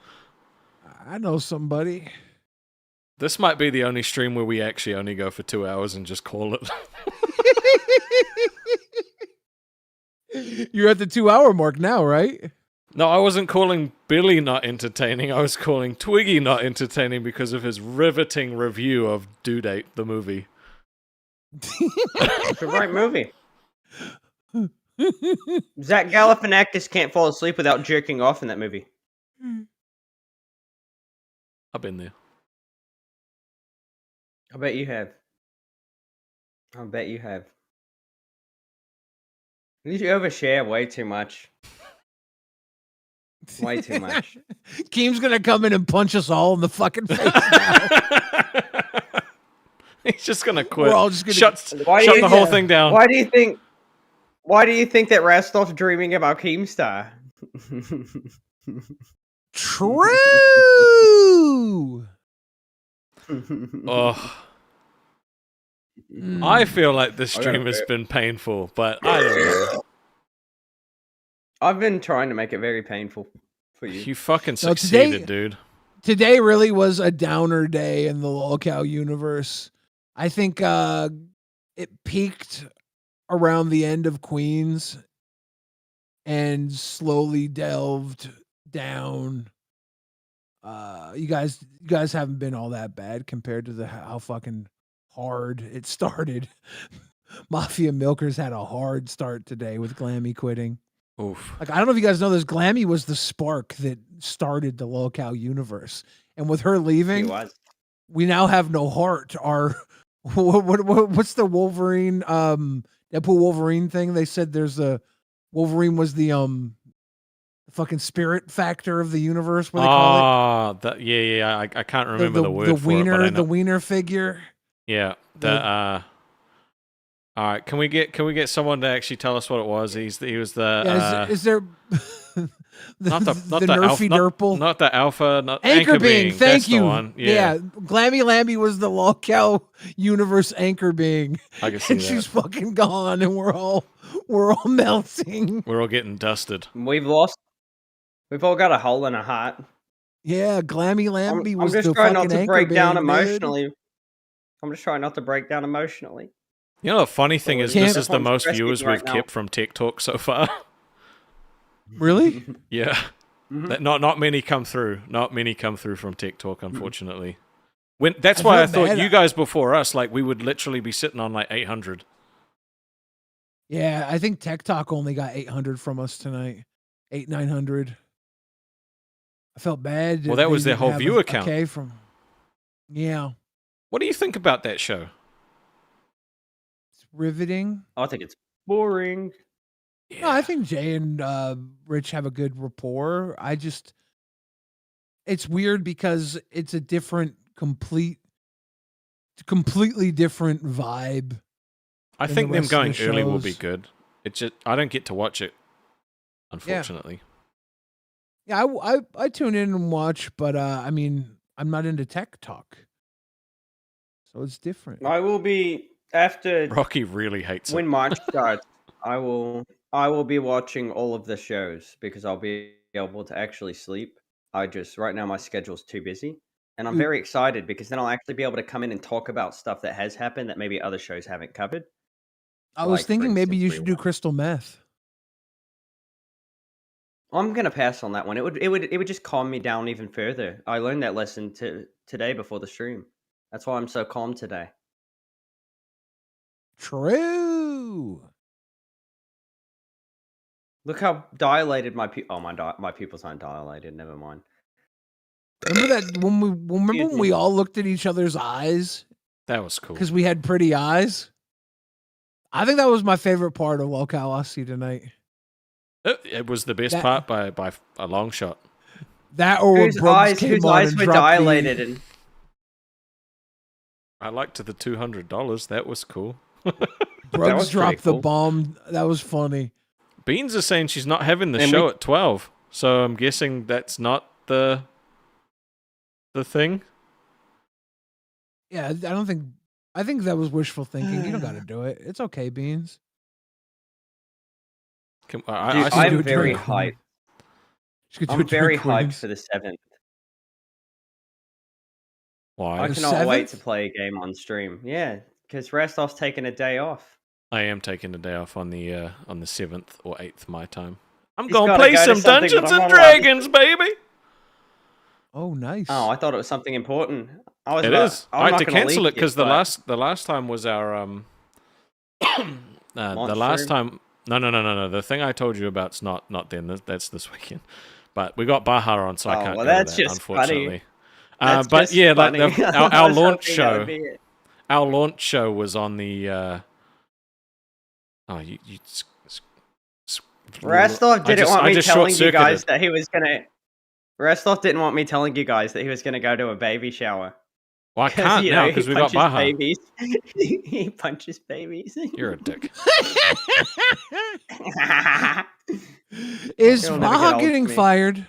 I know somebody. This might be the only stream where we actually only go for 2 hours and just call it. You're at the 2-hour mark now, right? No, I wasn't calling Billy not entertaining. I was calling Twiggy not entertaining because of his riveting review of Due Date, the movie. It's a great movie. Zach Galifianakis can't fall asleep without jerking off in that movie. I've been there. I bet you have. I bet you have. You overshare way too much. Way too much. Keem's gonna come in and punch us all in the fucking face now. He's just gonna quit. We're all just gonna shut the whole thing down. Why do you think that Rastov's dreaming about Keemstar? True. Oh. I feel like this stream has been painful, but I don't know. I've been trying to make it very painful for you. You fucking No, succeeded, dude. Today really was a downer day in the Lolcow universe. I think it peaked around the end of Queens and slowly delved down. You guys haven't been all that bad compared to how fucking hard it started. MafiaMilkers had a hard start today with Glammy quitting. Oof. Like, I don't know if you guys know this. Glammy was the spark that started the locale universe, and with her leaving, we now have no heart. Our what's the Wolverine Deadpool Wolverine thing? They said there's a Wolverine was the fucking spirit factor of the universe. What they call it? Yeah. I can't remember the word for wiener, it. But I know. The wiener figure. Yeah. All right. Can we get someone to actually tell us what it was? He was the. Yeah, is there not the nerfy Nurple? Not the alpha. Not Anchor being. Thank That's you. The one. Yeah. Glammy Lambie was the locale universe anchor being. I can see and that. She's fucking gone, and we're all melting. We're all getting dusted. We've all got a hole in our heart. Yeah, Glammy Lambie was I'm just the trying fucking not to anchor break down being, emotionally. I'm just trying not to break down emotionally. You know, the funny thing is, this is the most viewers we've now. kept from TikTok so far. Really? Yeah. Not many come through. Not many come through from TikTok, unfortunately. That's why I thought you guys before us, like, we would literally be sitting on like 800. Yeah, I think TikTok only got 800 from us tonight. 900. I felt bad. Well, that was their whole viewer count. Okay, yeah. What do you think about that show? It's riveting. I think it's boring. Yeah. No, I think Jay and Rich have a good rapport. It's weird because it's a completely different vibe. I think them going early will be good. It's just I don't get to watch it, unfortunately. Yeah, I tune in and watch, but I mean, I'm not into tech talk, so it's different. I will be after Rocky really hates it. When March starts. I will be watching all of the shows because I'll be able to actually sleep. Right now my schedule's too busy, and I'm very excited because then I'll actually be able to come in and talk about stuff that has happened that maybe other shows haven't covered. I was thinking maybe you should do crystal meth. I'm gonna pass on that one. It would just calm me down even further. I learned that lesson today before the stream. That's why I'm so calm today. True. Look how dilated my pupils aren't dilated. Never mind. Remember that when we all looked at each other's eyes? That was cool because we had pretty eyes. I think that was my favorite part of Locale Aussie tonight. It was the best part by a long shot. That or when Brooks came on and were dropped dilated and I liked the $200. That was cool. Brooks dropped the bomb. That was funny. Beans is saying she's not having the show at 12, so I'm guessing that's not the thing. Yeah, I think that was wishful thinking. You don't got to do it. It's okay, Beans. I'm very hyped. I'm very hyped for the 7th. Why? I cannot wait to play a game on stream. Yeah, because Rastov's taking a day off. I am taking a day off on the 7th or 8th my time. I'm He's gonna play some Dungeons and Dragons, baby. Oh, nice. Oh, I thought it was something important. I had to cancel it because the last time was our the last time. No. The thing I told you about's not then. That's this weekend. But we got Baja on, so I can't go to that, unfortunately. But yeah, like our launch show. Our launch show was on the. Rastov didn't want me telling you guys that he was gonna. Rastov didn't want me telling you guys that he was gonna go to a baby shower. Well, I can't now because we got Baja. Babies. He punches babies. You're a dick. Is Baja getting fired?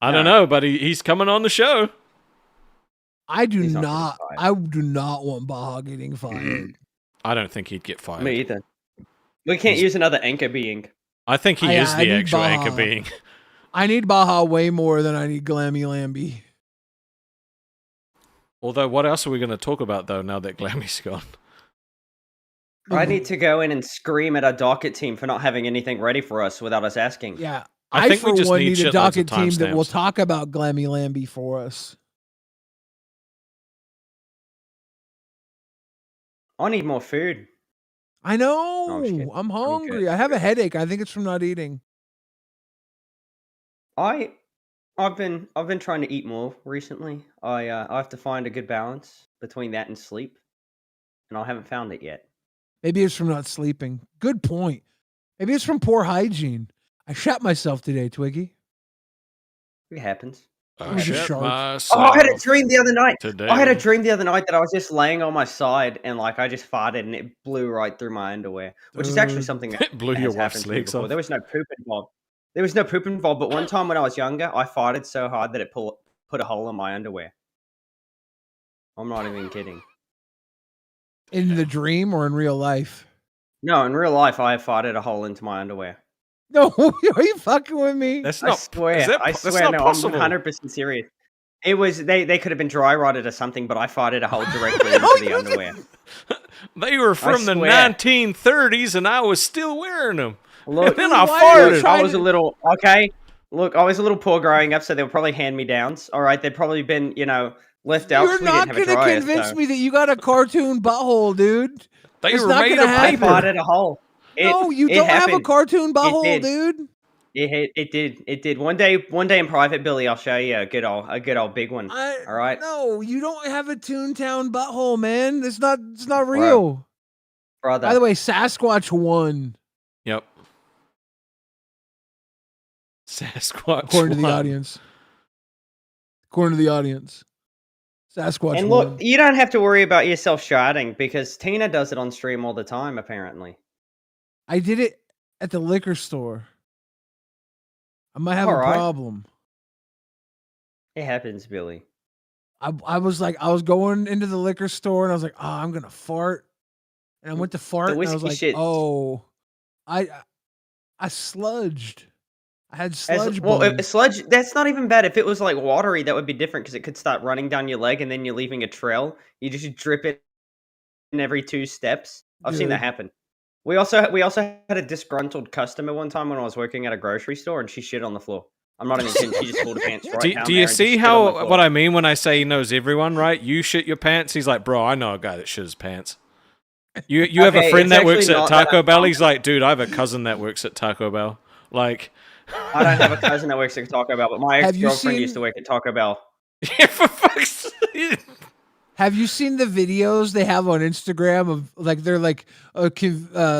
I don't know, but he's coming on the show. I do not want Baja getting fired. I don't think he'd get fired. Me either. We can't use another anchor being. I think he is the actual anchor being. I need Baja way more than I need Glammy Lambie. Although, what else are we going to talk about, though, now that Glammy's gone? I need to go in and scream at our docket team for not having anything ready for us without us asking. Yeah. I think for we just one, need need a shitloads of docket team that will timestamps. talk about Glammy Lambie for us. I need more food. I know. I'm just kidding. I'm I'm good. hungry. I have a headache. I think it's from not eating. I've been trying to eat more recently. I have to find a good balance between that and sleep, and I haven't found it yet. Maybe it's from not sleeping. Good point. Maybe it's from poor hygiene. I shot myself today, Twiggy. It happens. I was a shit shark. myself. Oh, I had a dream the other night. Today. I had a dream the other night that I was just laying on my side and like I just farted and it blew right through my underwear, which is actually something that It blew has your wife's happened to me legs before. off. There was no poop involved. There was no poop involved, but one time when I was younger, I farted so hard that it put a hole in my underwear. I'm not even kidding. In the dream or in real life? No, in real life, I farted a hole into my underwear. No, are you fucking with me? That's I not. swear. Is that, I that's swear. not No, possible. I'm 100% serious. It was they could have been dry rotted or something, but I farted a hole directly into the underwear. They were from the swear. 1930s, and I was still wearing them. Look, And then I why are you farted. trying I was a little okay. Look, I was a little poor growing up, so they were probably hand me downs. All right, they'd probably been left out. You're 'cause we not didn't have a gonna dryer, convince so me that you got a cartoon butthole, dude. They It's were not made gonna of I happen. paper. farted a hole. No, you it don't have a happened. cartoon butthole, did. dude. It did. It did. One day in private, Billy, I'll show you a good old big one. All right, No, you don't have a Toontown butthole, man. It's not real. brother. By the way, Sasquatch won, Yep. Sasquatch. according to the won. audience. According to the audience, Sasquatch And won. look, you don't have to worry about yourself sharding because Tina does it on stream all the time, apparently. I did it at the liquor store. I might have a Alright. problem. It happens, Billy. I was going into the liquor store and I was like, oh, I'm gonna fart. And I went to fart and I was whiskey like, shit. oh, I sludged. I had As, sludge well, if bugs. sludge, that's not even bad. If it was like watery, that would be different because it could start running down your leg and then you're leaving a trail. You just drip it in every 2 steps. I've seen that Good. happen. We also had a disgruntled customer one time when I was working at a grocery store and she shit on the floor. I'm not even kidding. She just pulled her pants right down Do there you and just see shit on the how floor. what I mean when I say he knows everyone, right? You shit your pants. He's like, bro, I know a guy that shit his pants. You have a Okay, friend it's that works actually at not that Taco Bell. He's uncommon. like, dude, I have a cousin that works at Taco Bell. Like, I don't have a cousin that works at Taco Bell, but my Have you ex-girlfriend used seen- to work at Taco Bell. yeah, for fuck's sake. Have you seen the videos they have on Instagram of like they're like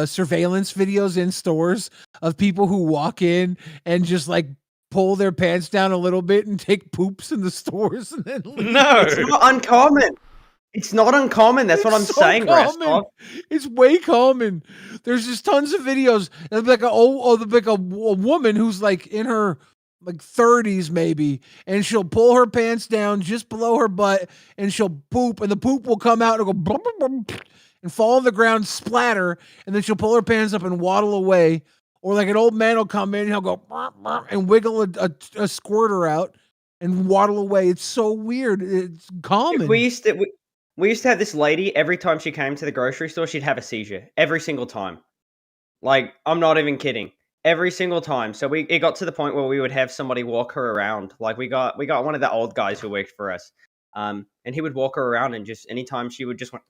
surveillance videos in stores of people who walk in and just like pull their pants down a little bit and take poops in the stores and then leave? No. It's not uncommon. It's not uncommon. That's what I'm It's so saying, common. Rastov. It's way common. There's just tons of videos. There'll be like a woman who's like in her like 30s maybe, and she'll pull her pants down just below her butt, and she'll poop, and the poop will come out and go blum, blum, blum, and fall on the ground, splatter, and then she'll pull her pants up and waddle away. Or like an old man will come in, and he'll go and wiggle a squirter out and waddle away. It's so weird. It's common. We used to have this lady, every time she came to the grocery store, she'd have a seizure. Every single time. Like, I'm not even kidding. Every single time. So it got to the point where we would have somebody walk her around. Like we got one of the old guys who worked for us. And he would walk her around and just anytime she would just want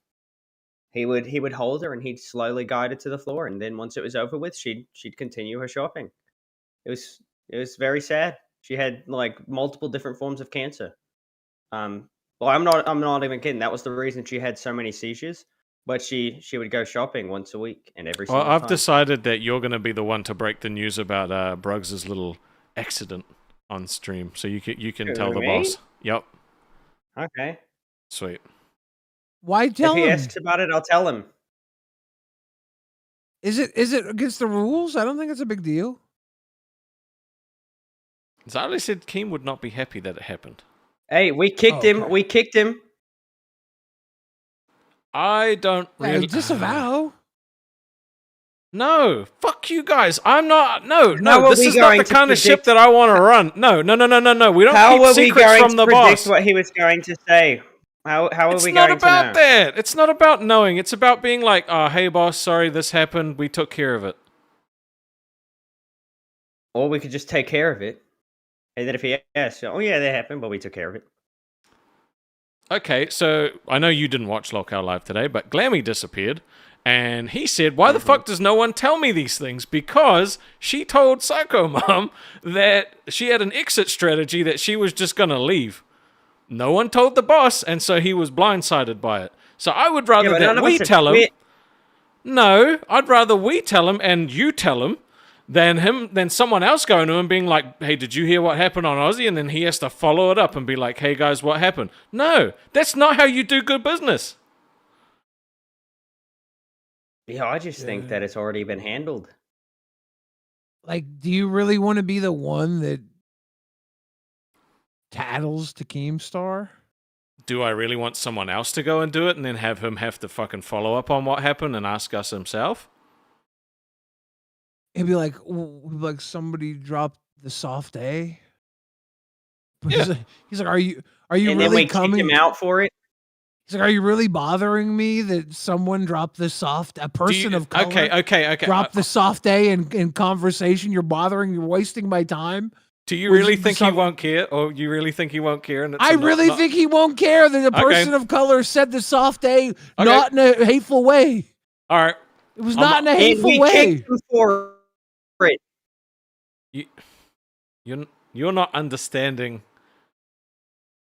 he would hold her and he'd slowly guide her to the floor, and then once it was over with, she'd continue her shopping. It was very sad. She had like multiple different forms of cancer. Well, I'm not even kidding. That was the reason she had so many seizures. But she would go shopping once a week, and every single Well, I've time. decided that you're going to be the one to break the news about Bruggs' little accident on stream, so you can tell the Me? boss. Yep, Okay. sweet. Why tell If he him? asks about it, I'll tell him. Is it against the rules? I don't think it's a big deal. Zali said Keem would not be happy that it happened. Hey, we kicked him. okay. We kicked him. I don't really Disavow. No, fuck you guys. I'm not. No, How are this we is not going the to kind of ship predict- that I want to run. No. We don't How keep are we secrets going from to the predict boss. what he was going to say? How are It's we not going to about know? that. It's not about knowing. It's about being like, oh, hey, boss, sorry this happened. We took care of it. Or we could just take care of it. And then if he asks, oh yeah, that happened, but we took care of it. Okay, so I know you didn't watch Lockout Live today, but Glammy disappeared. And he said, why the fuck does no one tell me these things? Because she told Psycho Mom that she had an exit strategy that she was just going to leave. No one told the boss, and so he was blindsided by it. So I would rather but that none of we us are tell him. quit. No, I'd rather we tell him and you tell him than someone else going to him being like, hey, did you hear what happened on Aussie? And then he has to follow it up and be like, hey guys, what happened? No, that's not how you do good business. Yeah, I just think that it's already been handled. Like, do you really want to be the one that tattles to Keemstar? Do I really want someone else to go and do it and then have him have to fucking follow up on what happened and ask us himself? It'd be like somebody dropped the soft A. But Yeah. he's like, are you And then really we coming? kick him out for it. He's like, are you really bothering me that someone dropped the soft, a person of color? Okay. Dropped the soft A in conversation. You're wasting my time. Do you really think he won't care? Or you really think he won't care? And it's I really think he won't care that a person of color said the soft A, not in a hateful way. All right. It was not in a hateful we way. kicked him for it. You're not understanding.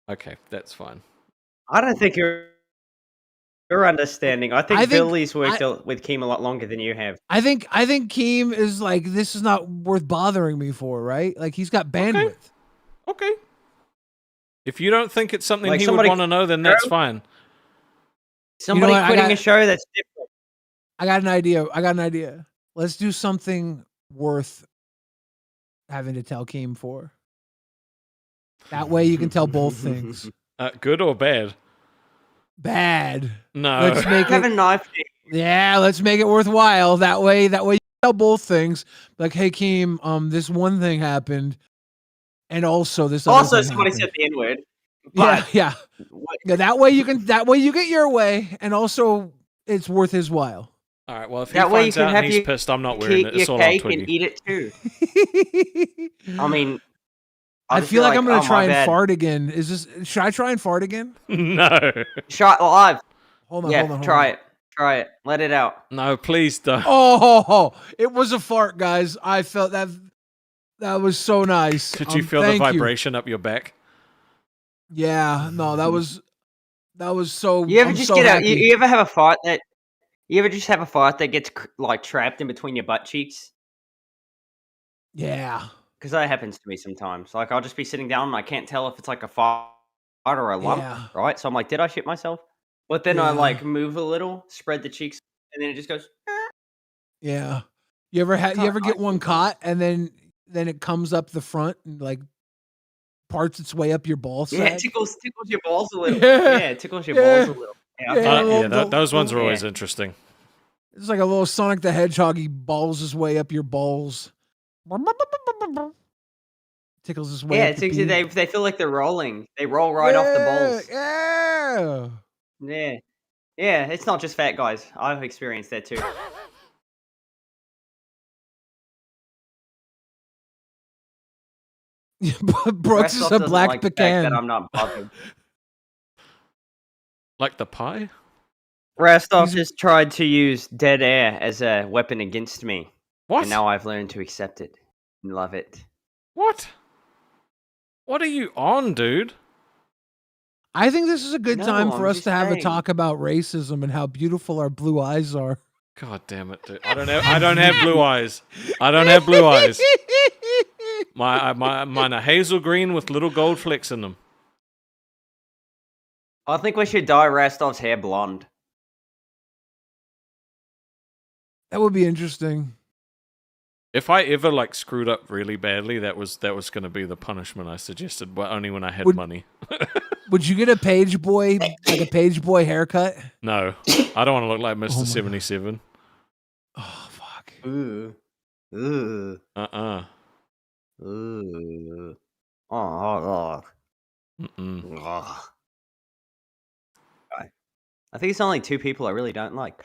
Okay, that's fine. I don't think you're understanding. I think Billy's worked with Keem a lot longer than you have. I think Keem is like, this is not worth bothering me for, right? Like, he's got bandwidth. Okay. If you don't think it's something Like he would somebody- want to know, then that's fine. Somebody what? quitting a show that's different. I got an idea. Let's do something worth having to tell Keem for. That way you can tell both things. Good or bad? Bad. No. Let's make Have a it. knife. Yeah, let's make it worthwhile. That way you can tell both things. Like, hey Keem, this one thing happened, and also this. Also, other thing somebody happened. said the N-word. Yeah. Yeah, that way you get your way, and also it's worth his while. All right. Well, if he That way you finds can out have and he's your pissed, I'm not wearing it. It's your all on cake Twiggy. and eat it too. I mean, I just feel like I'm gonna oh, my try and bad. fart again. Should I try and fart again? No. Try it live. Hold on, Yeah, hold on. try it. Let it out. No, please don't. Oh, it was a fart, guys. I felt that. That was so nice. Could you feel the vibration up your back? Yeah, no, that was so. You ever I'm just so get happy. you ever have a fart that you ever just have a fart that gets like trapped in between your butt cheeks? Yeah. Because that happens to me sometimes. Like I'll just be sitting down and I can't tell if it's like a fart or a lump, Yeah. right? So I'm like, did I shit myself? But then I Yeah. like move a little, spread the cheeks, and then it just goes. Yeah. You ever get one caught and then it comes up the front and like parts its way up your ball sack? Yeah, it tickles your balls a little. Yeah. Yeah, it tickles your balls a little. Yeah, Those ones are always interesting. It's like a little Sonic the Hedgehog. He balls his way up your balls. Tickles his way Yeah, up it's your actually, pee. they feel like they're rolling. They roll right off the balls. Yeah. Yeah. Yeah, it's not just fat guys. I've experienced that too. Brooks is Restov a doesn't black like the fact that pecan. I'm not bothered. Like the pie? Restov just tried to use dead air as a weapon against me. What? And now I've learned to accept it and love it. What? What are you on, dude? I think this is a good time No, for I'm us just to have a saying. talk about racism and how beautiful our blue eyes are. God damn it, dude. I don't have blue eyes. I don't have blue eyes. Mine are hazel green with little gold flecks in them. I think we should dye Restov's hair blonde. That would be interesting. If I ever like screwed up really badly, that was going to be the punishment I suggested, but only when I had money. Would you get a page boy, like a page boy haircut? No, I don't want to look like Mr. 77. Oh fuck. Ooh. Ooh. Uh-uh. Ooh. Oh. Mm-mm. Oh. think it's only 2 people I really don't like.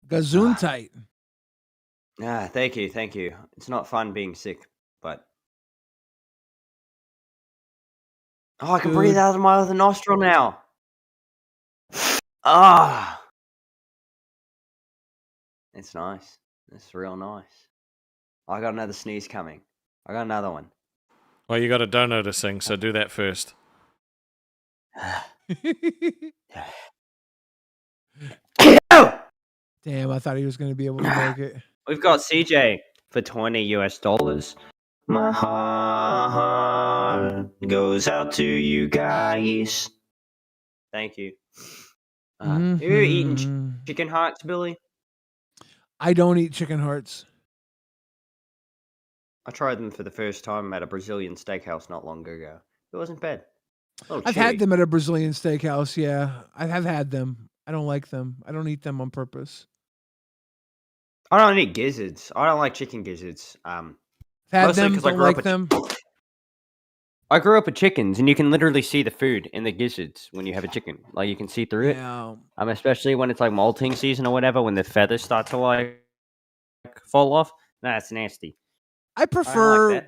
Gazoon tight. Thank you, thank you. It's not fun being sick, but I can breathe Dude. out of my other nostril now. Ah, it's nice. It's real nice. I got another sneeze coming. I got another one. Well, you got a dono to sing, so do that first. Damn, I thought he was going to be able to make it. We've got CJ for $20 US. My heart goes out to you guys. Thank you. Have you ever eaten chicken hearts, Billy? I don't eat chicken hearts. I tried them for the first time at a Brazilian steakhouse not long ago. It wasn't bad. I've had them at a Brazilian steakhouse, yeah. I have had them. I don't like them. I don't eat them on purpose. I don't eat gizzards. I don't like chicken gizzards. Had them, don't like them. I grew up with chickens, and you can literally see the food in the gizzards when you have a chicken. Like, you can see through it. Yeah. Especially when it's like molting season or whatever, when the feathers start to like fall off. That's nasty. I prefer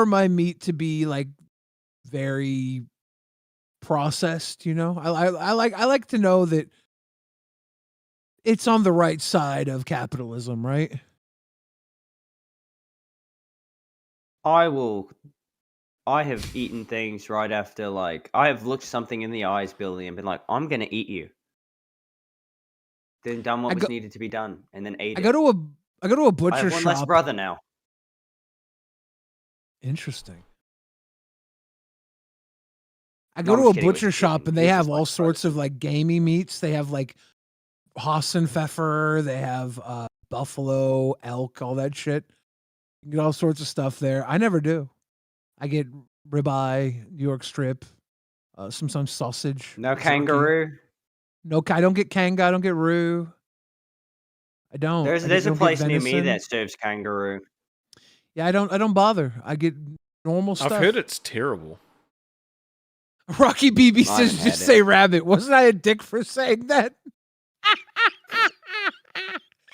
my meat to be like very processed, you know. I like to know that it's on the right side of capitalism, right? I have eaten things right after, like, I have looked something in the eyes, Billy, and been like, I'm gonna eat you. Then done what was needed to be done, and then ate it. I go to a butcher I have one shop. less brother now. Interesting. I go to a butcher shop and they have all sorts of like gamey meats. They have like Hassenpfeffer, they have buffalo, elk, all that shit. You get all sorts of stuff there. I never do. I get ribeye, New York strip, sometimes sausage. No jerky. kangaroo. No, I don't get kanga. I don't get roo. I don't. There's a place near me that serves kangaroo. Yeah, I don't bother. I get normal stuff. I've heard it's terrible. Rocky BB says just say rabbit. Wasn't I a dick for saying that?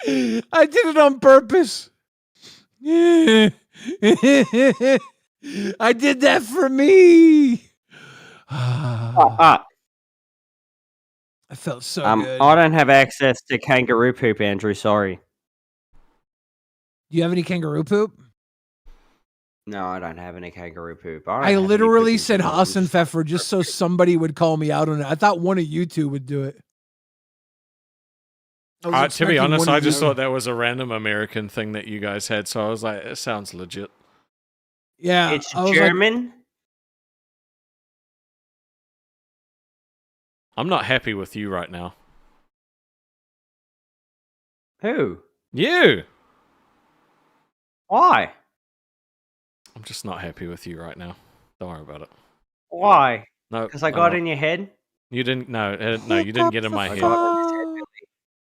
I did it on purpose. I did that for me. I felt so good. I don't have access to kangaroo poop, Andrew. Sorry. Do you have any kangaroo poop? No, I don't have any kangaroo poop. I literally said Hassenpfeffer just so somebody would call me out on it. I thought one of you two would do it. To be honest, I just thought that was a random American thing that you guys had, so I was like, it sounds legit. Yeah. It's German. I'm not happy with you right now. Who? You. Why? I'm just not happy with you right now. Don't worry about it. Why? No, because I got in your head. You didn't. No, you didn't get in my head.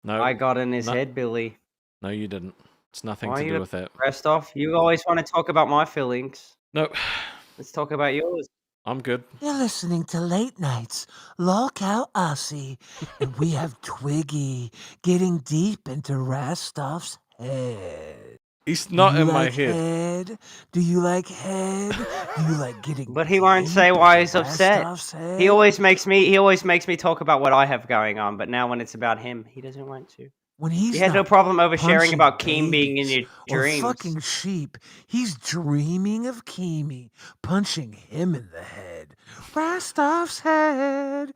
No, I got in his head, Billy. No, you didn't. It's nothing to do with that. Rest off. You always want to talk about my feelings. No. Let's talk about yours. I'm good. You're listening to Late Nights, Lockout Aussie, and we have Twiggy getting deep into Rastoff's head. He's not in my head. Do you like head? Do you like getting? But he won't say why he's upset. He always makes me talk about what I have going on. But now when it's about him, he doesn't want to. When he had no problem oversharing about Keem being in your dreams. Or fucking sheep. He's dreaming of Keemy punching him in the head. Rastoff's head.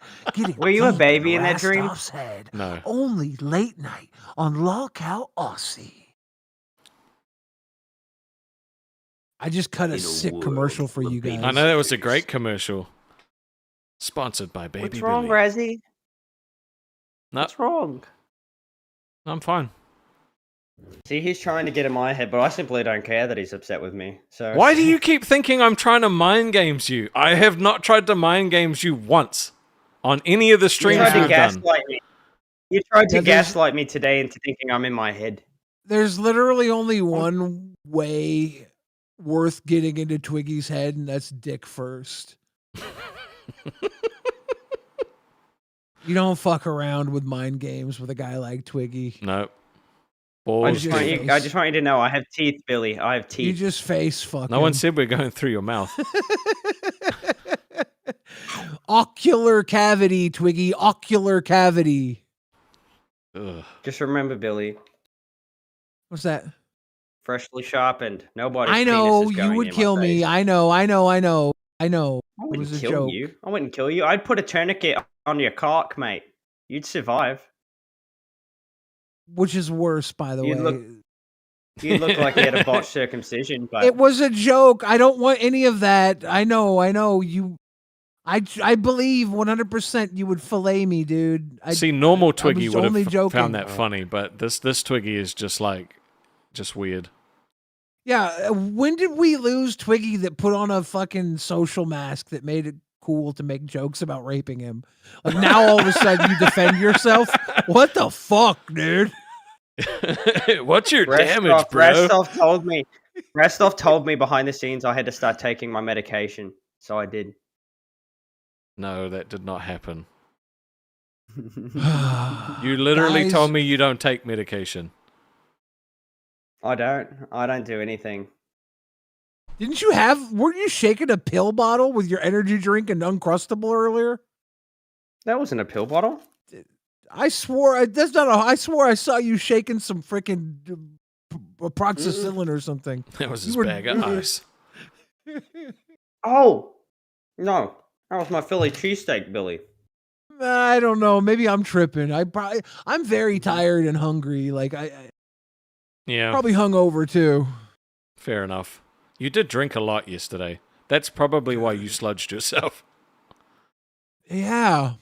Were you a baby in that dream? Rastoff's head. No. Only late night on Lockout Aussie. I just cut a sick commercial for you guys. I know that was a great commercial. Sponsored by Baby What's wrong, Billy. Razzie? No. What's wrong? I'm fine. See, he's trying to get in my head, but I simply don't care that he's upset with me. So Why do you keep thinking I'm trying to mind games you? I have not tried to mind games you once on any of the streams we've done. You tried to gaslight me today into thinking I'm in my head. There's literally only one way worth getting into Twiggy's head, and that's dick first. You don't fuck around with mind games with a guy like Twiggy. No. I Balls just, want deep. you, I just want you to know I have teeth, Billy. I have You teeth. just face fucking. No one said we're going through your mouth. Ocular cavity, Twiggy. Ocular cavity. Ugh. Just remember, Billy. What's that? Freshly sharpened. Nobody's I know penis is going you would in my kill me. face. I know. I It wouldn't was a kill joke. you. I wouldn't kill you. I'd put a tourniquet on your cock, mate. You'd survive. Which is worse, by the You'd way. look- You look like you had a botched circumcision, but It was a joke. I don't want any of that. I know. You. I believe 100% you would fillet me, dude. See, normal I Twiggy was would only have joking. found that funny, but this Twiggy is just weird. Yeah, when did we lose Twiggy that put on a fucking social mask that made it cool to make jokes about raping him? Like now all of a sudden you defend yourself? What the fuck, dude? What's your damage, bro? Restov told me behind the scenes I had to start taking my medication, so I did. No, that did not happen. You literally Guys, told me you don't take medication. I don't do anything. weren't you shaking a pill bottle with your energy drink and Uncrustable earlier? That wasn't a pill bottle. I swore I swore I saw you shaking some freaking proxicillin or something. That was his bag of ice. Oh no, that was my Philly cheesesteak, Billy. I don't know. Maybe I'm tripping. I'm very tired and hungry. Like Yeah, probably hungover too. fair enough. You did drink a lot yesterday. That's probably why you sludged yourself. Yeah.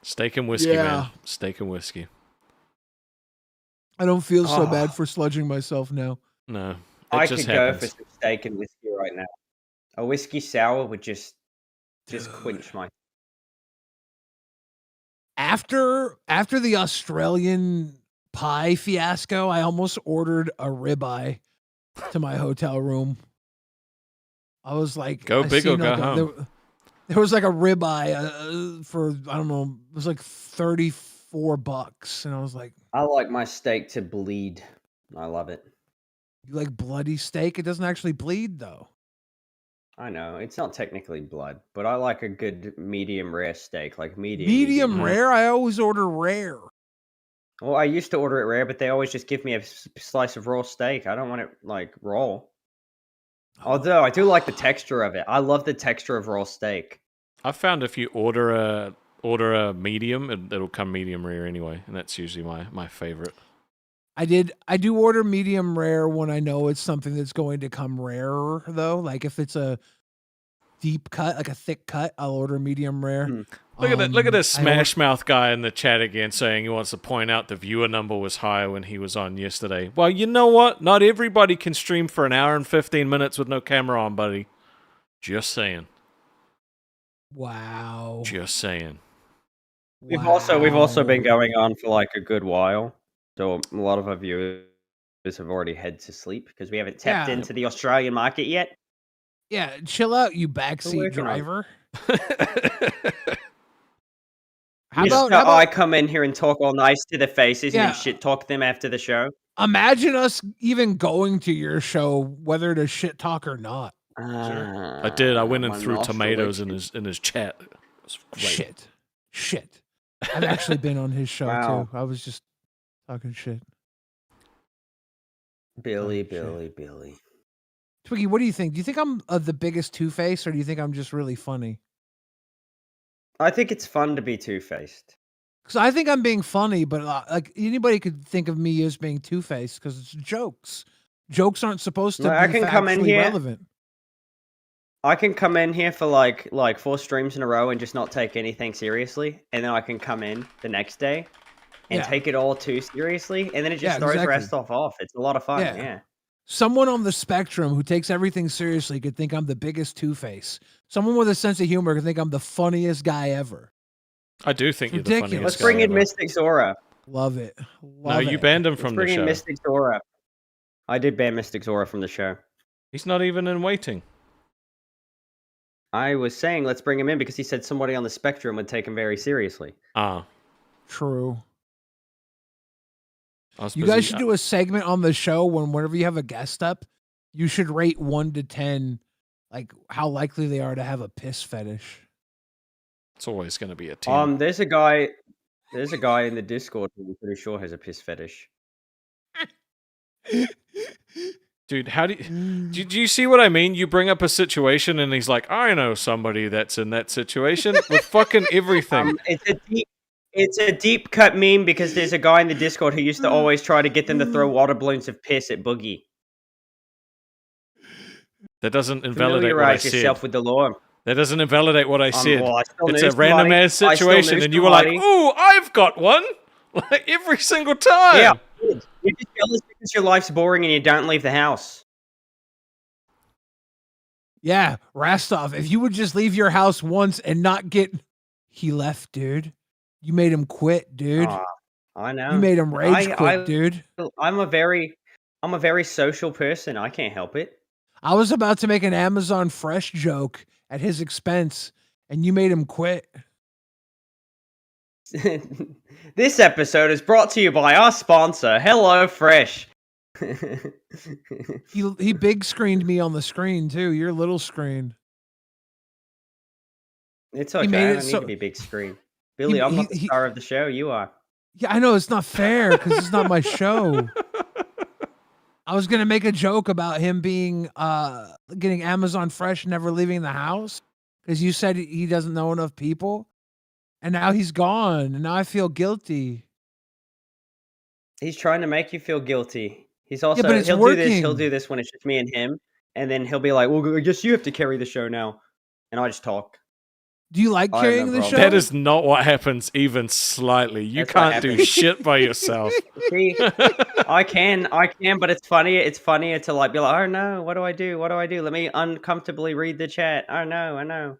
Steak and whiskey, Yeah. man. Steak and whiskey. I don't feel so Oh. bad for sludging myself now. No, it I just could go happens. for some steak and whiskey right now. A whiskey sour would just quench my. After the Australian pie fiasco, I almost ordered a ribeye to my hotel room. I was like, Go I big or seen, go like, home. There was like a ribeye for I don't know, it was like $34, and I was like, I like my steak to bleed. I love it. you like bloody steak? It doesn't actually bleed though. I know it's not technically blood, but I like a good medium rare steak, like Medium rare? I always order rare. Well, I used to order it rare, but they always just give me a slice of raw steak. I don't want it like raw. Although I do like the texture of it. I love the texture of raw steak. I found if you order a medium, it'll come medium rare anyway, and that's usually my favorite. I do order medium rare when I know it's something that's going to come rarer though. Like if it's a deep cut, like a thick cut, I'll order medium rare. Look at this I order- Smash Mouth guy in the chat again saying he wants to point out the viewer number was higher when he was on yesterday. Well, you know what? Not everybody can stream for an hour and 15 minutes with no camera on, buddy. Just saying. Wow. Just saying. We've also been going on for like a good while, so a lot of our viewers have already head to sleep because we haven't tapped Yeah. into the Australian market yet. Yeah, chill out, you backseat working on it. driver. I come in here and talk all nice to the faces and Yeah. then shit talk them after the show? Imagine us even going to your show, whether to shit talk or not. I did. I went and my threw nostril tomatoes itches. in his chat. It was great. Shit. I've actually been on his show Wow. too. I was just talking shit. Billy. Twiggy, what do you think? Do you think I'm the biggest two-face, or do you think I'm just really funny? I think it's fun to be two-faced. Because I think I'm being funny, but like anybody could think of me as being two-faced because it's jokes. Jokes aren't supposed to No, be I can come in factually here. relevant. I can come in here for like 4 streams in a row and just not take anything seriously, and then I can come in the next day and Yeah. take it all too seriously, and then it just Yeah, throws the exactly. rest off. It's a lot of fun. Yeah. Yeah. Someone on the spectrum who takes everything seriously could think I'm the biggest two-face. Someone with a sense of humor could think I'm the funniest guy ever. I do think you're the Ridiculous. funniest Let's guy bring in ever. Mystic Zora. Love it. No, Love you it. banned him Let's from the bring in show. Mystic Zora. I did ban Mystic Zora from the show. He's not even in waiting. I was saying let's bring him in because he said somebody on the spectrum would take him very seriously. Ah, True. I was You busy. guys should do a segment on the show whenever you have a guest up, you should rate 1 to 10, like how likely they are to have a piss fetish. It's always going to be a 10. There's a guy in the Discord who I'm pretty sure has a piss fetish. Dude, how do you see what I mean? You bring up a situation and he's like, I know somebody that's in that situation with fucking everything. It's a deep cut meme because there's a guy in the Discord who used to always try to get them to throw water balloons of piss at Boogie. That doesn't invalidate what I Familiarize said. yourself with the law. That doesn't invalidate what I said. well, I still It's knew a random somebody. ass situation, and you were like, "Ooh, I've got one!" Like every single time. Yeah, you're just jealous because your life's boring and you don't leave the house. Yeah, Rastov, if you would just leave your house once and not get... He left, dude. You made him quit, dude. I know. You made him rage quit, dude. I'm a very social person. I can't help it. I was about to make an Amazon Fresh joke at his expense, and you made him quit. This episode is brought to you by our sponsor, HelloFresh. He big screened me on the screen too. Your little screen. It's okay. I don't need to be big screen. Billy, I'm not the star of the show. You are. Yeah, I know it's not fair because it's not my show. I was gonna make a joke about him being getting Amazon Fresh, never leaving the house, because you said he doesn't know enough people, and now he's gone, and now I feel guilty. He's trying to make you feel guilty. He's also but it's he'll working. do this when it's just me and him, and then he'll be like, "Well, I guess you have to carry the show now," and I just talk. Do you like carrying the show? That is not what happens even slightly. You can't do shit by yourself. See, I can, but it's funny. It's funnier to like be like, "Oh no, what do I do? What do I do? Let me uncomfortably read the chat." Oh no, I know.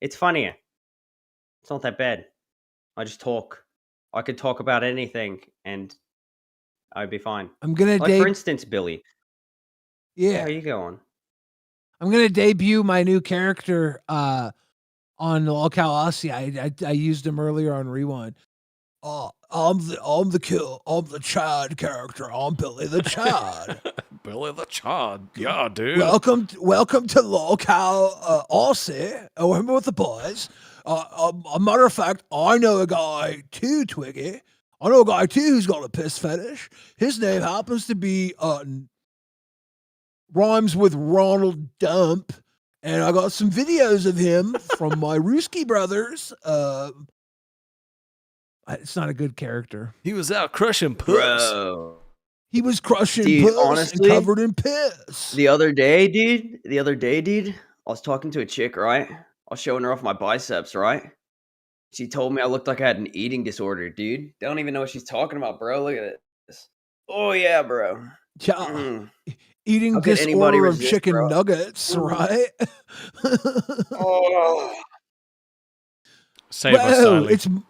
It's funnier. It's not that bad. I just talk. I could talk about anything, and I'd be fine. I'm gonna for instance, Billy. Yeah, how you going? I'm gonna debut my new character on Lolcow Aussie. I used him earlier on Rewind. I'm the Chad character. I'm Billy the Chad. Billy the Chad. Yeah, dude. Welcome to Lolcow Aussie. I'm with the boys. A matter of fact, I know a guy too, Twiggy. I know a guy too who's got a piss fetish. His name happens to be rhymes with Ronald Dump. And I got some videos of him from my Ruski brothers. It's not a good character. He was out crushing puss. Bro. He was crushing Dude, puss honestly, and covered in piss. The other day, dude, I was talking to a chick, right? I was showing her off my biceps, right? She told me I looked like I had an eating disorder, dude. Don't even know what she's talking about, bro. Look at this. Oh, yeah, bro. Yeah. Eating disorder of chicken nuggets, right? Save us, Eiley.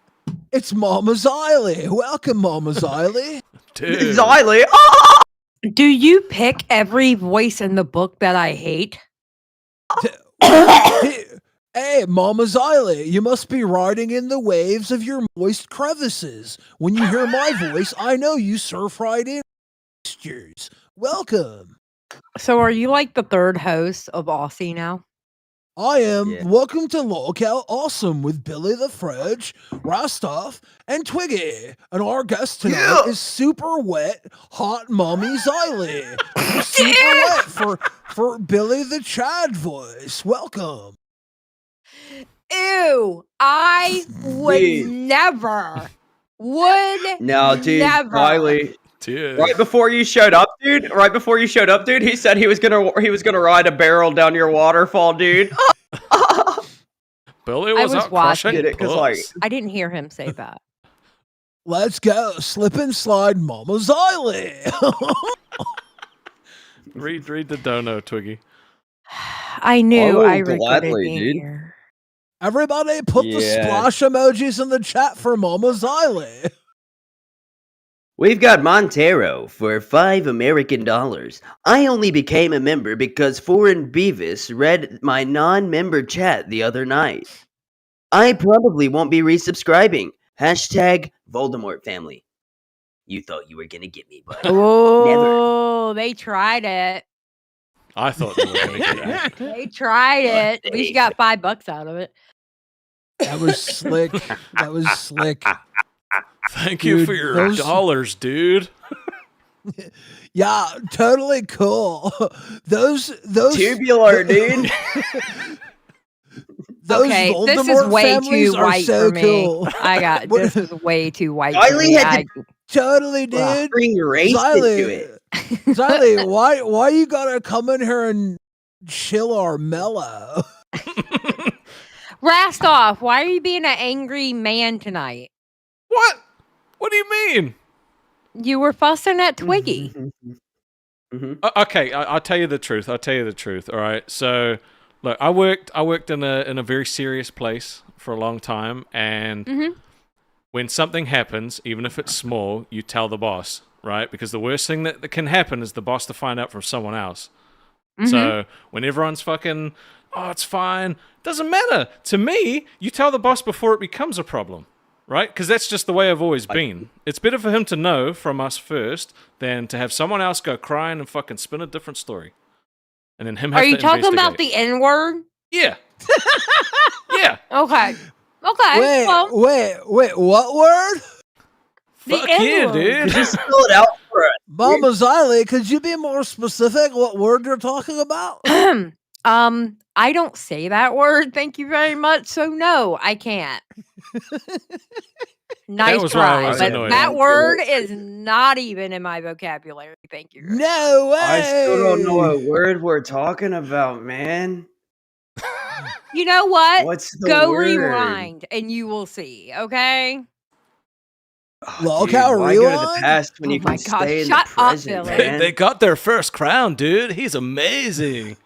It's Mama Xylee. Welcome, Mama Xylee. Dude. Xylee. Do you pick every voice in the book that I hate? Hey, Mama Xylee, you must be riding in the waves of your moist crevices. When you hear my voice, I know you surf right in. Welcome. So are you like the third host of Aussie now? I am. Yeah. Welcome to Lolcow Awesome with Billy the Fridge, Rostov, and Twiggy. And our guest tonight is super wet, hot mommy Xylee. Super wet for Billy the Chad voice. Welcome. Ew, I would never. No, dude, never. Xylee. Dude. Right before you showed up, dude. He said he was gonna ride a barrel down your waterfall, dude. Billy was out crushing puss. I didn't hear him say that. Let's go, slip and slide, Mama Xylee. read the dono, Twiggy. I knew I regretted being here. Everybody, put the splash emojis in the chat for Mama Xylee. We've got Montero for $5 American. I only became a member because Foreign Beavis read my non-member chat the other night. I probably won't be resubscribing. Hashtag Voldemort family. You thought you were gonna get me, but Oh, they tried it. I thought they were going to get it. They tried it. At least you got $5 out of it. That was slick. That was slick. Thank you Dude, for your those- dollars, dude. Yeah, totally cool. Those tubular, dude. Those Okay, this is Voldemort way families too are white so for me. cool. I got this is way too white. for Riley me. had to Totally, dude. bring race into it. Xylee, why you gotta come in here and chill or mellow? Rastoff, why are you being an angry man tonight? What? What do you mean? You were fussing at Twiggy. Okay, I'll tell you the truth. All right. So, look, I worked in a very serious place for a long time, and when something happens, even if it's small, you tell the boss, right? Because the worst thing that can happen is the boss to find out from someone else. So when everyone's fucking, oh, it's fine, doesn't matter. To me, you tell the boss before it becomes a problem, right? Because that's just the way I've always been. It's better for him to know from us first than to have someone else go crying and fucking spin a different story. And then him have Are to you talking about investigate. the N-word? Yeah. Yeah. Okay. Okay. Wait, what word? Fuck yeah, dude. Just spell it out for us. Mama Xylee, could you be more specific what word you're talking about? I don't say that word. Thank you very much. So no, I can't. Nice was why I try, was but annoyed. that word is not even in my vocabulary. Thank you. No way. I still don't know what word we're talking about, man. You know what? What's the Go word? rewind and you will see. Okay. Look Dude, how why go to the rewind? past when Oh you my can God, stay in shut the up, present, Billy. man? They got their first crown, dude. He's amazing.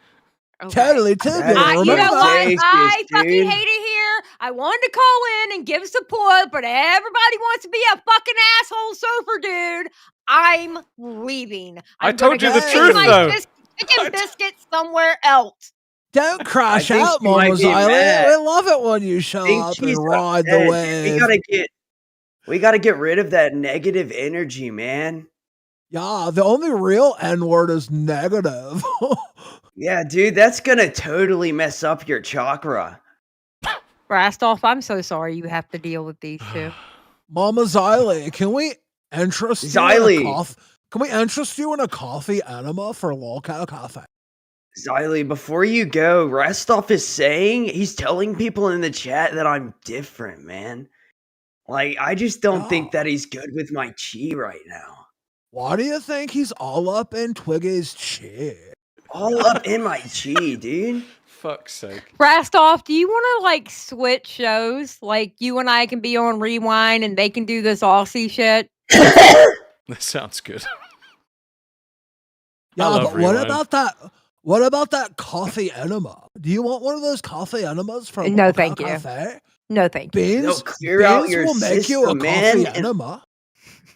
Okay. Totally tubular. That You is know what? Racist, I fucking dude. hate it here. I wanted to call in and give support, but everybody wants to be a fucking asshole surfer, dude. I'm leaving. I I'm gonna told you go the eat truth, my though. chicken biscuits somewhere else. Don't crash think out, she might Mama be Xylee. mad. We love it when you show Think up she's and ride upset, the dude. wave. We gotta get rid of that negative energy, man. Yeah, the only real N word is negative. Yeah, dude, that's gonna totally mess up your chakra. Rastoff, I'm so sorry you have to deal with these two. Mama Xylee, can we interest you in a Xylee. coffee? Can we interest you in a coffee enema for local cafe? Xylee, before you go, Restoff is saying he's telling people in the chat that I'm different, man. Like, I just don't think that he's good with my chi right now. Why do you think he's all up in Twiggy's shit? All up in my chi, dude. Fuck's sake. Rastoff, do you want to like switch shows? Like you and I can be on Rewind and they can do this Aussie shit? That sounds good. Yeah, love but what Rewind. about that? What about that coffee enema? Do you want one of those coffee enemas from No, local thank you. cafe? No, thank you. Beans, They'll clear out Beans your will make you a system, man, coffee and- enema.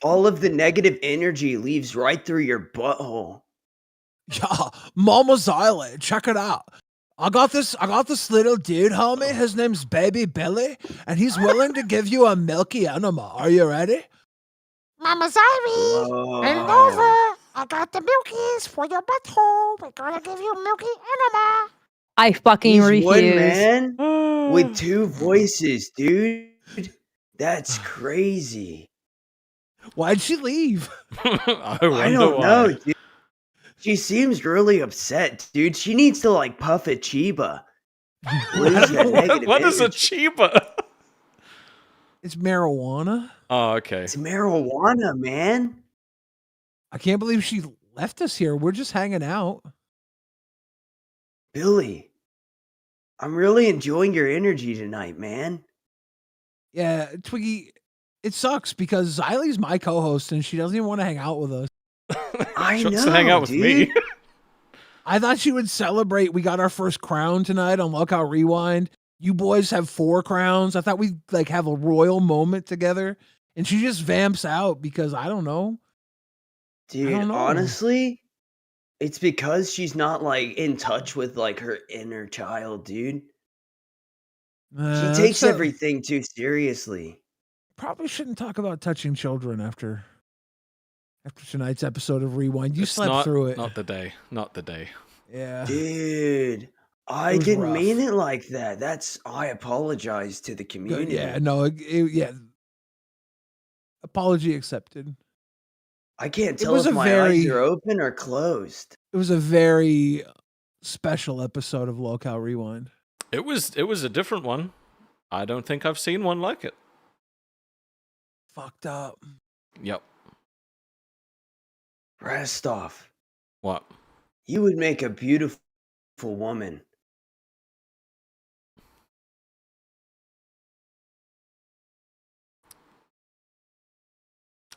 All of the negative energy leaves right through your butthole. Yeah, Mama Xylee, check it out. I got this little dude, homie. His name's Baby Billy, and he's willing to give you a milky enema. Are you ready? Mama Xylee, bend over. I got the milkies for your butthole. We're gonna give you milky enema. I fucking He's refuse. one man with two voices, dude. That's crazy. Why'd she leave? I I wonder don't why. know, dude. She seems really upset, dude. She needs to like puff a chiba. Lose that negative What is a energy. chiba? It's marijuana. Oh, okay. It's marijuana, man. I can't believe she left us here. We're just hanging out. Billy, I'm really enjoying your energy tonight, man. Yeah, Twiggy, it sucks because Xylee's my co-host and she doesn't even want to hang out with us. I She know, wants to hang out with dude. me. I thought she would celebrate. We got our first crown tonight on Lookout Rewind. You boys have 4 crowns. I thought we'd like have a royal moment together And she just vamps out because I don't know. Dude, know. honestly, it's because she's not like in touch with like her inner child, dude. She takes everything too seriously. Probably shouldn't talk about touching children after tonight's episode of Rewind. You It's slept not, through it. Not the day. Not the day. Yeah. Dude, I was didn't rough. mean it like that. I apologize to the community. Yeah, no, yeah. Apology accepted. I can't It tell was if a my very- eyes are open or closed. It was a very special episode of Locale Rewind. It was a different one. I don't think I've seen one like it. Fucked up. Yep. Restov, What? you would make a beautiful woman.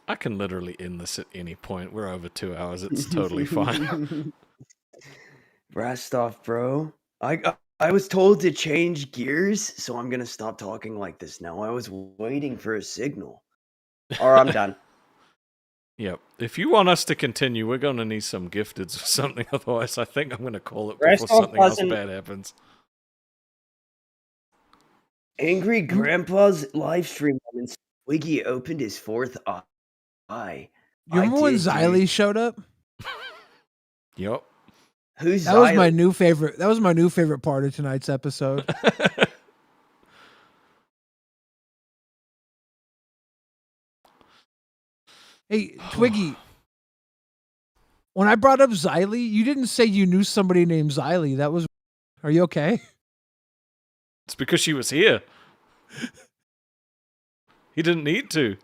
I can literally end this at any point. We're over 2 hours. It's totally fine. Restov, bro. I was told to change gears, so I'm gonna stop talking like this now. I was waiting for a signal. Or I'm done. Yep. If you want us to continue, we're going to need some gifteds or something. Otherwise, I think I'm going to call it before Restov something else wasn't- bad happens. Angry Grandpa's live stream when Wiggy opened his fourth eye. You remember when did, dude. Xylee showed up? Yep. Who's That was my Xylee? new favorite. That was my new favorite part of tonight's episode. Hey, Twiggy. When I brought up Xylee, you didn't say you knew somebody named Xylee. That was. Are you okay? It's because she was here. He didn't need to.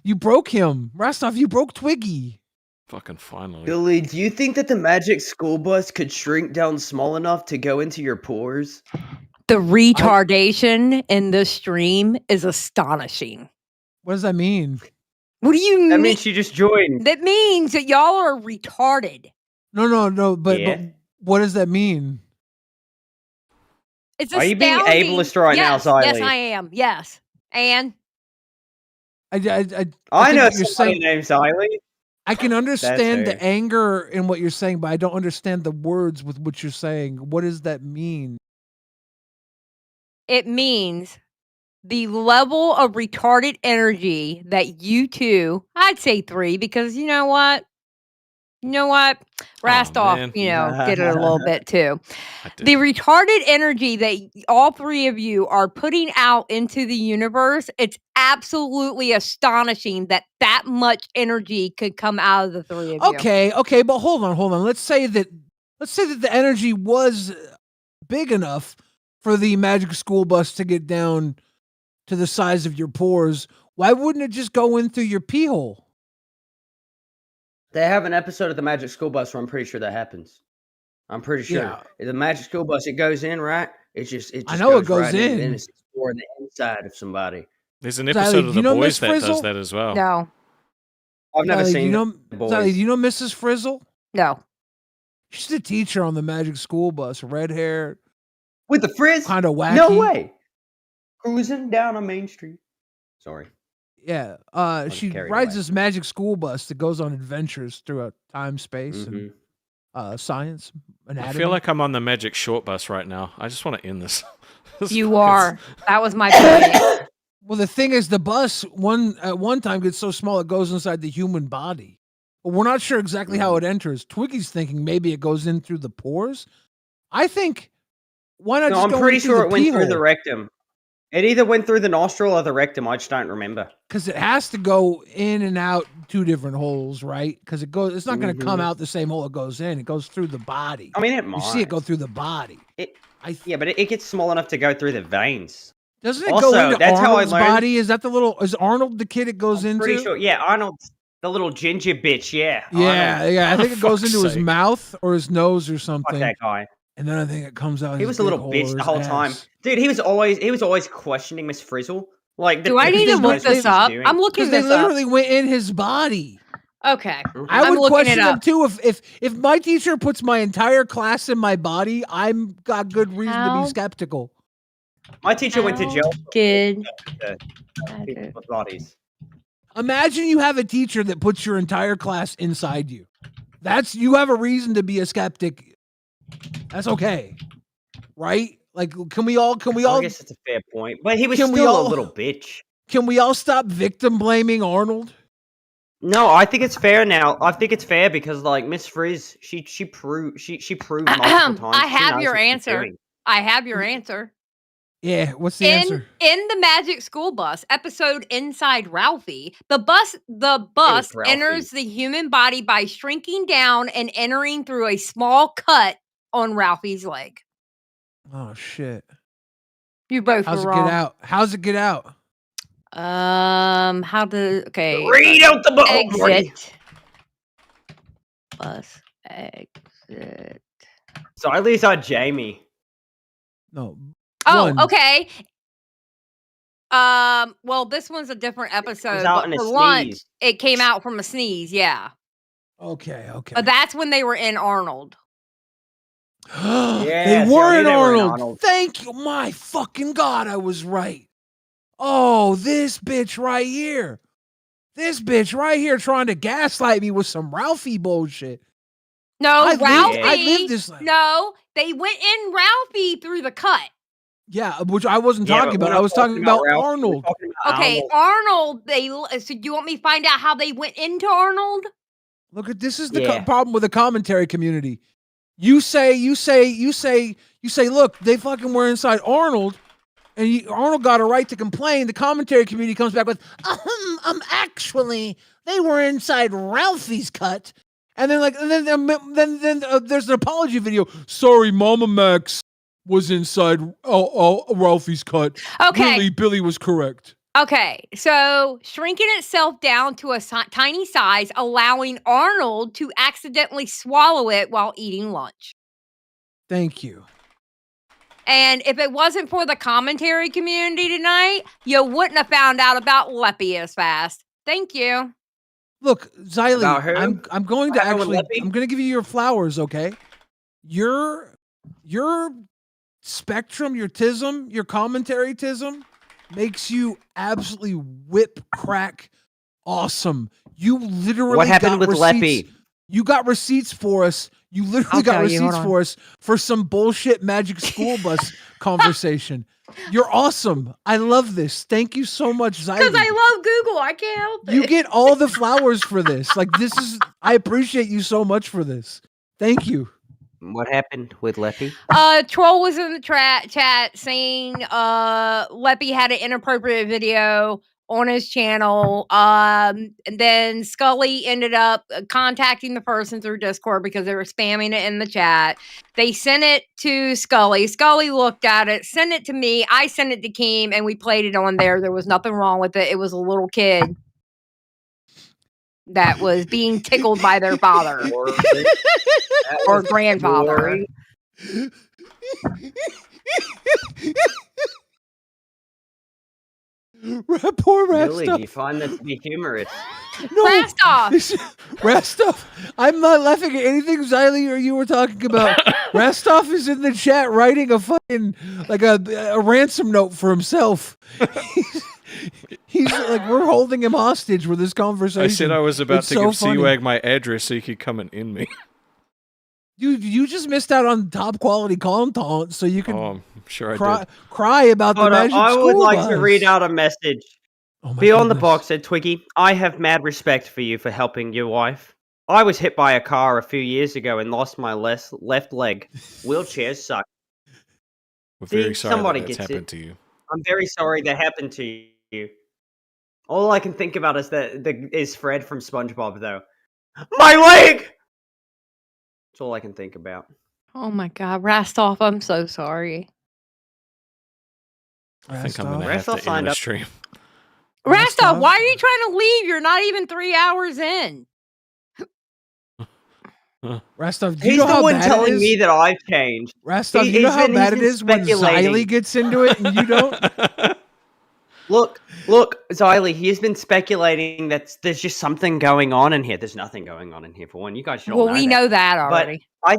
You broke him, Rostov. You broke Twiggy. Fucking finally. Billy, do you think that the magic school bus could shrink down small enough to go into your pores? The retardation in this stream is astonishing. What does that mean? What do you mean? That means she just joined. That means that y'all are retarded. No. But Yeah. what does that mean? It's Are you being astounding. ableist right now, Yes, yes, Xylee? I am. Yes. And I I think know what you're somebody saying. named Xylee. I can understand her. the anger in what you're saying, but I don't understand the words with what you're saying. What does that mean? it means the level of retarded energy that you two, I'd say 3, because you know what? Rastov, man. did it a little bit too. I did. The retarded energy that all 3 of you are putting out into the universe, it's absolutely astonishing that much energy could come out of the 3 of you. Okay, but hold on. Let's say that the energy was big enough for the magic school bus to get down to the size of your pores. Why wouldn't it just go in through your pee hole? They have an episode of the Magic School Bus where I'm pretty sure that happens. I'm pretty sure. Yeah. The Magic School Bus, it goes in, right? It just I know it goes right in. And then in. it's exploring the inside of somebody. There's an Xylee, episode do of you The know Boys Miss that does Frizzle? that as well. No, I've never Xylee, seen do The Boys. Xylee, do you know Mrs. Frizzle? no. She's the teacher on the magic school bus, red hair, With the frizz? kind of wacky. No way. Cruising down on Main Street. Sorry. Yeah, she carried rides away. this magic school bus that goes on adventures throughout time, space, and science, anatomy. I feel like I'm on the Magic Short Bus right now. I just want to end this. You are. That was my point. Well, the thing is, the bus at one time gets so small it goes inside the human body. But we're not sure exactly how it enters. Twiggy's thinking maybe it goes in through the pores. I think why not? No, just I'm go pretty in through sure the it went pee through the hole? rectum. It either went through the nostril or the rectum. I just don't remember. Because it has to go in and out 2 different holes, right? Because it's not going to come Mhm. out the same hole it goes in. It goes through the body. I mean, it You see might. it go through the body. Yeah, but it gets small enough to go through the veins. Doesn't it Also, go into that's how I Arnold's learned- body? Is that is Arnold the kid it goes into? Pretty sure. Yeah, Arnold, the little ginger bitch. Yeah. Yeah, Arnold. yeah. I think it goes Fuck's into his sake. mouth or his nose or Fuck something. that guy. And then I think it comes out. He was a little bitch the whole time, dude. He was always questioning Miss Frizzle. Like, Do I need to look this up? I'm looking Because they this up. literally went in his body. Okay. I I'm would looking question it them up. too. If my teacher puts my entire class in my body, I'm got good reason to How? be skeptical. My teacher went to jail. Did People's bodies. Imagine you have a teacher that puts your entire class inside you. You have a reason to be a skeptic. That's okay. Right? Like, can we all I guess it's a fair point. But he was still a little bitch. Can we all stop victim blaming Arnold? No, I think it's fair now. I think it's fair because like Miss Frizz, she proved multiple times. I she have knows your what she's answer. doing. I have your answer. Yeah, what's the answer? In the Magic School Bus episode Inside Ralphie, the bus Ralphie. enters the human body by shrinking down and entering through a small cut on Ralphie's leg. Oh shit. You both How's were it wrong. get out? How's it get out? Okay. Read out the book, Morty. Exit. Bus exit. So at least I Jamie. No. Oh, One. okay. Well, this one's a different episode, out but in a for lunch, sneeze. it came out from a sneeze, yeah. Okay. But that's when they were in Arnold. They see, were I knew in they were in Arnold. Arnold. Thank you. My fucking God, I was right. Oh, this bitch right here. This bitch right here trying to gaslight me with some Ralphie bullshit. No, Ralphie. I lived this life. No, they went in Ralphie through the cut. Yeah, which I wasn't Yeah, talking but about. we're I not was talking about Ralphie, we're Arnold. talking about Okay, Arnold. Arnold. So you want me to find out how they went into Arnold? Look at this is the Yeah. problem with the commentary community. You say, look, they fucking were inside Arnold, and Arnold got a right to complain. The commentary community comes back with, actually, they were inside Ralphie's cut. And then there's an apology video. Sorry, Mama Max was inside Ralphie's cut. Okay. Really, Billy was correct. Okay, so shrinking itself down to a tiny size, allowing Arnold to accidentally swallow it while eating lunch. Thank you. And if it wasn't for the commentary community tonight, you wouldn't have found out about Leppy as fast. Thank you. Look, Xylee, About who? I'm going to What happened with actually, Leppy? I'm going to give you your flowers, okay? Your spectrum, your tism, your commentary tism makes you absolutely whip crack awesome. You literally What happened got with receipts. Leppy? You got receipts for us. You literally got receipts for us for some bullshit Magic School Bus conversation. You're awesome. I love this. Thank you so much, Xylee. Because I love Google. I can't help it. You get all the flowers for this. Like, I appreciate you so much for this. Thank you. What happened with Leppy? Troll was in the chat saying Leppy had an inappropriate video on his channel. And then Scully ended up contacting the person through Discord because they were spamming it in the chat. They sent it to Scully. Scully looked at it, sent it to me. I sent it to Keem, and we played it on there. There was nothing wrong with it. It was a little kid that was being tickled by their father or grandfather. Poor Really? Do you Rastov. find that to be humorous? No, Rastov. Rastov. I'm not laughing at anything Xylee or you were talking about. Rastov is in the chat writing a fucking like a ransom note for himself. He's like, we're holding him hostage with this conversation. I said I was about It's to so give funny. Seawag my address so he could come and in me. You just missed out on top quality content, so you can Oh, I'm sure I did. cry about the Hold on, Magic I would School like Bus. to read out a message. Oh my Beyond the goodness. box said Twiggy, I have mad respect for you for helping your wife. I was hit by a car a few years ago and lost my left leg. Wheelchairs suck. We're See, very sorry somebody that that's gets happened it. to you. I'm very sorry that happened to you. All I can think about is is Fred from SpongeBob though. My leg! That's all I can think about. Oh my God, Rastov, I'm so sorry. I think I'm going to Rastov have to signed end the up. stream. Rastov, why are you trying to leave? You're not even 3 hours in. Rastov, do you He's know the how one bad it telling is? me that I've changed. Rastov, you know how bad it is when Xylee gets into it and you don't? Look, Xylee, he's been speculating that there's just something going on in here. There's nothing going on in here for one. You guys should all Well, know we that. know that already. But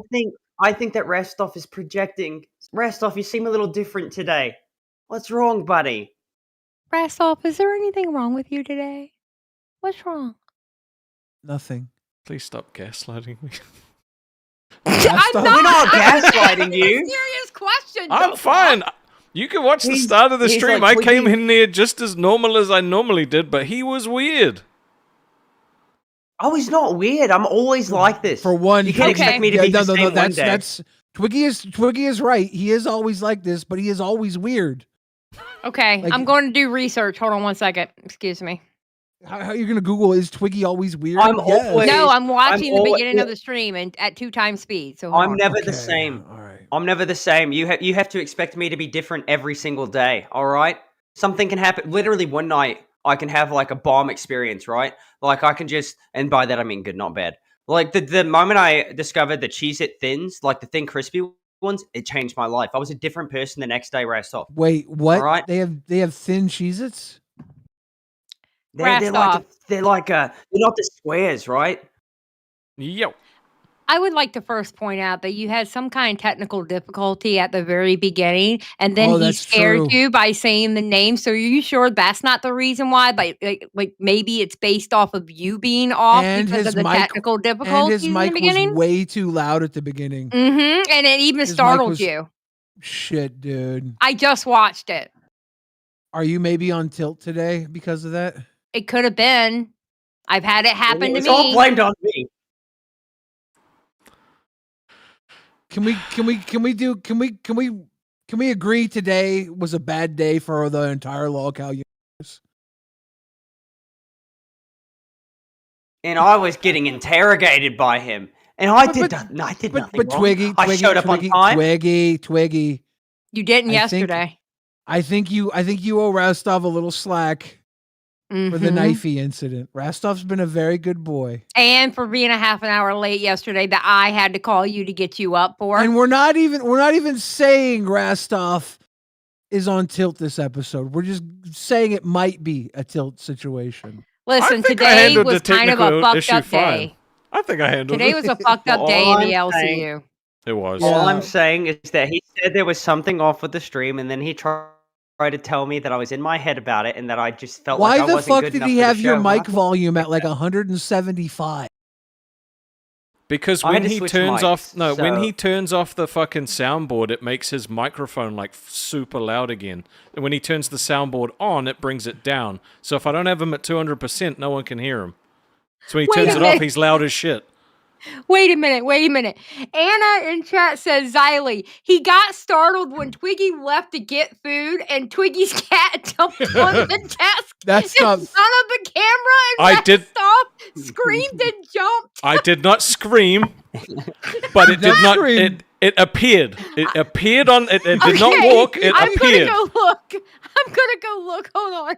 I think that Rastov is projecting. Rastov, you seem a little different today. What's wrong, buddy? Rastoff, is there anything wrong with you today? What's wrong? Nothing. Please stop gaslighting me. I'm We're not asking gaslighting a you. serious question. I'm Joe. fine. You can watch the start of the he's stream. like, I came Twiggy- in there just as normal as I normally did, but he was weird. Oh, he's not weird. I'm always like this. For one, you can't Okay. expect me to be the same one day. that's Twiggy is right. He is always like this, but he is always weird. Okay, Like- I'm going to do research. Hold on one second. Excuse me. How are you gonna Google is Twiggy always weird? I'm Yes. always- No, I'm watching the always- beginning of the stream and at 2 times speed. So hold I'm on. never Okay, the same. All right. I'm never the same. You have to expect me to be different every single day. All right. Something can happen. Literally one night, I can have like a bomb experience. Right. Like I can just, and by that I mean good, not bad. Like the moment I discovered the Cheez-It Thins, like the thin crispy ones, it changed my life. I was a different person the next day. Off. Wait, what? All right. They have thin Cheez-Its? They're not the squares, right? Yo. I would like to first point out that you had some kind of technical difficulty at the very beginning, and then Oh, he that's scared true. you by saying the name. So are you sure that's not the reason why? But like maybe it's based off of you being off And because his of the mic- technical And difficulties his in the mic was beginning. way too loud at the beginning. Mm-hmm. And it even His mic startled was- you. Shit, dude. I just watched it. Are you maybe on tilt today because of that? It could have been. I've had it happen to It's all me. blamed on me. Can we agree today was a bad day for the entire lolcow universe? And I was getting interrogated by him. And I did nothing But wrong. Twiggy, I showed up on time. Twiggy. You didn't I think- yesterday. I think you owe Rastov a little slack for the Mhm. knifey incident. Rastov's been a very good boy. And for being a half an hour late yesterday that I had to call you to get you up for. And we're not even saying Rastov is on tilt this episode. We're just saying it might be a tilt situation. Listen, think I today handled was the kind of a technical fucked issue up fine. day. I think I handled Today it. was a fucked up Well, day all in the I'm saying- LCU. It was. Yeah. All I'm saying is that he said there was something off with the stream, and then he tried to tell me that I was in my head about it, and that I just felt Why like I the wasn't fuck good did enough he for the have your show. mic Huh? volume at like 175? Because I had when to he switch turns mics, off when so- he turns off the fucking soundboard, it makes his microphone like super loud again. And when he turns the soundboard on, it brings it down. So if I don't have him at 200%, no one can hear him. So when he Wait turns a it off, minute. he's loud as shit. Wait a minute. Anna in chat says, Xylee, he got startled when Twiggy left to get food and Twiggy's cat jumped on the desk That's in not. front of the camera and I did- stopped, screamed and jumped. I did not scream, but it did Not not. scream. It appeared. It appeared on. It did not Okay, walk. It I'm appeared. gonna go look. I'm gonna go look. Hold on.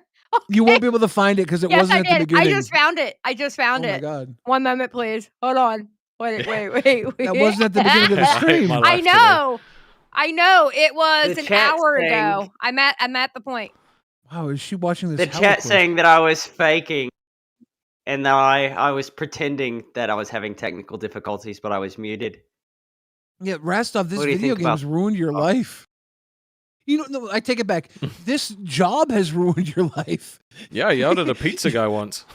You won't be able to find it because it Yes, wasn't I at the did. beginning. I just found it. Oh my it. god, One moment, please. Hold on. Wait. that wasn't at the beginning of the I hate stream. my I life today. know. I know. It was The an chat hour saying- ago. I'm at the point. Wow, is she watching this? The chat saying that I was faking, and that I was pretending that I was having technical difficulties, but I was muted. Yeah, Rastov, this What do you video think about- game's ruined your life. You know, no, I take it back. This job has ruined your life. Yeah, I yelled at a pizza guy once.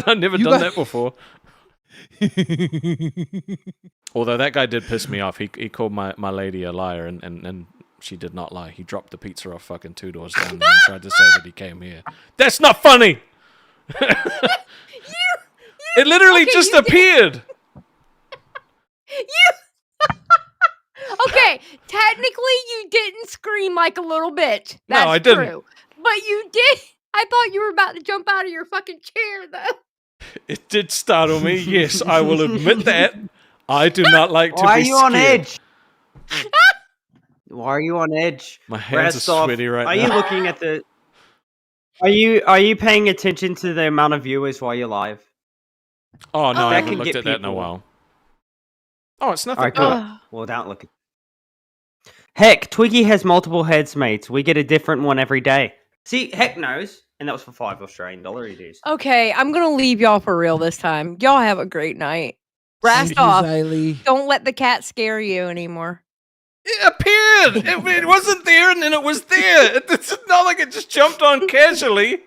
I've never You done got- that before. Although that guy did piss me off. He called my lady a liar, and she did not lie. He dropped the pizza off fucking 2 doors down there and tried to say that he came here. That's not funny! It literally okay, just you did- appeared! Okay, technically you didn't scream like a little bitch. No, That's I didn't. True. But you did. I thought you were about to jump out of your fucking chair, though. It did startle me, yes, I will admit that. I do not like to Why are be you on scared. edge? Why are you on edge? My hands are Rastov, sweaty right are now. you looking at the? Are you paying attention to the amount of viewers while you're live? Oh, no, I That haven't can looked get at that in a people- while. Oh, it's nothing. Alright, good. Ugh. Well, don't look. Heck, Twiggy has multiple heads, mates. We get a different one every day. See, Heck knows, and that was for $5 Australian it is. Okay, I'm gonna leave y'all for real this time. Y'all have a great night. Thank you, Rastov, Xylee. don't let the cat scare you anymore. It appeared. It wasn't there, and then it was there. It's not like it just jumped on casually.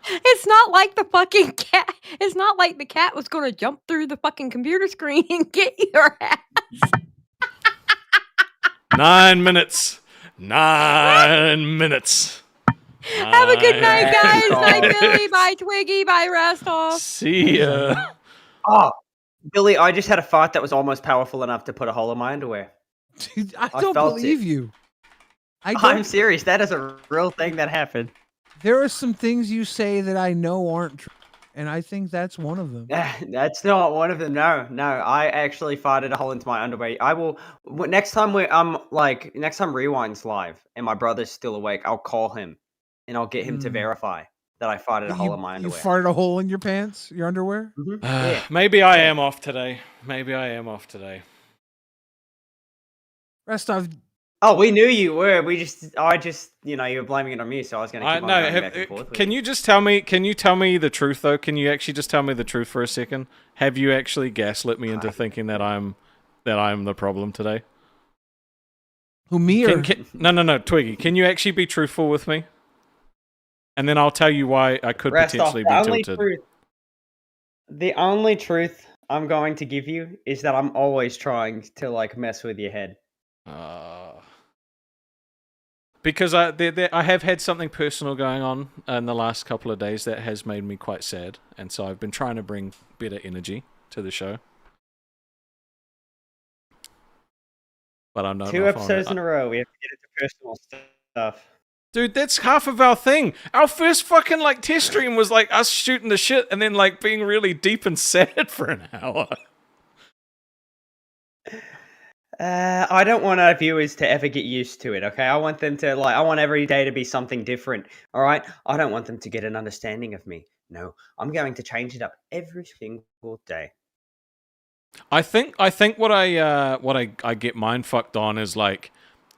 It's not like the fucking cat. It's not like the cat was gonna jump through the fucking computer screen and get your ass. 9 minutes. 9 minutes. Have a good night, guys. Oh. Bye, Billy. Bye, Twiggy. Bye, Rostov. See ya. Oh, Billy, I just had a fart that was almost powerful enough to put a hole in my underwear. Dude, I I don't felt believe it. you. I'm don't. serious. That is a real thing that happened. There are some things you say that I know aren't true, and I think that's one of them. That's not one of them. No, I actually farted a hole into my underwear. I will next time next time Rewind's live and my brother's still awake, I'll call him and I'll get him to verify that I farted a hole in my You underwear. farted a hole in your pants, your underwear? Yeah. Maybe I am off today. Maybe I am off today. Restov. Oh, we knew you were. I just, you were blaming it on me, so I was going to keep on going back and forth. Can you just tell me? Can you tell me the truth though? Can you actually just tell me the truth for a second? Have you actually gaslit me into thinking that I'm the problem today? Who, me or no, Twiggy. Can you actually be truthful with me? And then I'll tell you why I could potentially be tilted. The only truth I'm going to give you is that I'm always trying to mess with your head. Because I have had something personal going on in the last couple of days that has made me quite sad, and so I've been trying to bring better energy to the show. But I'm not. 2 episodes in a row, we have to get into personal stuff. Dude, that's half of our thing. Our first fucking test stream was us shooting the shit and then being really deep and sad for an hour. I don't want our viewers to ever get used to it, okay? I want them to, I want every day to be something different, all right? I don't want them to get an understanding of me. No, I'm going to change it up every single day. I think what I get mind fucked on is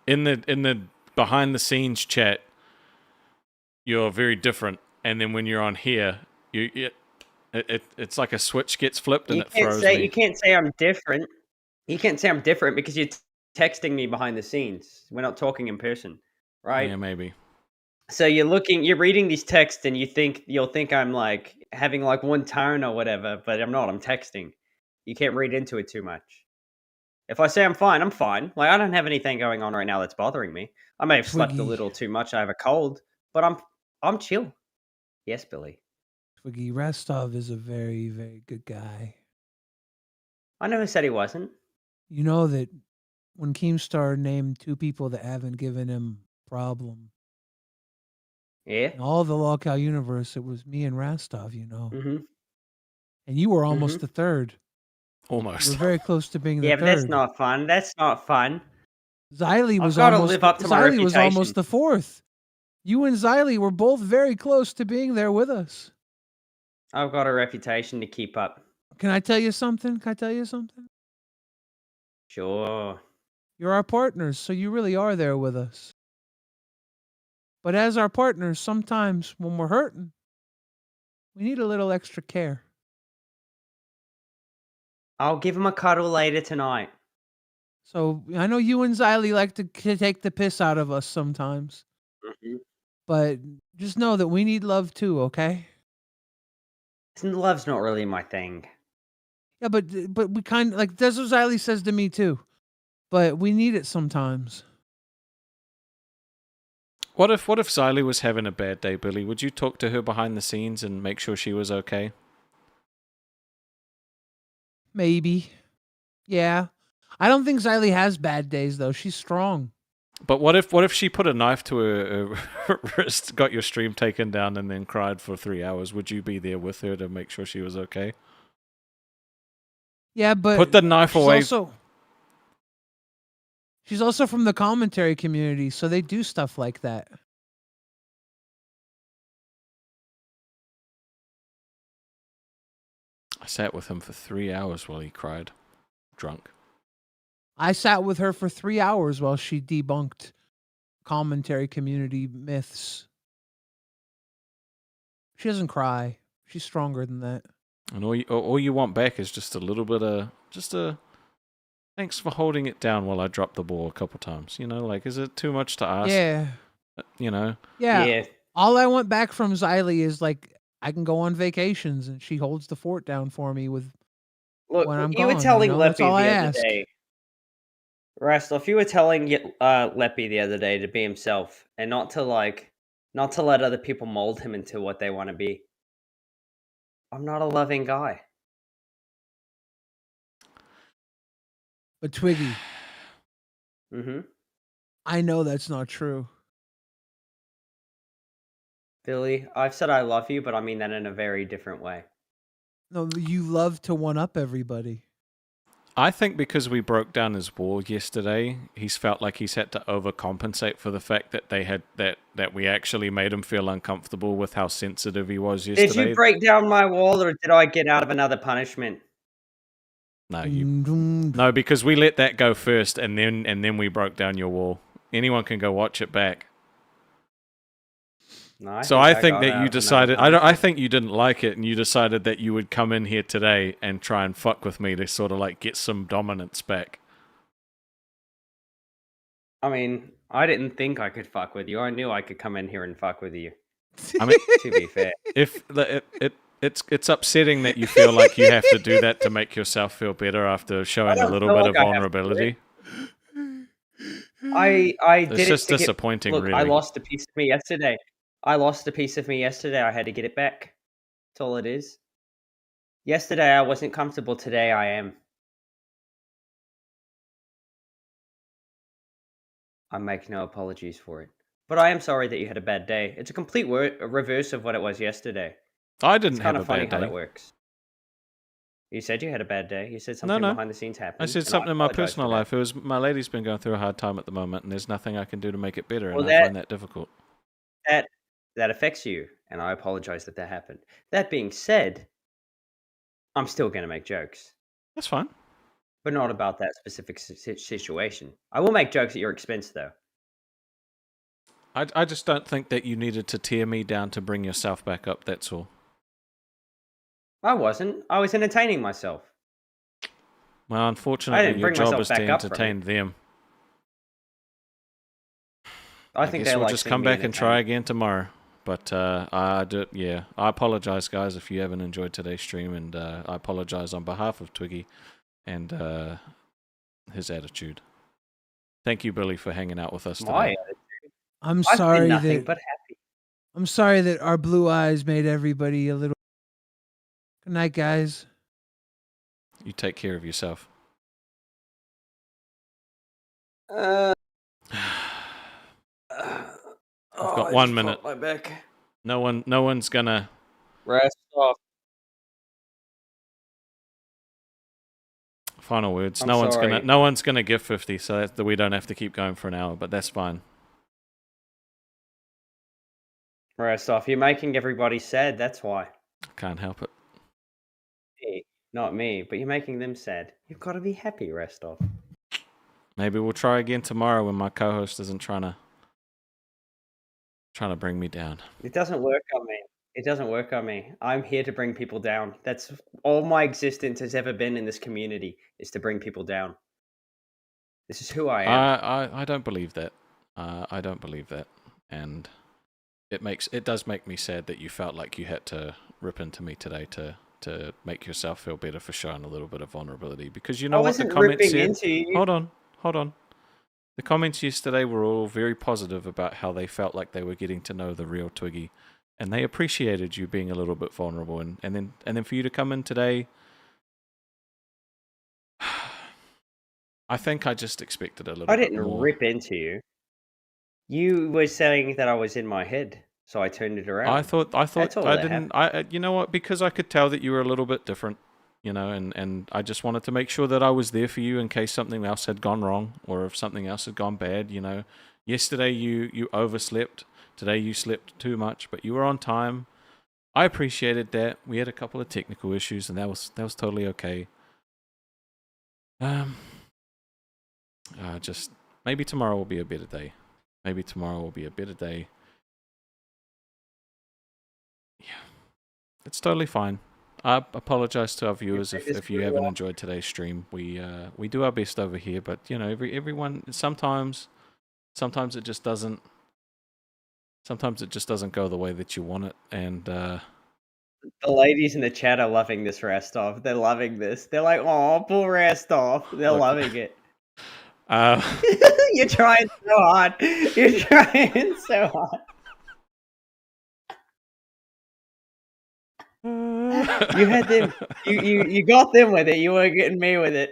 in the behind the scenes chat, you're very different, and then when you're on here, it's like a switch gets flipped and it throws me. You can't say I'm different. You can't say I'm different because you're texting me behind the scenes. We're not talking in person, right? Yeah, maybe. So you're reading these texts and you'll think I'm having one tone or whatever, but I'm not. I'm texting. You can't read into it too much. If I say I'm fine, I'm fine. I don't have anything going on right now that's bothering me. I may have slept a little too much. I have a cold, but I'm chill. Yes, Billy. Twiggy, Restov is a very, very good guy. I never said he wasn't. You know that when Keemstar named 2 people that haven't given him problem. Yeah. In all the Lolcow universe, it was me and Rastov, Mm-hmm. And you were almost the third. Almost. You were very close to being the Yeah, third. but that's not fun. That's not fun. Xylee was I've got to almost live up to my reputation. was almost the 4th. You and Xylee were both very close to being there with us. I've got a reputation to keep up. Can I tell you something? Sure. You're our partners, so you really are there with us. But as our partners, sometimes when we're hurting, we need a little extra care. I'll give him a cuddle later tonight. So I know you and Xylee like to take the piss out of us sometimes. Mm-hmm. But just know that we need love too, okay? Love's not really my thing. Yeah, but we kind of that's what Xylee says to me too. But we need it sometimes. What if Xylee was having a bad day, Billy? Would you talk to her behind the scenes and make sure she was okay? Maybe. Yeah. I don't think Xylee has bad days though. She's strong. But what if she put a knife to her wrist, got your stream taken down, and then cried for 3 hours? Would you be there with her to make sure she was okay? Yeah, but put the knife away. She's also from the commentary community, so they do stuff like that. I sat with him for 3 hours while he cried, drunk. I sat with her for 3 hours while she debunked commentary community myths. She doesn't cry. She's stronger than that. And all you want back is just a little bit of Thanks for holding it down while I dropped the ball a couple times. You know, like, is it too much to ask? Yeah. You know? Yeah. Yeah. All I want back from Xylee is like I can go on vacations and she holds the fort down for me with Look, when I'm you gone. were telling That's Leppy all I the other ask. day. Rastloff, you were telling Leppy the other day to be himself and not to let other people mold him into what they want to be. I'm not a loving guy. But Twiggy, Mm-hmm. I know that's not true. Billy, I've said I love you, but I mean that in a very different way. No, you love to one up everybody. I think because we broke down his wall yesterday, he's felt like he's had to overcompensate for the fact that they had that we actually made him feel uncomfortable with how sensitive he was yesterday. Did you break down my wall, or did I get out of another punishment? No, no, because we let that go first, and then we broke down your wall. Anyone can go watch it back. No, So I think got that out you of decided. another I think you didn't like it, and you decided that you would come in here today and try and fuck with me to sort of like get some dominance back. I mean, I didn't think I could fuck with you. I knew I could come in here and fuck with you. I mean, to be fair, if it's upsetting that you feel like you have to do that to make yourself feel better after showing a don't little feel bit like of I have to do vulnerability. I It's did just it to disappointing, Look, really. I lost a piece of me yesterday. I had to get it back. That's all it is. Yesterday I wasn't comfortable. Today I am. I make no apologies for it. But I am sorry that you had a bad day. It's a complete reverse of what it was yesterday. I didn't It's kind have of a funny bad how day. that works. You said you had a bad day. You said No, something no. behind the scenes happened. I said and something in my apologize personal for that. life. It was my lady's been going through a hard time at the moment, and there's nothing I can do to make it better, Well, and I find that difficult. That affects you, and I apologize that happened. That being said, I'm still going to make jokes. That's fine. But not about that specific situation. I will make jokes at your expense, though. I just don't think that you needed to tear me down to bring yourself back up, that's all. I wasn't. I was entertaining myself. Well, I unfortunately, didn't your bring job myself is to back up from entertain them. I think guess they we'll like just seeing come me back and try entertained. again tomorrow. But I apologize, guys, if you haven't enjoyed today's stream, and I apologize on behalf of Twiggy and his attitude. Thank you, Billy, for hanging out with us today. My attitude. I'm I've been sorry nothing that but happy. I'm sorry that our blue eyes made everybody a little. Good night, guys. You take care of yourself. I've I've got 1 minute. My back. No one's gonna. Rest off. Final words. I'm No sorry. one's gonna give 50, so that we don't have to keep going for an hour. But that's fine. Rest off. You're making everybody sad. That's why. Can't help it. Me, not me, but you're making them sad. You've got to be happy. Rest off. Maybe we'll try again tomorrow when my co-host isn't trying to bring me down. It doesn't work on me. It doesn't work on me. I'm here to bring people down. That's all my existence has ever been in this community, is to bring people down. This is who I am. I don't believe that. I don't believe that, and it does make me sad that you felt like you had to rip into me today to make yourself feel better for showing a little bit of vulnerability, because you know what the wasn't comments ripping said. into you. Hold on. The comments yesterday were all very positive about how they felt like they were getting to know the real Twiggy, and they appreciated you being a little bit vulnerable, and then for you to come in today. I think I just expected a little I bit didn't more. rip into you. You were saying that I was in my head, so I turned it around. I thought That's all I that didn't. You know what? Because I could tell that you were a little bit different, you know, and I just wanted to make sure that I was there for you in case something else had gone wrong or if something else had gone bad. You know, yesterday you overslept. Today you slept too much, but you were on time. I appreciated that. We had a couple of technical issues, and that was totally okay. Just maybe tomorrow will be a better day. Maybe tomorrow will be a better day. Yeah, it's totally fine. I apologize to our viewers made this if you really haven't long. enjoyed today's stream. We do our best over here, but you know, everyone sometimes it just doesn't. Sometimes it just doesn't go the way that you want it, and The ladies in the chat are loving this Restov. They're loving this. They're like, "Oh, poor Restov." They're Look. loving it. uh, You're trying so hard. You're trying so hard. You had them. You got them with it. You weren't getting me with it.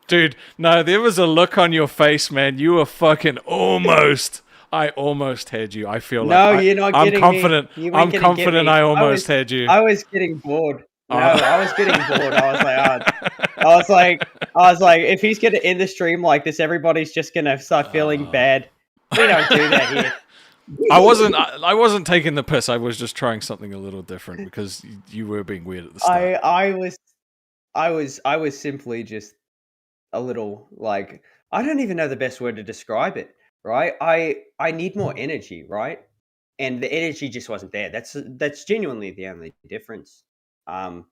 dude, no, there was a look on your face, man. You were fucking almost. I almost had you. I feel No, like you're not I'm getting confident. me. You I'm weren't gonna get confident. me. I almost had you. I was getting bored. No, Oh. I was getting bored. I was like, if he's gonna end the stream like this, everybody's just gonna start feeling bad. We don't do that here. I wasn't taking the piss. I was just trying something a little different because you were being weird at the start. I was simply just a little like, I don't even know the best word to describe it. Right? I need more energy. Right? And the energy just wasn't there. That's genuinely the only difference. And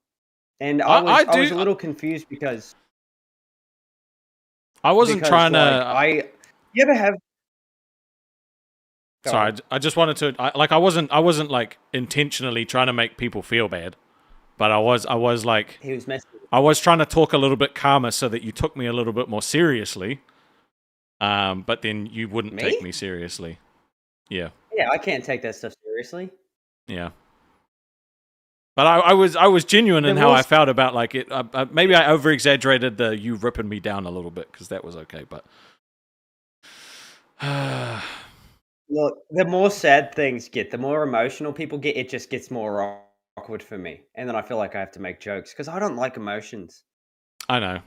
I was a little confused because I wasn't trying like, to. You ever have? Go Sorry, on. I just wanted to. I wasn't like intentionally trying to make people feel bad, but I was like, He was messing. I was trying to talk a little bit calmer so that you took me a little bit more seriously. But then you wouldn't take me seriously. Yeah. Yeah, I can't take that stuff seriously. Yeah. But I was genuine in how I felt about like it. Maybe I over exaggerated the you ripping me down a little bit because that was okay. But Look, the more sad things get, the more emotional people get, it just gets more awkward for me, and then I feel like I have to make jokes because I don't like emotions. I know.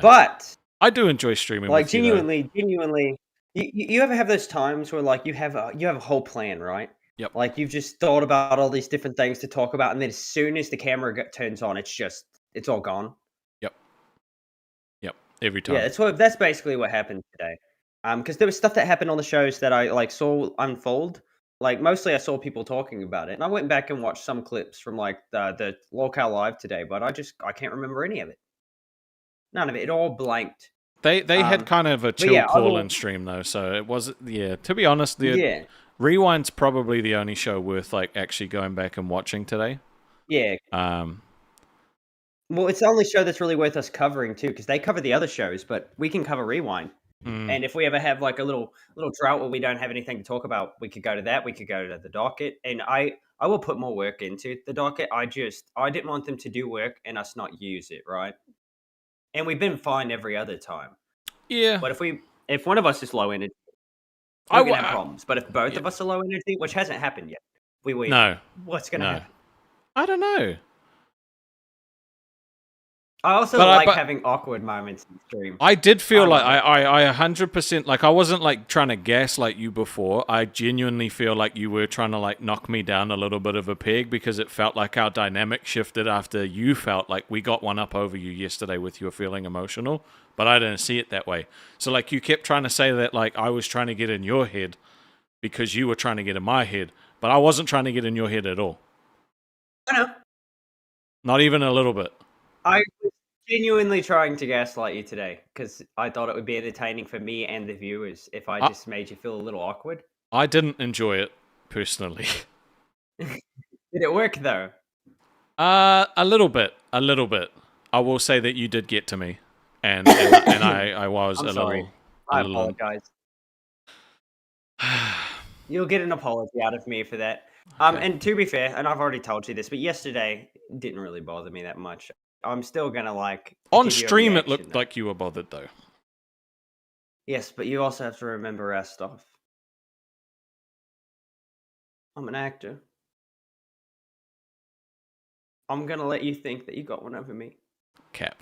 But I do enjoy streaming. Like with you, though. genuinely, you ever have those times where like you have a whole plan, right? Yep. Like you've just thought about all these different things to talk about, and then as soon as the camera turns on, it's all gone. Yep. Every time. Yeah, that's basically what happened today. Because there was stuff that happened on the shows that I like saw unfold. Like mostly, I saw people talking about it, and I went back and watched some clips from like the locale live today, but I can't remember any of it. None of it. It all blanked. They had kind of a chill yeah, call-in stream though, so it was To be honest, Rewind's probably the only show worth like actually going back and watching today. Yeah. Well, it's the only show that's really worth us covering too, because they cover the other shows, but we can cover Rewind. And if we ever have like a little drought where we don't have anything to talk about, we could go to that. We could go to the docket, and I will put more work into the docket. I didn't want them to do work and us not use it, right? And we've been fine every other time. Yeah. But if one of us is low energy, we're gonna have problems. But if both of us are low energy, which hasn't happened yet, what's gonna happen? I don't know. I also like having awkward moments in stream. I did feel like I 100% like I wasn't like trying to gaslight you before. I genuinely feel like you were trying to like knock me down a little bit of a peg because it felt like our dynamic shifted after you felt like we got one up over you yesterday with your feeling emotional, but I didn't see it that way. So like you kept trying to say that like I was trying to get in your head because you were trying to get in my head, but I wasn't trying to get in your head at all. I know. Not even a little bit. I was genuinely trying to gaslight you today because I thought it would be entertaining for me and the viewers if I just made you feel a little awkward. I didn't enjoy it personally. Did it work though? A little bit. I will say that you did get to me, and I was I'm a sorry. little. I apologize. You'll get an apology out of me for that. And to be fair, and I've already told you this, but yesterday didn't really bother me that much. I'm still gonna like on give you a stream. It reaction, looked like you were bothered though. Yes, but you also have to remember our stuff. I'm an actor. I'm gonna let you think that you got one over me. Cap.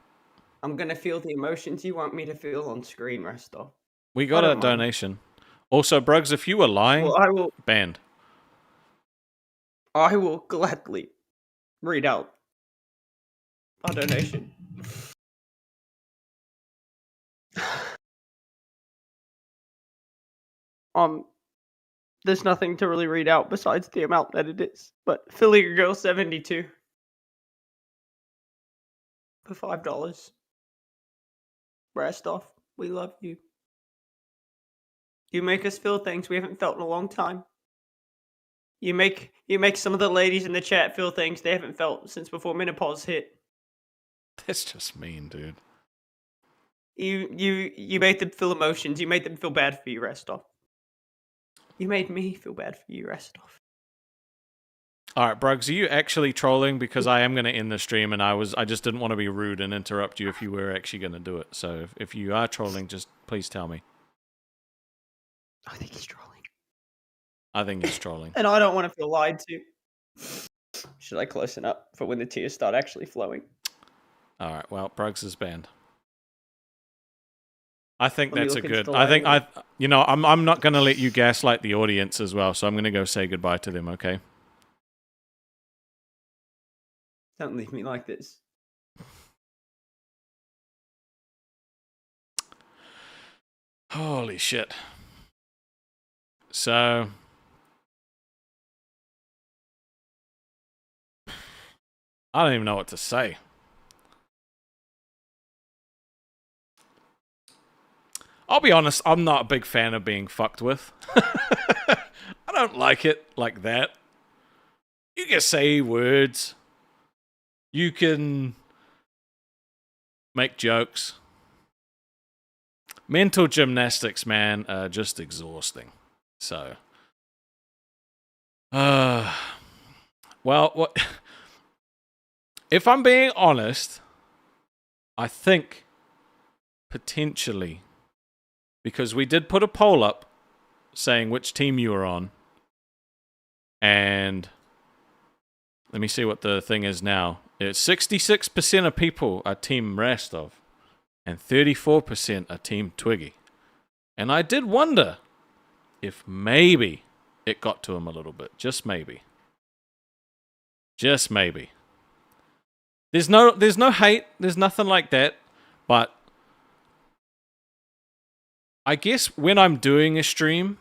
I'm gonna feel the emotions you want me to feel on screen, Restov. We got a donation. Also, Bruggs, if you were lying, Well, I will. Banned. I will gladly read out our donation. There's nothing to really read out besides the amount that it is. But Philly Girl 72 for $5. Rest off. We love you. You make us feel things we haven't felt in a long time. You make some of the ladies in the chat feel things they haven't felt since before menopause hit. That's just mean, dude. You made them feel emotions. You made them feel bad for you, Restov. You made me feel bad for you, Restov. All right, Brugs, are you actually trolling? Because I am going to end the stream, and I just didn't want to be rude and interrupt you if you were actually going to do it. So if you are trolling, just please tell me. I think he's trolling. I think he's trolling. And I don't want to feel lied to. Should I close up for when the tears start actually flowing? All right, well, Brugs is banned. I think Let me that's a look into good. the I think library. I'm not going to let you gaslight the audience as well. So I'm going to go say goodbye to them. Okay. Don't leave me like this. Holy shit. So I don't even know what to say. I'll be honest, I'm not a big fan of being fucked with. I don't like it like that. You can say words. You can make jokes. Mental gymnastics, man, are just exhausting. So, well, what? If I'm being honest, I think potentially, because we did put a poll up saying which team you were on, and let me see what the thing is now. It's 66% of people are Team Rastov, and 34% are Team Twiggy. And I did wonder if maybe it got to him a little bit. Just maybe. Just maybe. There's no hate. There's nothing like that. But I guess when I'm doing a stream,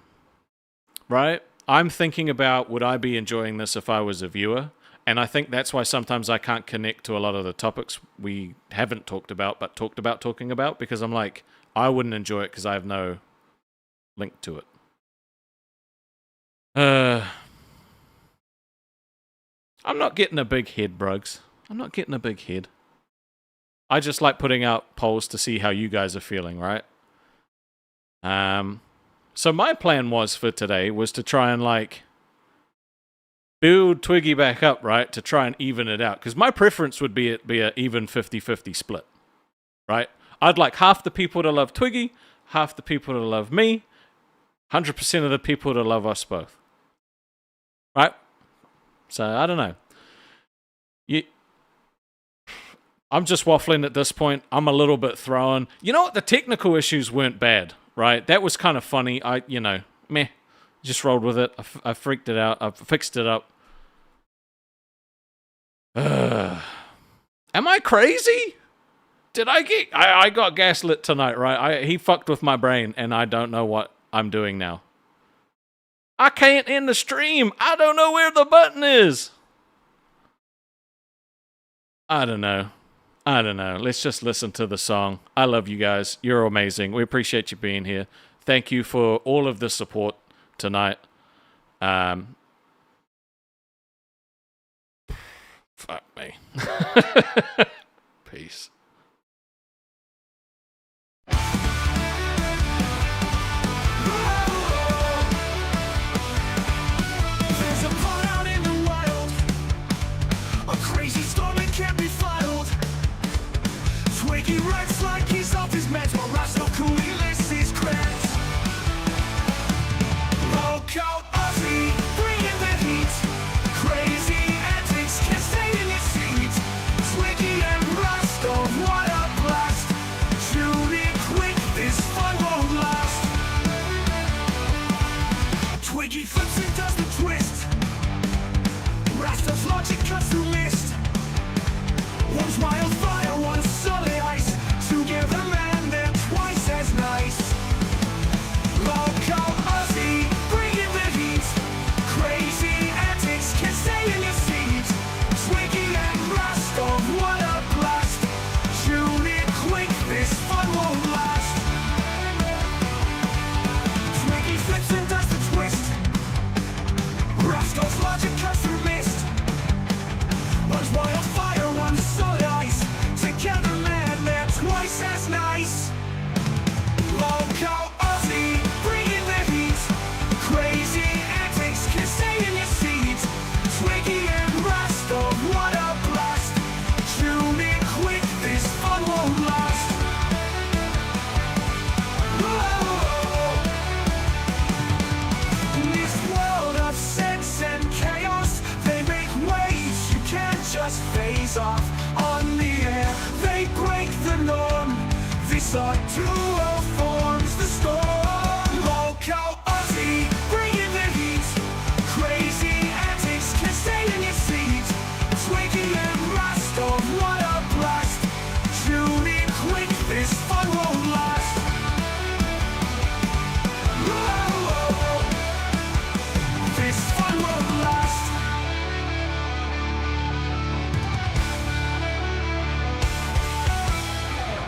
right, I'm thinking about, would I be enjoying this if I was a viewer? And I think that's why sometimes I can't connect to a lot of the topics we haven't talked about, but talked about talking about, because I'm like, I wouldn't enjoy it because I have no link to it. I'm not getting a big head, Brugs. I'm not getting a big head. I just like putting out polls to see how you guys are feeling, right? So my plan was for today was to try and like build Twiggy back up, right? To try and even it out. Because my preference would be it be an even 50-50 split, right? I'd like half the people to love Twiggy, half the people to love me, 100% of the people to love us both. Right? So, I don't know. I'm just waffling at this point. I'm a little bit thrown. You know what? The technical issues weren't bad, right? That was kind of funny. Meh. Just rolled with it. I freaked it out. I fixed it up. Am I crazy? Did I get... I got gaslit tonight, right? He fucked with my brain, and I don't know what I'm doing now. I can't end the stream. I don't know where the button is. I don't know. Let's just listen to the song. I love you guys. You're amazing. We appreciate you being here. Thank you for all of the support tonight. Fuck me. Peace. There's a pot out in the wild, a crazy storm that can't be filed. Twiggy writes like he's off his meds, while Roscoe coolly lists his creds. Loco Aussie, bringing the heat. Crazy antics, can't stay in his seat. Twiggy and Rostov, what a blast. Shoot it quick, this fun won't last. Twiggy flips and does the twist. Rastov's logic cuts through mist. One's wildfire, one's solid ice. Together, man, they're twice as nice. Loco Aussie, bringing the heat. sought to